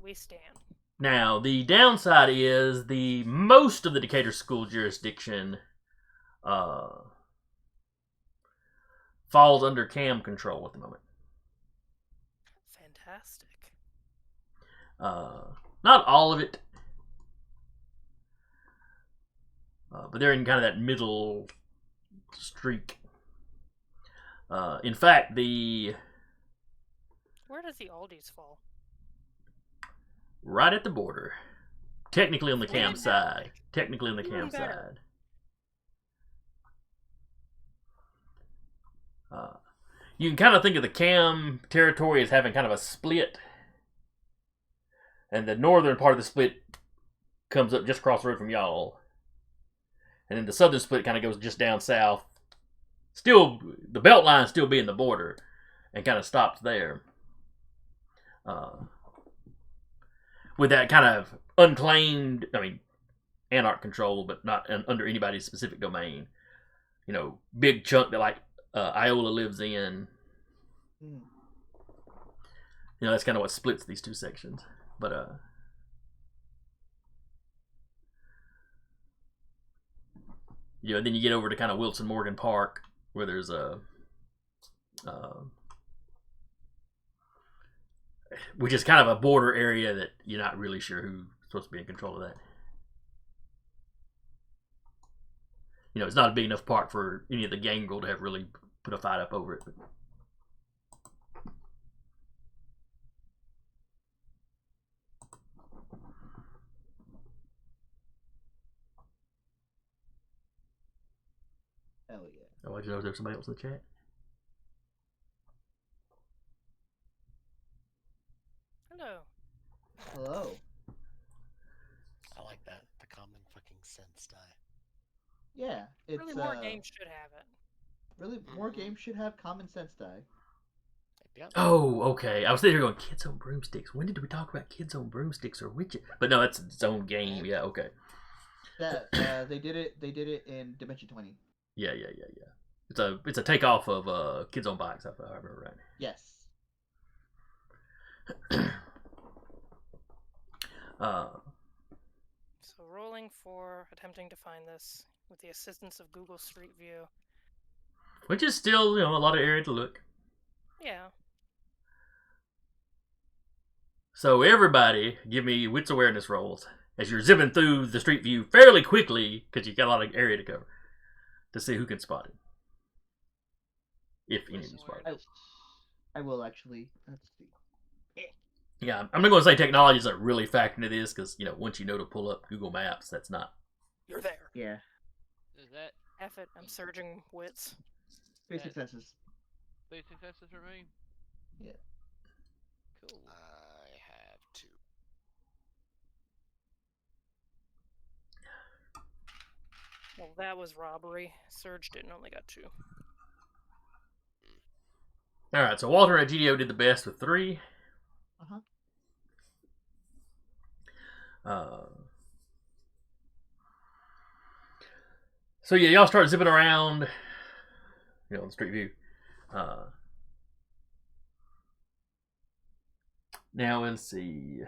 We stand. now the downside is the most of the Decatur school jurisdiction falls under CAM control at the moment. Fantastic. Not all of it, but they're in kind of that middle streak. In fact, Where does the Aldi's fall? right at the border, technically on the CAM side. Fantastic. Technically on the Even CAM better. side. You can kind of think of the CAM territory as having kind of a split, and the northern part of the split comes up just across the road from y'all, and then the southern split kind of goes just down south. Still, the belt line still being the border, and kind of stops there. With that kind of unclaimed, anarch control, but not under anybody's specific domain. You know, big chunk that like Iola lives in. Mm. You know, that's kind of what splits these two sections. But you know, then you get over to kind of Wilson Morgan Park, where there's a which is kind of a border area that you're not really sure who's supposed to be in control of that. You know, it's not a big enough park for any of the gangrel to have really put a fight up over it. But Hell yeah. oh, I just know there's somebody else in the chat. Hello. Hello. I like that. The common fucking sense die. Yeah, it's Really, more games should have it. really more games should have common sense die. Yep. Oh, okay. I was sitting here going, Kids on Broomsticks. When did we talk about Kids on Broomsticks or Witches? But no, that's its own game. Yeah, okay. That they did it in Dimension 20. Yeah. It's a takeoff of Kids on Bikes, if I remember right. Yes. So rolling for attempting to find this with the assistance of Google Street View. Which is still, you know, a lot of area to look. Yeah. So everybody, give me wits awareness rolls as you're zipping through the street view fairly quickly because you got a lot of area to cover to see who can spot it, if any of you spot it. I will actually. Let's see. Yeah, I'm not going to say technology is not really factoring into this because, you know, once you know to pull up Google Maps, that's not. You're there. Yeah. Is that F it, I'm surging wits. 3 Yeah. successes. 3 successes for me? Yeah. Cool. I have 2. Well, that was robbery. Surge didn't, only got 2. All right, so Walter and GDO did the best with 3. Uh-huh. So yeah, y'all start zipping around, you know, on the street view. Now let's see.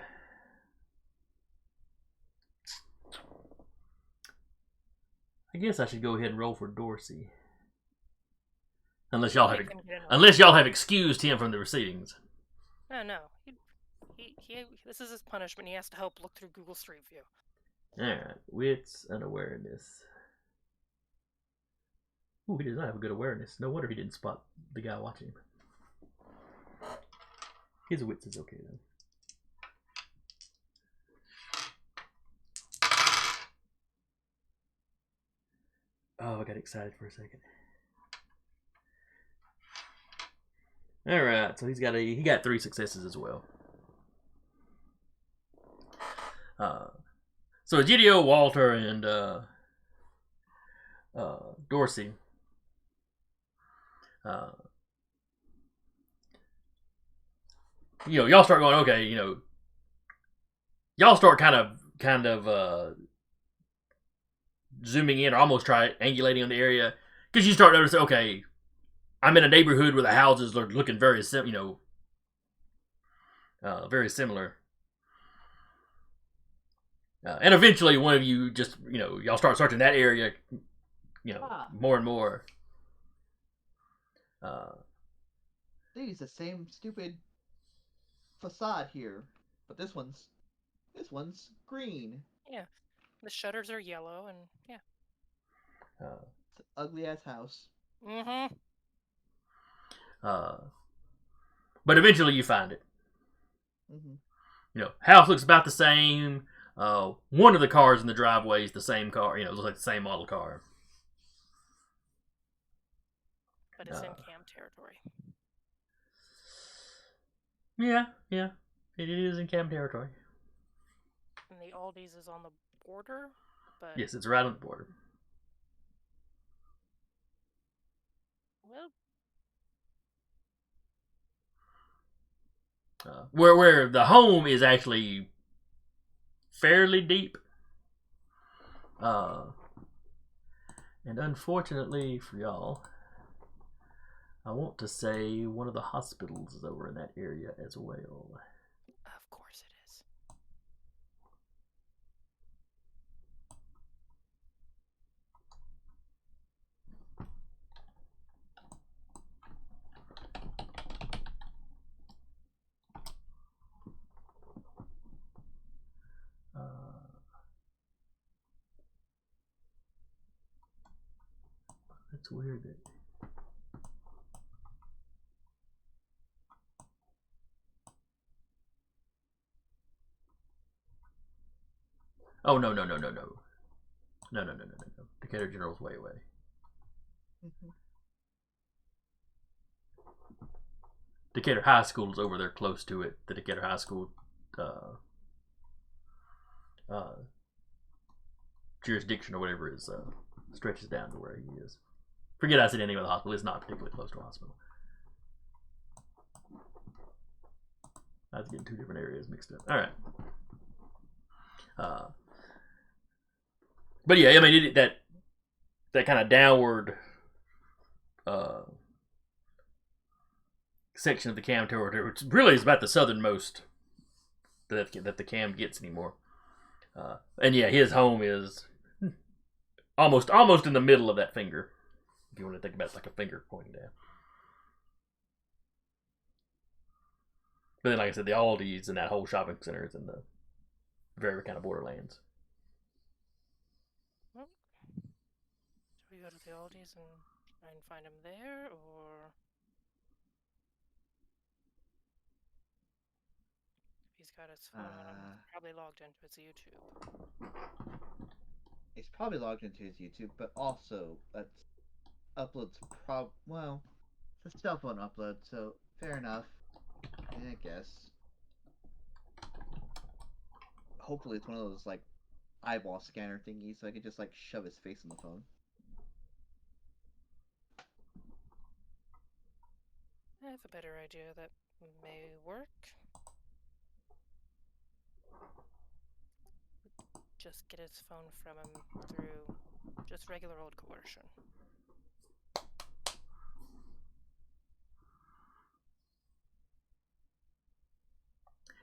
I guess I should go ahead and roll for Dorsey, unless y'all have excused him from the proceedings. No. He this is his punishment. He has to help look through Google Street View. All right, wits and awareness. Ooh, he does not have a good awareness. No wonder he didn't spot the guy watching him. His wits is okay though. Oh, I got excited for a second. All right, so he got 3 successes as well. So Egidio, Walter, and Dorsey. Y'all start going, okay, y'all start kind of zooming in or almost triangulating on the area because you start noticing, okay, I'm in a neighborhood where the houses are looking very very similar. And eventually one of you just, y'all start searching that area, more and more. They use the same stupid facade here, but this one's green. Yeah. The shutters are yellow, and yeah. It's an ugly ass house. Mm-hmm. But eventually you find it. Mm-hmm. House looks about the same. One of the cars in the driveway is the same car. It looks like the same model car. But it's in camp territory. Yeah, it is in camp territory. And the Aldi's is on the border, but yes, it's right on the border. Well, where the home is actually fairly deep. And unfortunately for y'all, I want to say one of the hospitals is over in that area as well. Of course it is. That's weird. Oh, no. No. Decatur General's way away. Mm-hmm. Decatur High School is over there close to it. The Decatur High School jurisdiction or whatever is stretches down to where he is. Forget I said anything about the hospital. It's not particularly close to a hospital. I was getting 2 different areas mixed up. All right. But yeah, I mean that kind of downward section of the cam territory, which really is about the southernmost that the cam gets anymore. And yeah, his home is almost in the middle of that finger. If you want to think about it like a finger pointing down. But then, like I said, the Aldi's and that whole shopping center is in the very kind of borderlands. Well, should we go to the Aldi's and try and find him there, or if he's got his phone on him, he's probably logged into his YouTube. He's probably logged into his YouTube, but also that's uploads it's a cell phone upload, so fair enough. I guess. Hopefully it's one of those like eyeball scanner thingies, so I could just like shove his face in the phone. I have a better idea that may work. Just get his phone from him through just regular old coercion.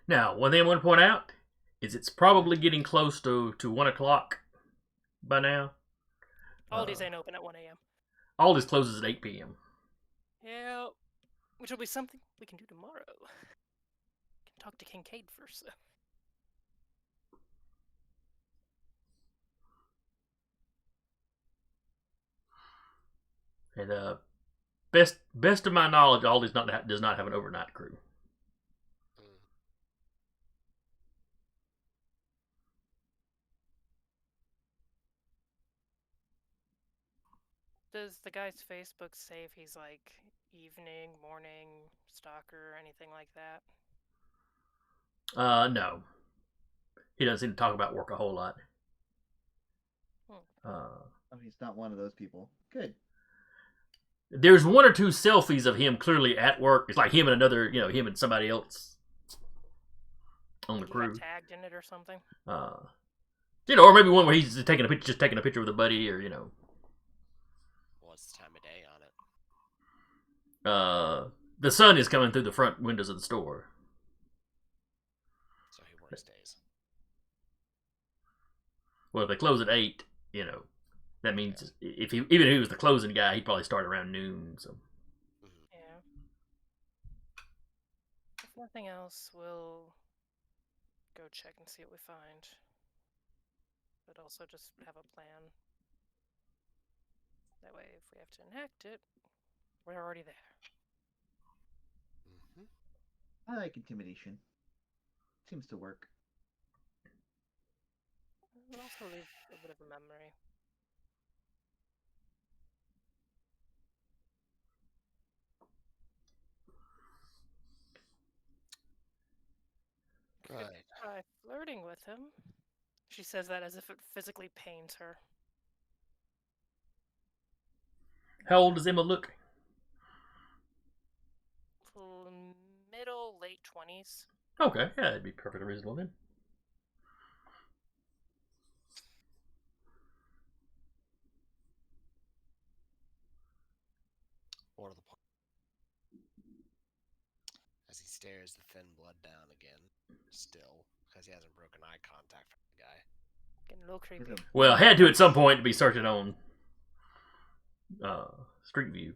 Now, one thing I want to point out is it's probably getting close to 1 o'clock by now. Aldi's ain't open at 1 a.m. Aldi's closes at 8 p.m. Yeah, which will be something we can do tomorrow. Can talk to Kincaid first, though. And best of my knowledge, Aldi's does not have an overnight crew. Does the guy's Facebook say if he's like evening, morning, stalker, anything like that? No. He doesn't seem to talk about work a whole lot. Oh, he's not one of those people. Good. There's one or two selfies of him clearly at work. It's like him and another, him and somebody else on the He crew. got tagged in it or something? Or maybe one where he's just taking a picture with a buddy, or What's the time of day on it? The sun is coming through the front windows of the store. So he works days. Well, if they close at 8, that means even if he was the closing guy, he'd probably start around noon. So. Mm-hmm. Yeah. If nothing else, we'll go check and see what we find. But also just have a plan. That way, if we have to enact it, we're already there. Mm-hmm. I like intimidation. Seems to work. It'll also leave a bit of a memory. Right. Try flirting with him. She says that as if it physically pains her. How old does Emma look? Middle, late 20s. Okay, yeah, that'd be perfectly reasonable then. Or the point. As he stares the thin blood down again, still, because he hasn't broken eye contact from the guy. Getting a little creepy. Well, had to at some point to be searching on Street View.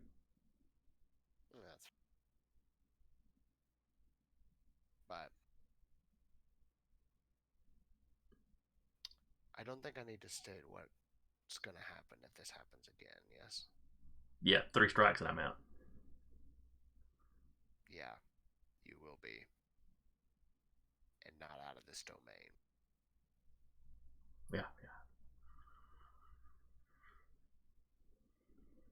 But I don't think I need to state what's going to happen if this happens again, yes? Yeah, 3 strikes and I'm out. Yeah, you will be. And not out of this domain. Yeah.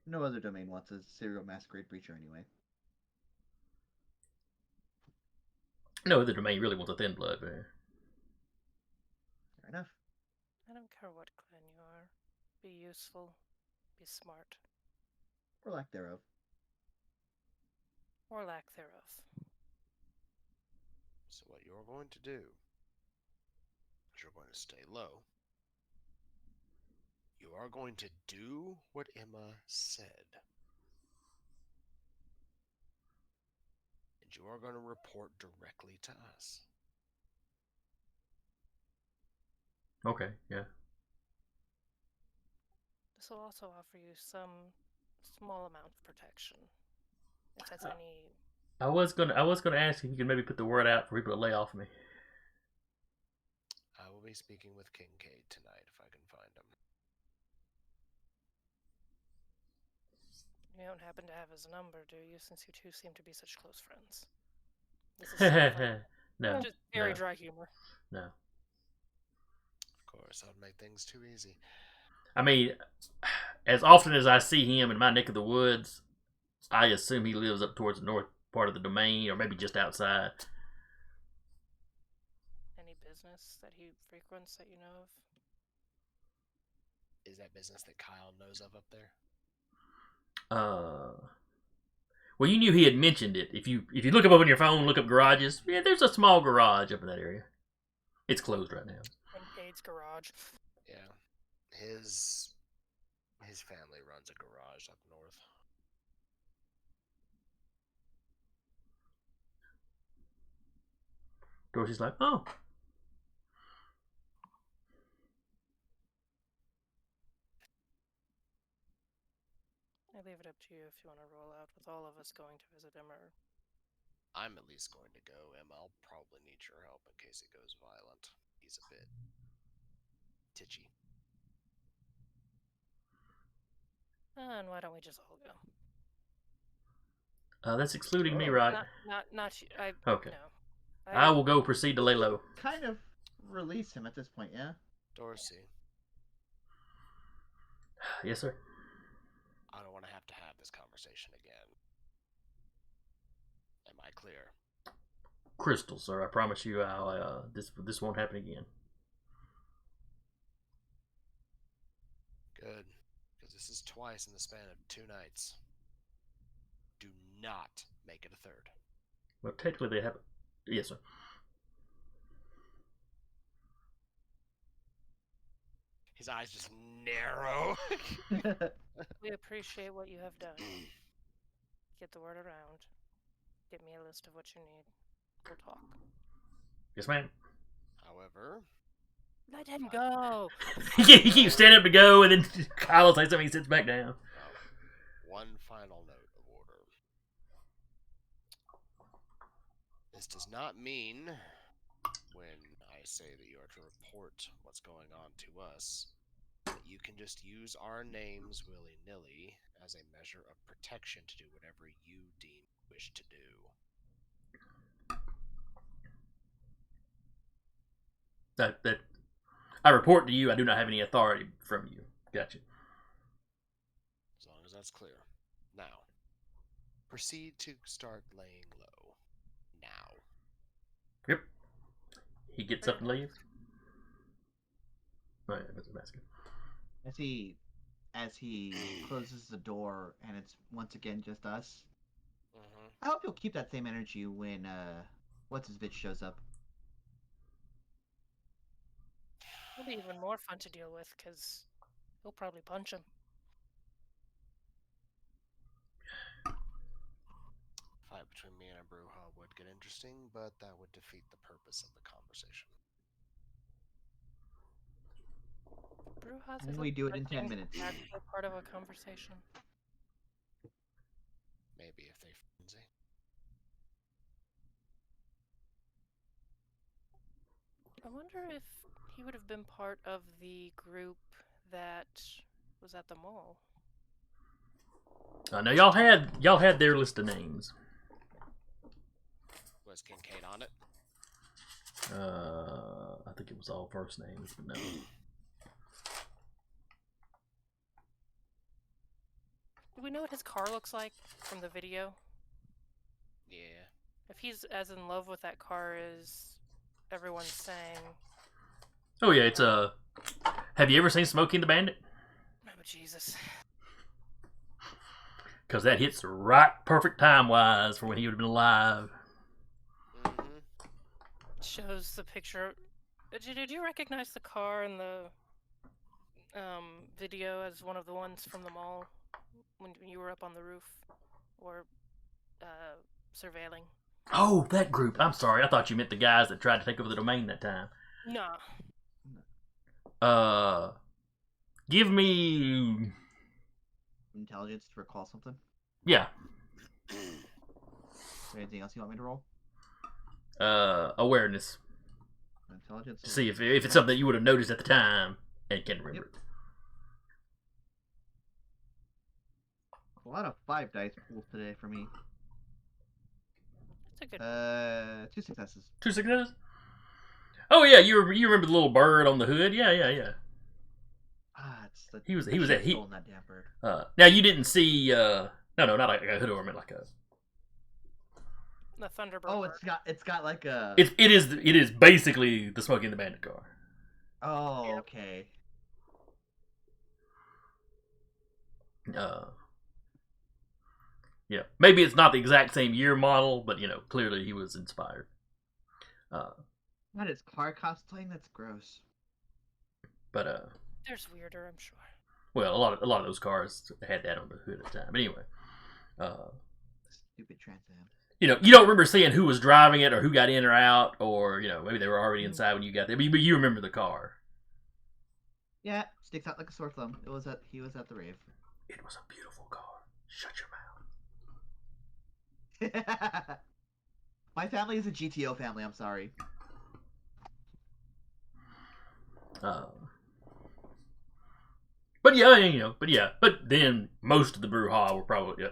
No other domain wants a serial masquerade breacher anyway. No, the domain really wants a thin blood, man. Fair enough. I don't care what clan you are. Be useful. Be smart. Or lack thereof. Or lack thereof. So what you're going to do is you're going to stay low. You are going to do what Emma said. And you are going to report directly to us. Okay, yeah. This will also offer you some small amount of protection. If that's any... I was gonna ask if you could maybe put the word out for people to lay off me. I will be speaking with Kincaid tonight if I can find him. You don't happen to have his number, do you? Since you two seem to be such close friends. This is sort of like No. just very no. dry humor. No. Of course, that would make things too easy. I mean, as often as I see him in my neck of the woods, I assume he lives up towards the north part of the domain, or maybe just outside. Any business that he frequents that you know of? Is that business that Kyle knows of up there? Well, you knew he had mentioned it. If you look up on your phone, look up garages. Yeah, there's a small garage up in that area. It's closed right now. Kincaid's garage. Yeah. His family runs a garage up north. Dorsey's like, oh. I leave it up to you if you want to roll out with all of us going to visit him, or... I'm at least going to go, Emma. I'll probably need your help in case it goes violent. He's a bit titchy. And why don't we just all go? That's excluding me, right? Not you. Okay. No. I will go proceed to lay low. Kind of release him at this point, yeah? Dorsey, Yes, sir. I don't want to have this conversation again. Am I clear? Crystal, sir. I promise you, I'll this won't happen again. Good. Because this is twice in the span of 2 nights. Do not make it a third. Well, technically they have. Yes, sir. His eyes just narrow. We appreciate what you have done. Get the word around. Get me a list of what you need. We'll talk. Yes, ma'am. However, Let him go. He keeps standing up to go, and then Kyle will say something. He sits back down. one final note of order. This does not mean, when I say that you are to report what's going on to us, that you can just use our names willy-nilly as a measure of protection to do whatever you deem wish to do. That I report to you. I do not have any authority from you. Gotcha. As long as that's clear. Now, proceed to start laying low. Now. Yep. He gets up and leaves. Oh, yeah, that's a basket. As he closes the door and it's once again just us. Mm-hmm. I hope you'll keep that same energy when what's his bitch shows up. It'll be even more fun to deal with because he'll probably punch him. Fight between me and a Bruja would get interesting, but that would defeat the purpose of the conversation. Brujas And is we do it in 10 minutes. Actually part of a conversation. Maybe if they frenzy. I wonder if he would have been part of the group that was at the mall. Now y'all had their list of names. Was Kincaid on it? I think it was all first names, but no. Do we know what his car looks like from the video? Yeah. If he's as in love with that car as everyone's saying. Oh yeah, it's have you ever seen Smokey and the Bandit? Oh Jesus. Because that hits right perfect time wise for when he would have been alive. Mm-hmm. Shows the picture. Did you recognize the car in the video as one of the ones from the mall when you were up on the roof or surveilling? Oh, that group. I'm sorry. I thought you meant the guys that tried to take over the domain that time. Nah. Give me. Intelligence to recall something. Yeah. Is there anything else you want me to roll? Awareness. Intelligence. To see if it's something that you would have noticed at the time and can't remember it. A lot of 5 dice pools today for me. That's a good 2 successes. 2 successes? Oh yeah, you remember the little bird on the hood? Yeah. Ah, it's the He was I should've at he. stolen that damn bird. Now you didn't see. No, not like a hood ornament, like a. the Thunderbird. Oh, bird. it's got like a. It is basically the Smokey and the Bandit car. Oh, Yep. okay. Yeah, maybe it's not the exact same year model, but clearly he was inspired. Not his car cosplaying. That's gross. But There's weirder, I'm sure. well, a lot of those cars had that on the hood at the time. But anyway, Stupid Trans Am. you don't remember seeing who was driving it or who got in or out, or maybe they were already inside when you got there. But you remember the car. Yeah, sticks out like a sore thumb. He was at the rave. It was a beautiful car. Shut your mouth. My family is a GTO family. I'm sorry. But yeah, but then most of the Bruja were probably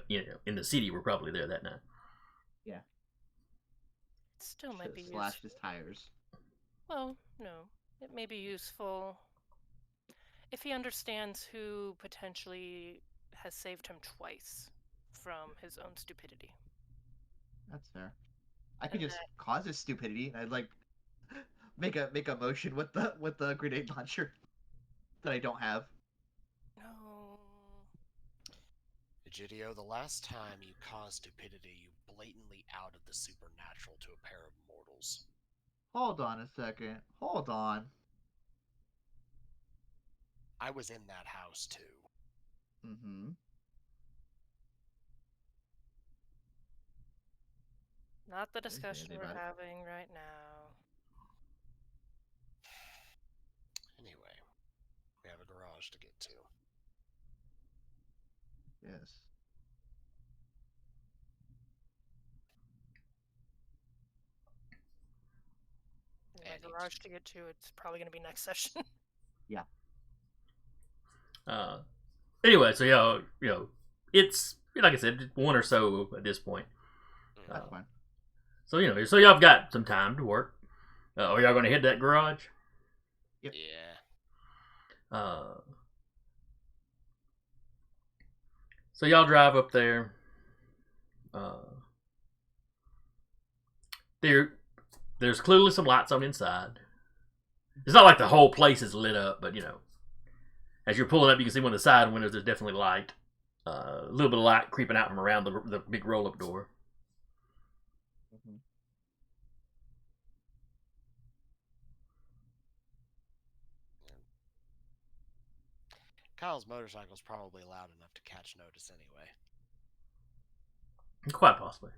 in the city were probably there that night. Yeah. It still might be Should've slashed useful. his tires. Well, no. It may be useful if he understands who potentially has saved him twice from his own stupidity. That's fair. I could And just cause his stupidity. I'd like make a motion with the grenade launcher that I don't have. No. Egidio, the last time you caused stupidity, you blatantly outed the supernatural to a pair of mortals. Hold on a second. Hold on. I was in that house too. Mm-hmm. Not the Is discussion we're anybody? having right now. Anyway, we have a garage to get to. Yes. My And garage to get to, it's probably going to be next session. Anyway, so it's like I said, one or so at this point. That's fine. So so y'all got some time to work. Are y'all going to hit that garage? Yep. Yeah. So y'all drive up there. There's clearly some lights on inside. It's not like the whole place is lit up, but as you're pulling up, you can see one of the side windows. There's definitely light. A little bit of light creeping out from around the big roll-up door. Mm-hmm. Kyle's motorcycle's probably loud enough to catch notice anyway. Quite possibly.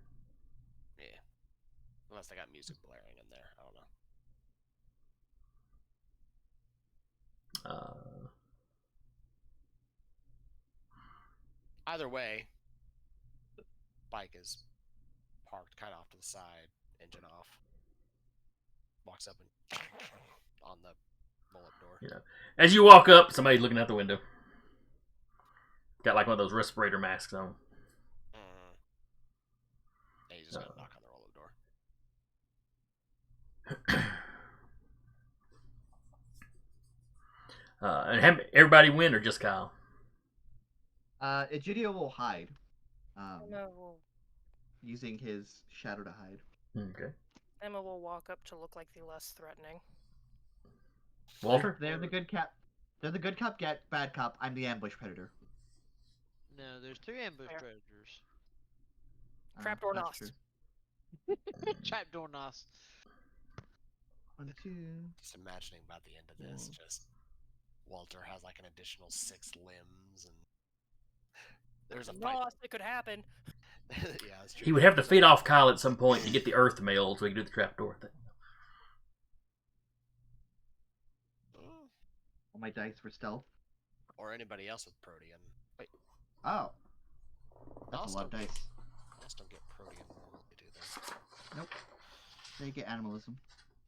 Yeah. Unless they got music blaring in there. I don't know. Either way, the bike is parked kind of off to the side, engine off. Walks up and on the roll-up door. As you walk up, somebody's looking out the window. Got like one of those respirator masks on. And he's just gonna knock on the roll-up door. And have everybody win or just Kyle? Egidio will hide. Emma will, Using his shadow to hide. Okay. Emma will walk up to look like the less threatening. Walter? They're the good cop. They're the good cop, bad cop. I'm the ambush predator. No, there's 2 ambush Fair. predators. Trapdoor That's Nos. true. Trapdoor Nos. 1, 2. Just imagining by the end of this, just Walter has like an additional 6 limbs, and there's a fight. Nos, it could happen. Yeah, that's true. He would have to feed off Kyle at some point to get the earth mail so he could do the trapdoor thing. All my dice for stealth. Or anybody else with Protean. Wait, Oh. That's Nos a lot of don't- dice. Nos don't get Protean normally, do they? Nope. They get animalism.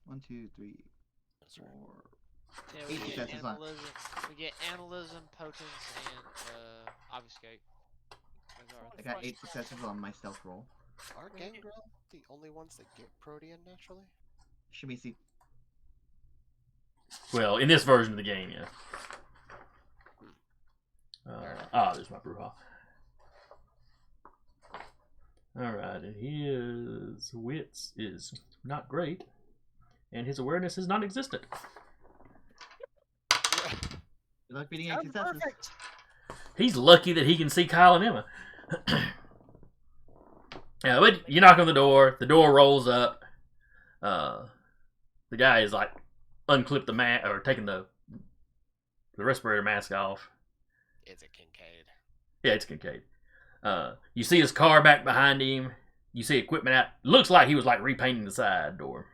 1, 2, 3, That's right. 4. Yeah, we 8 get successes on. animalism. We get animalism, potence, and obfuscate. Those are I got 8 successes on my stealth roll. Are Gangrel the only ones that get Protean naturally? Shimisi. Well, in this version of the game, yeah. There's my Bruja. Alright, and his wits is not great, and his awareness is non-existent. Good luck beating 8 successes. Perfect. He's lucky that he can see Kyle and Emma. Yeah, but you knock on the door rolls up. The guy is like unclipped the mask or taking the respirator mask off. Is it Kincaid? Yeah, it's Kincaid. You see his car back behind him. You see equipment out. Looks like he was like repainting the side door.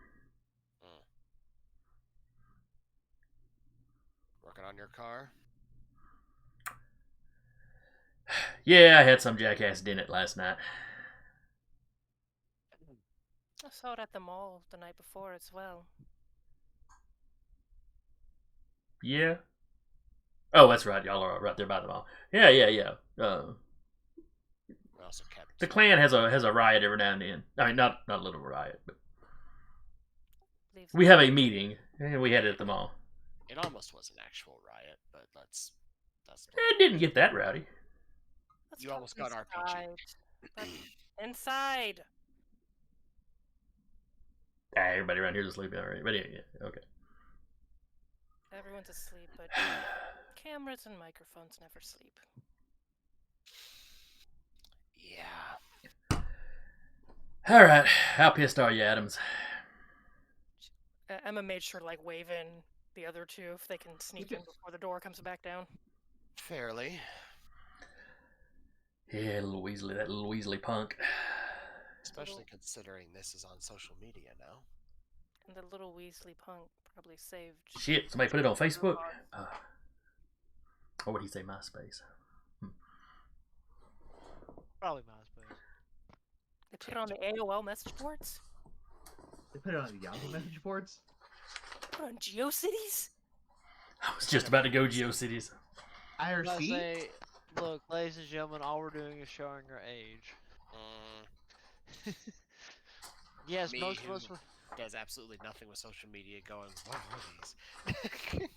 Working on your car? Yeah, I had some jackass dent it last night. I saw it at the mall the night before as well. Yeah. Oh, that's right. Y'all are right there by the mall. Yeah. We also kept The clan has a riot every now and then. I mean, not a little riot, but Leaves we have a meeting, and we had it at the mall. It almost was an actual riot, but that's It didn't get that rowdy. Let's You talk almost got RPG. inside. But inside. Ah, everybody around here is sleeping already. But yeah, okay. Everyone's asleep, but cameras and microphones never sleep. Yeah. All right. How pissed are you, Adams? Emma made sure to like wave in the other two if they can sneak in before the door comes back down. Fairly. Yeah, little Weasley, that little Weasley punk. Especially considering this is on social media now. And the little Weasley punk probably saved. Shit, somebody put it on Facebook? Or would he say MySpace? Probably MySpace. They put it on the AOL message boards? They put it on the Yahoo message boards? Put it on GeoCities? I was just about to go GeoCities. I IRC? say, look, ladies and gentlemen, all we're doing is showing our age. Yes, Me, most of us were. Does absolutely nothing with social media going, what are these?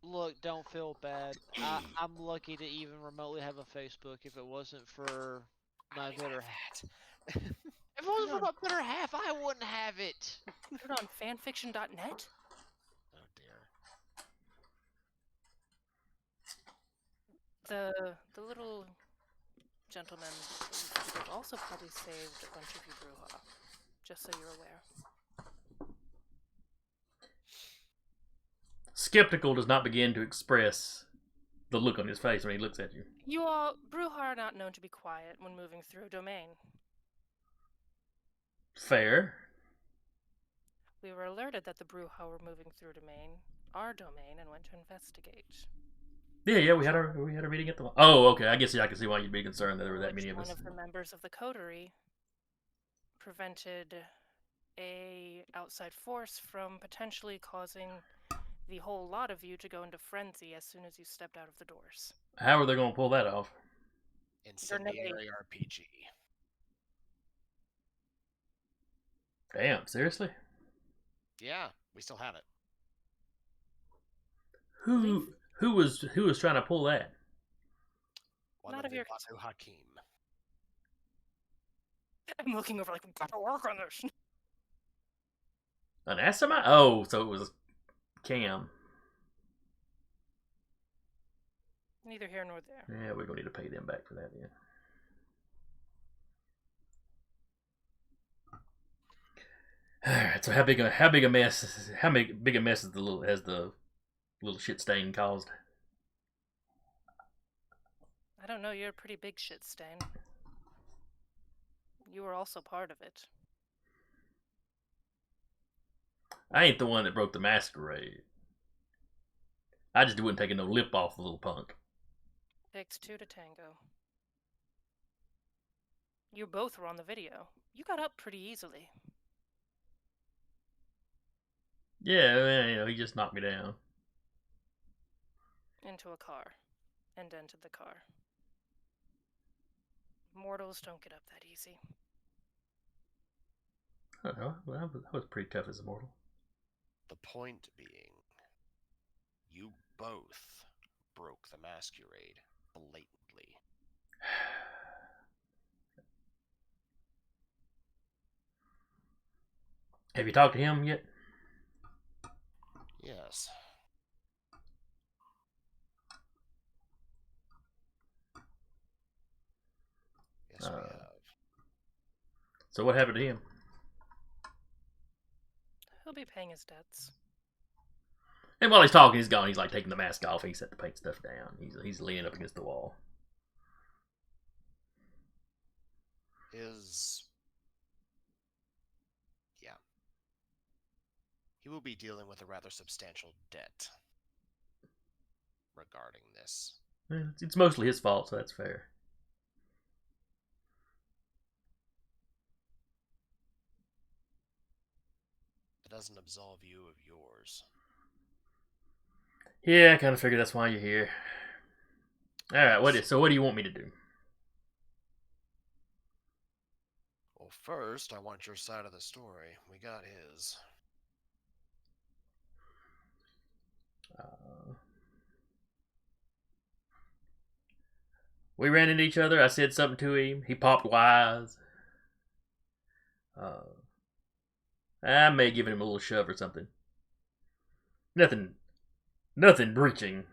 Look, don't feel bad. I'm lucky to even remotely have a Facebook. If it wasn't for my better half. If it wasn't for my better half, I wouldn't have it. Put it on fanfiction.net? Oh dear. The little gentleman would have also probably saved a bunch of you brouhaha, just so you're aware. Skeptical does not begin to express the look on his face when he looks at you. You all, brouhaha are not known to be quiet when moving through a domain. Fair. We were alerted that the brouhaha were moving through our domain, and went to investigate. Yeah, we had our meeting at the. Oh, okay. I guess I can see why you'd be concerned that there were that Which many of us. one of the members of the coterie prevented a outside force from potentially causing the whole lot of you to go into frenzy as soon as you stepped out of the doors. How are they going to pull that off? Incendiary RPG. Damn, seriously? Yeah, we still have it. Who was trying to pull that? One Not of of your- Batu Hakim. I'm looking over like, we've got to work on this. An Asima? Oh, so it was Cam. Neither here nor there. Yeah, we're gonna need to pay them back for that then. Alright, so how big a mess is the little shit stain caused? I don't know, you're a pretty big shit stain. You were also part of it. I ain't the one that broke the masquerade. I just wasn't taking no lip off the little punk. Takes two to tango. You both were on the video. You got up pretty easily. Yeah, he just knocked me down. Into a car. And entered the car. Mortals don't get up that easy. I don't know. Well, I was pretty tough as a mortal. The point being, you both broke the masquerade blatantly. Have you talked to him yet? Yes. Yes, we have. So what happened to him? He'll be paying his debts. And while he's talking, he's gone. He's like taking the mask off. He set the paint stuff down. He's leaning up against the wall. Yeah. He will be dealing with a rather substantial debt regarding this. It's mostly his fault, so that's fair. It doesn't absolve you of yours. Yeah, I kind of figured that's why you're here. All right, what do you want me to do? Well, first, I want your side of the story. We got his. We ran into each other. I said something to him. He popped wise. I may have given him a little shove or something. Nothing breaching.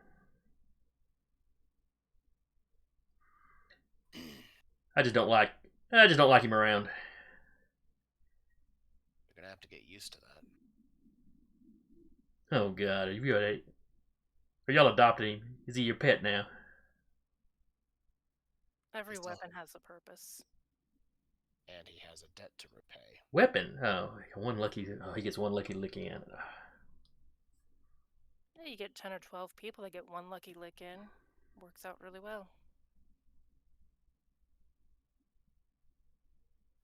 I just don't like him around. You're gonna have to get used to that. Oh God, are y'all adopting him? Is he your pet now? Every Still- weapon has a purpose. And he has a debt to repay. Weapon? Oh, he gets one lucky lick in. Yeah, you get 10 or 12 people that get one lucky lick in. Works out really well.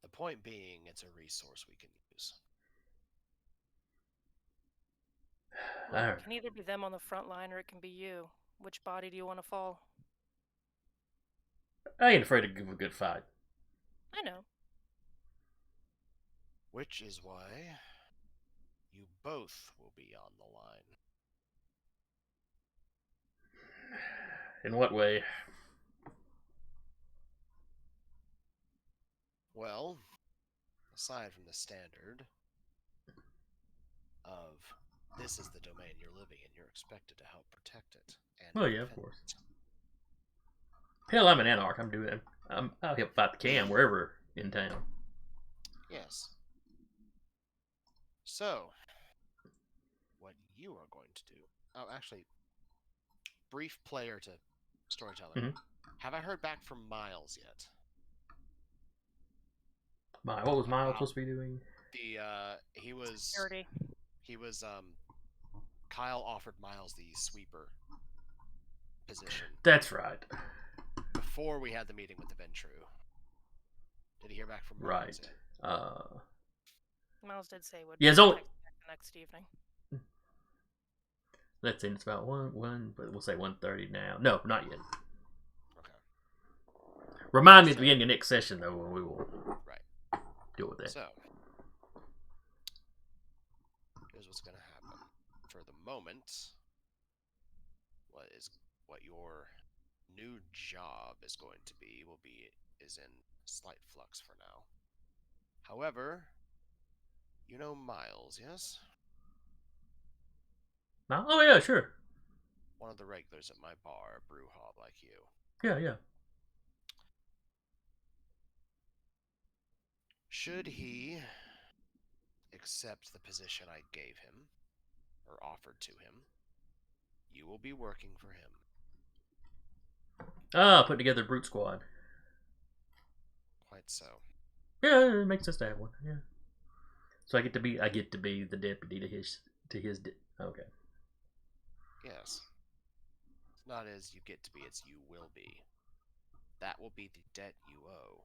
The point being, it's a resource we can use. Alright. It can either be them on the front line or it can be you. Which body do you want to fall? I ain't afraid to give a good fight. I know. Which is why you both will be on the line. In what way? Well, aside from the standard of this is the domain you're living in, you're expected to help protect it. And Oh yeah, of defend course. it. Hell, I'm an anarch. I'll help fight the cam wherever in town. Yes. So, what you are going to do... Oh, actually, brief player to storyteller. Mhm. Have I heard back from Miles yet? What was Miles supposed to be doing? He was... Security. Kyle offered Miles the sweeper position That's right. before we had the meeting with the Ventru. Did he hear back from Miles Right. yet? Miles did say would Yeah, it's only- text back the next evening. Let's see, it's about one, but we'll say 1:30 now. No, not yet. Okay. Remind me at the beginning of next session, though, when we will Right. deal with that. So, here's what's going to happen. For the moment, what your new job is going to be is in slight flux for now. However, you know Miles, yes? Oh yeah, sure. One of the regulars at my bar, brew hob like you. Yeah. Should he accept the position I gave him, or offered to him, you will be working for him. Put together Brute Squad. Quite so. Yeah, it makes sense to have one. Yeah. So I get to be the deputy to his. Okay. Yes. It's not as you get to be, it's you will be. That will be the debt you owe.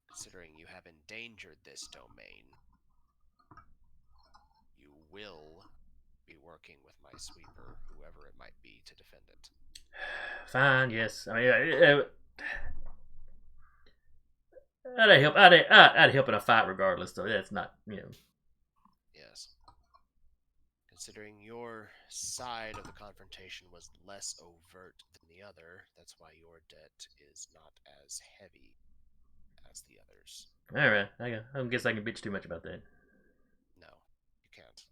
Considering you have endangered this domain, you will be working with my sweeper, whoever it might be, to defend it. Fine. Yes. I mean, I'd help. I'd help in a fight regardless. Though that's not, Yes. Considering your side of the confrontation was less overt than the other, that's why your debt is not as heavy as the others. All right. I guess I can bitch too much about that. No, you can't.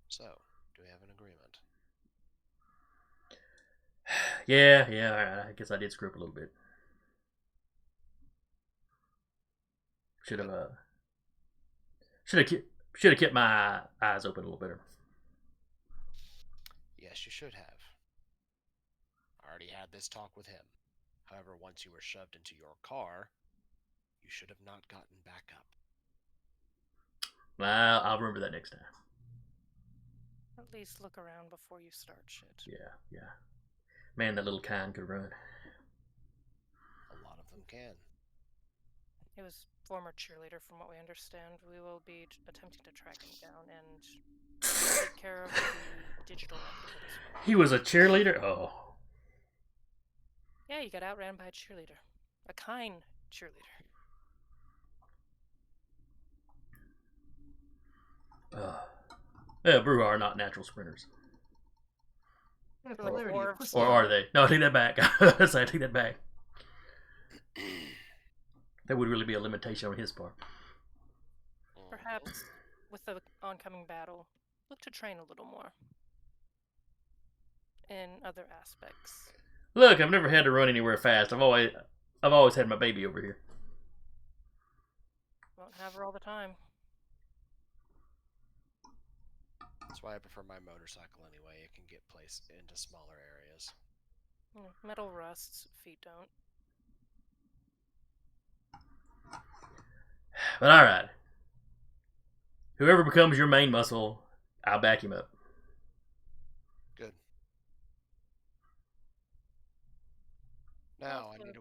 So, do we have an agreement? Yeah. All right. I guess I did screw up a little bit. Should have kept my eyes open a little better. Yes, you should have. I already had this talk with him. However, once you were shoved into your car, you should have not gotten back up. Well, I'll remember that next time. At least look around before you start shit. Yeah. Man, that little kind could run. A lot of them can. He was former cheerleader, from what we understand. We will be attempting to track him down and take care of the digital record as well. He was a cheerleader? Oh. Yeah, you got outran by a cheerleader. A kind cheerleader. Yeah, Bruja are not natural sprinters. Yeah, They're like polarity, of dwarves. course Or they are they? No, I take that back. I take that back. That would really be a limitation on his part. Perhaps with the oncoming battle, look to train a little more in other aspects. Look, I've never had to run anywhere fast. I've always had my baby over here. Won't have her all the time. That's why I prefer my motorcycle anyway. It can get placed into smaller areas. Metal rusts, feet don't. But all right, whoever becomes your main muscle, I'll back him up. Good. Now I need to.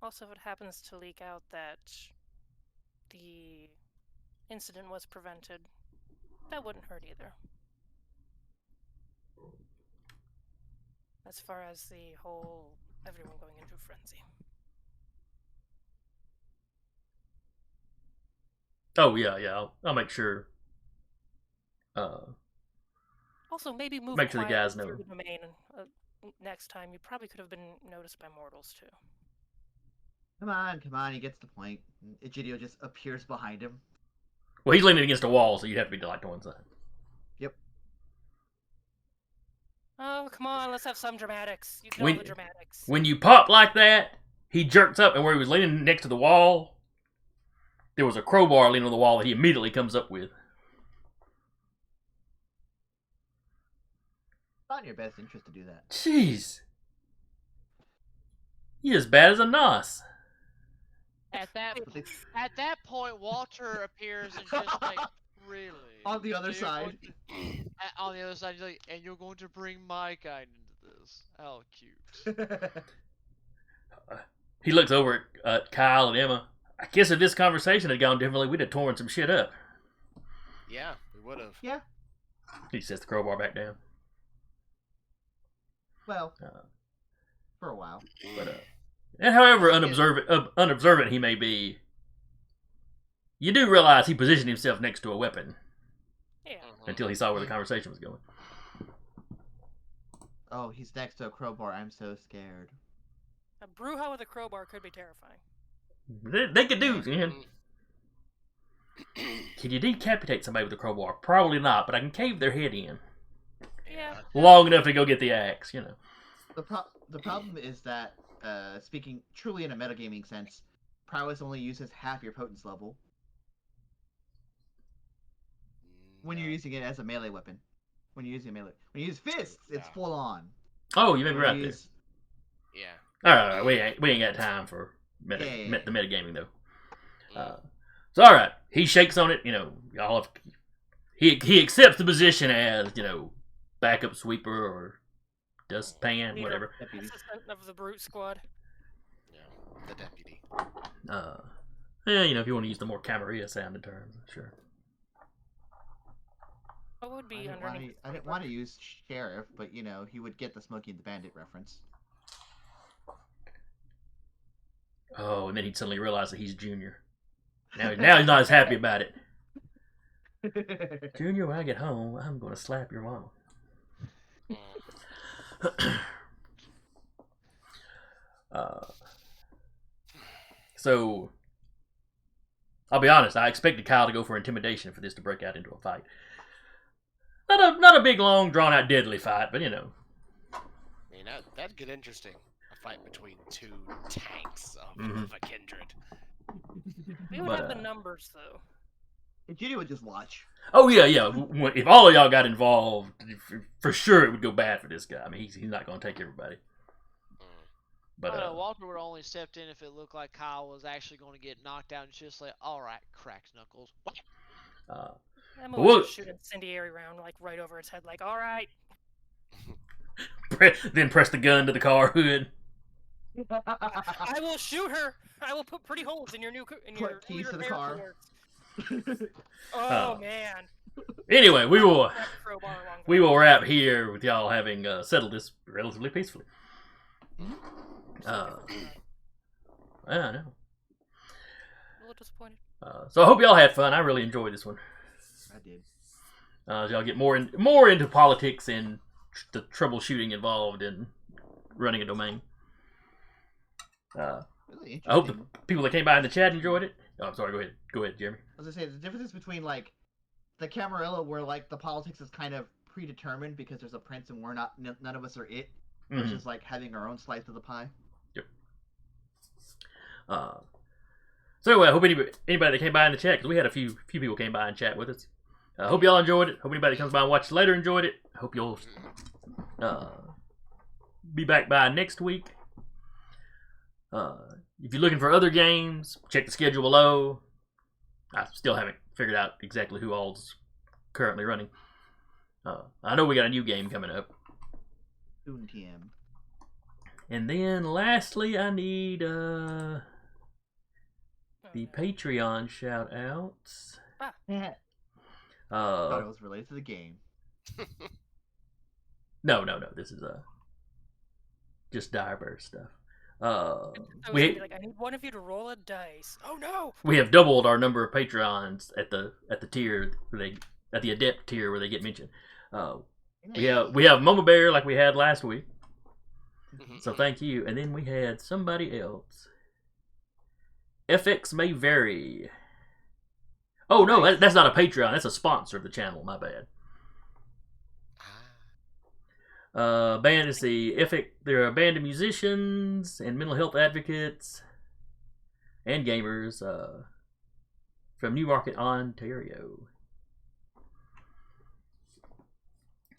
Also, if it happens to leak out that the incident was prevented, that wouldn't hurt either. As far as the whole everyone going into a frenzy. Oh yeah. I'll make sure. Also, maybe move Make sure the guys quietly know. through the domain next time. You probably could have been noticed by mortals too. Come on, he gets the point. Egidio just appears behind him. Well, he's leaning against a wall, so you'd have to be like to one side. Yep. Oh, come on, let's have some dramatics. You get When- all the dramatics. When you pop like that, he jerks up, and where he was leaning next to the wall, there was a crowbar leaning on the wall that he immediately comes up with. It's not in your best interest to do that. Jeez. You're as bad as a nos. At that But they- at that point, Walter appears and just like, really? On the other So you're side. going to- on the other side, you're like, and you're going to bring my kind into this. How cute. He looks over at Kyle and Emma. I guess if this conversation had gone differently, we'd have torn some shit up. Yeah, we would have. Yeah. He sets the crowbar back down. Well, Uh, for a while. But and however unobservant he may be, you do realize he positioned himself next to a weapon Yeah. until he saw where the conversation was going. Oh, he's next to a crowbar. I'm so scared. A Bruja with a crowbar could be terrifying. They could do, man. Can you decapitate somebody with a crowbar? Probably not, but I can cave their head in Yeah. long enough to go get the axe, you know. The problem is that, speaking truly in a metagaming sense, prowess only uses half your potence level when you're using it as a melee weapon. When you use fists, it's Yeah. full on. Oh, you may be When right you there. use- Yeah. All right, we ain't got time for the Yeah. metagaming though. So all right, he shakes on it. You know, y'all have, he accepts the position as, you know, backup sweeper or dustpan, Leader. whatever. Deputies. Assistant of the brute squad. Yeah. The deputy. Yeah, you know, if you want to use the more Camarilla sounding terms, sure. What would be I underneath? didn't want to use sheriff, but you know he would get the Smokey and the Bandit reference. Oh, and then he'd suddenly realize that he's Junior. Now he's not as happy about it. Junior, when I get home, I'm going to slap your mama. So, I'll be honest. I expected Kyle to go for intimidation for this to break out into a fight. Not a big, long, drawn out, deadly fight, but you know. I mean, that'd get interesting. A fight between two tanks of, Mhm. of a kindred. We would But, have the numbers though. Judy would just watch. Oh yeah. If all of y'all got involved, for sure it would go bad for this guy. I mean, he's not going to take everybody. But I don't know, Walter would have only stepped in if it looked like Kyle was actually going to get knocked out and just like, alright, cracked knuckles. Whack. Emma Whoa. would just shoot an incendiary round like right over its head, like, all right. then press the gun to the car hood. I will shoot her. I will put pretty holes in your new in your Put keys new to the repair car. cords. Oh Oh. man. Anyway, we will Grab the crowbar along the we way. will wrap here with y'all having settled this relatively peacefully. So different, I know. a little disappointed. So I hope y'all had fun. I really enjoyed this one. I did. Y'all get more into politics and the troubleshooting involved in running a domain. Really I hope the interesting. people that came by in the chat enjoyed it. Oh, I'm sorry. Go ahead, Jeremy. I was gonna say the difference between like the Camarilla, where like the politics is kind of predetermined because there's a prince and we're not, none of us are it, versus like having our own slice of the pie. Yep. So anyway, I hope anybody that came by in the chat, because we had a few people came by and chat with us. I hope y'all enjoyed it. Hope anybody that comes by and watches later enjoyed it. I hope you'll be back by next week. If you're looking for other games, check the schedule below. I still haven't figured out exactly who all's currently running. I know we got a new game coming up. Soon TM. And then lastly, I need the Patreon shout outs. Yeah. Thought it was related to the game. No. This is just Direbear stuff. I was gonna be like, I need one of you to roll a dice. Oh no! We have doubled our number of Patreons at the tier at the adept tier where they get mentioned. We have Mama Bear like we had last week. So thank you. And then we had somebody else. FX may vary. Oh no, that's not a Patreon. That's a sponsor of the channel. My bad. Band is the FX. They're a band of musicians and mental health advocates and gamers from Newmarket, Ontario.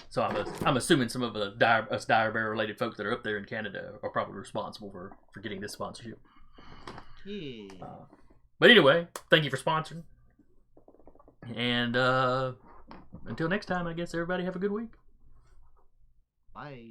So I'm assuming some of the us Direbear related folks that are up there in Canada are probably responsible for getting this sponsorship. Yeah. But anyway, thank you for sponsoring. And until next time, I guess everybody have a good week. Bye.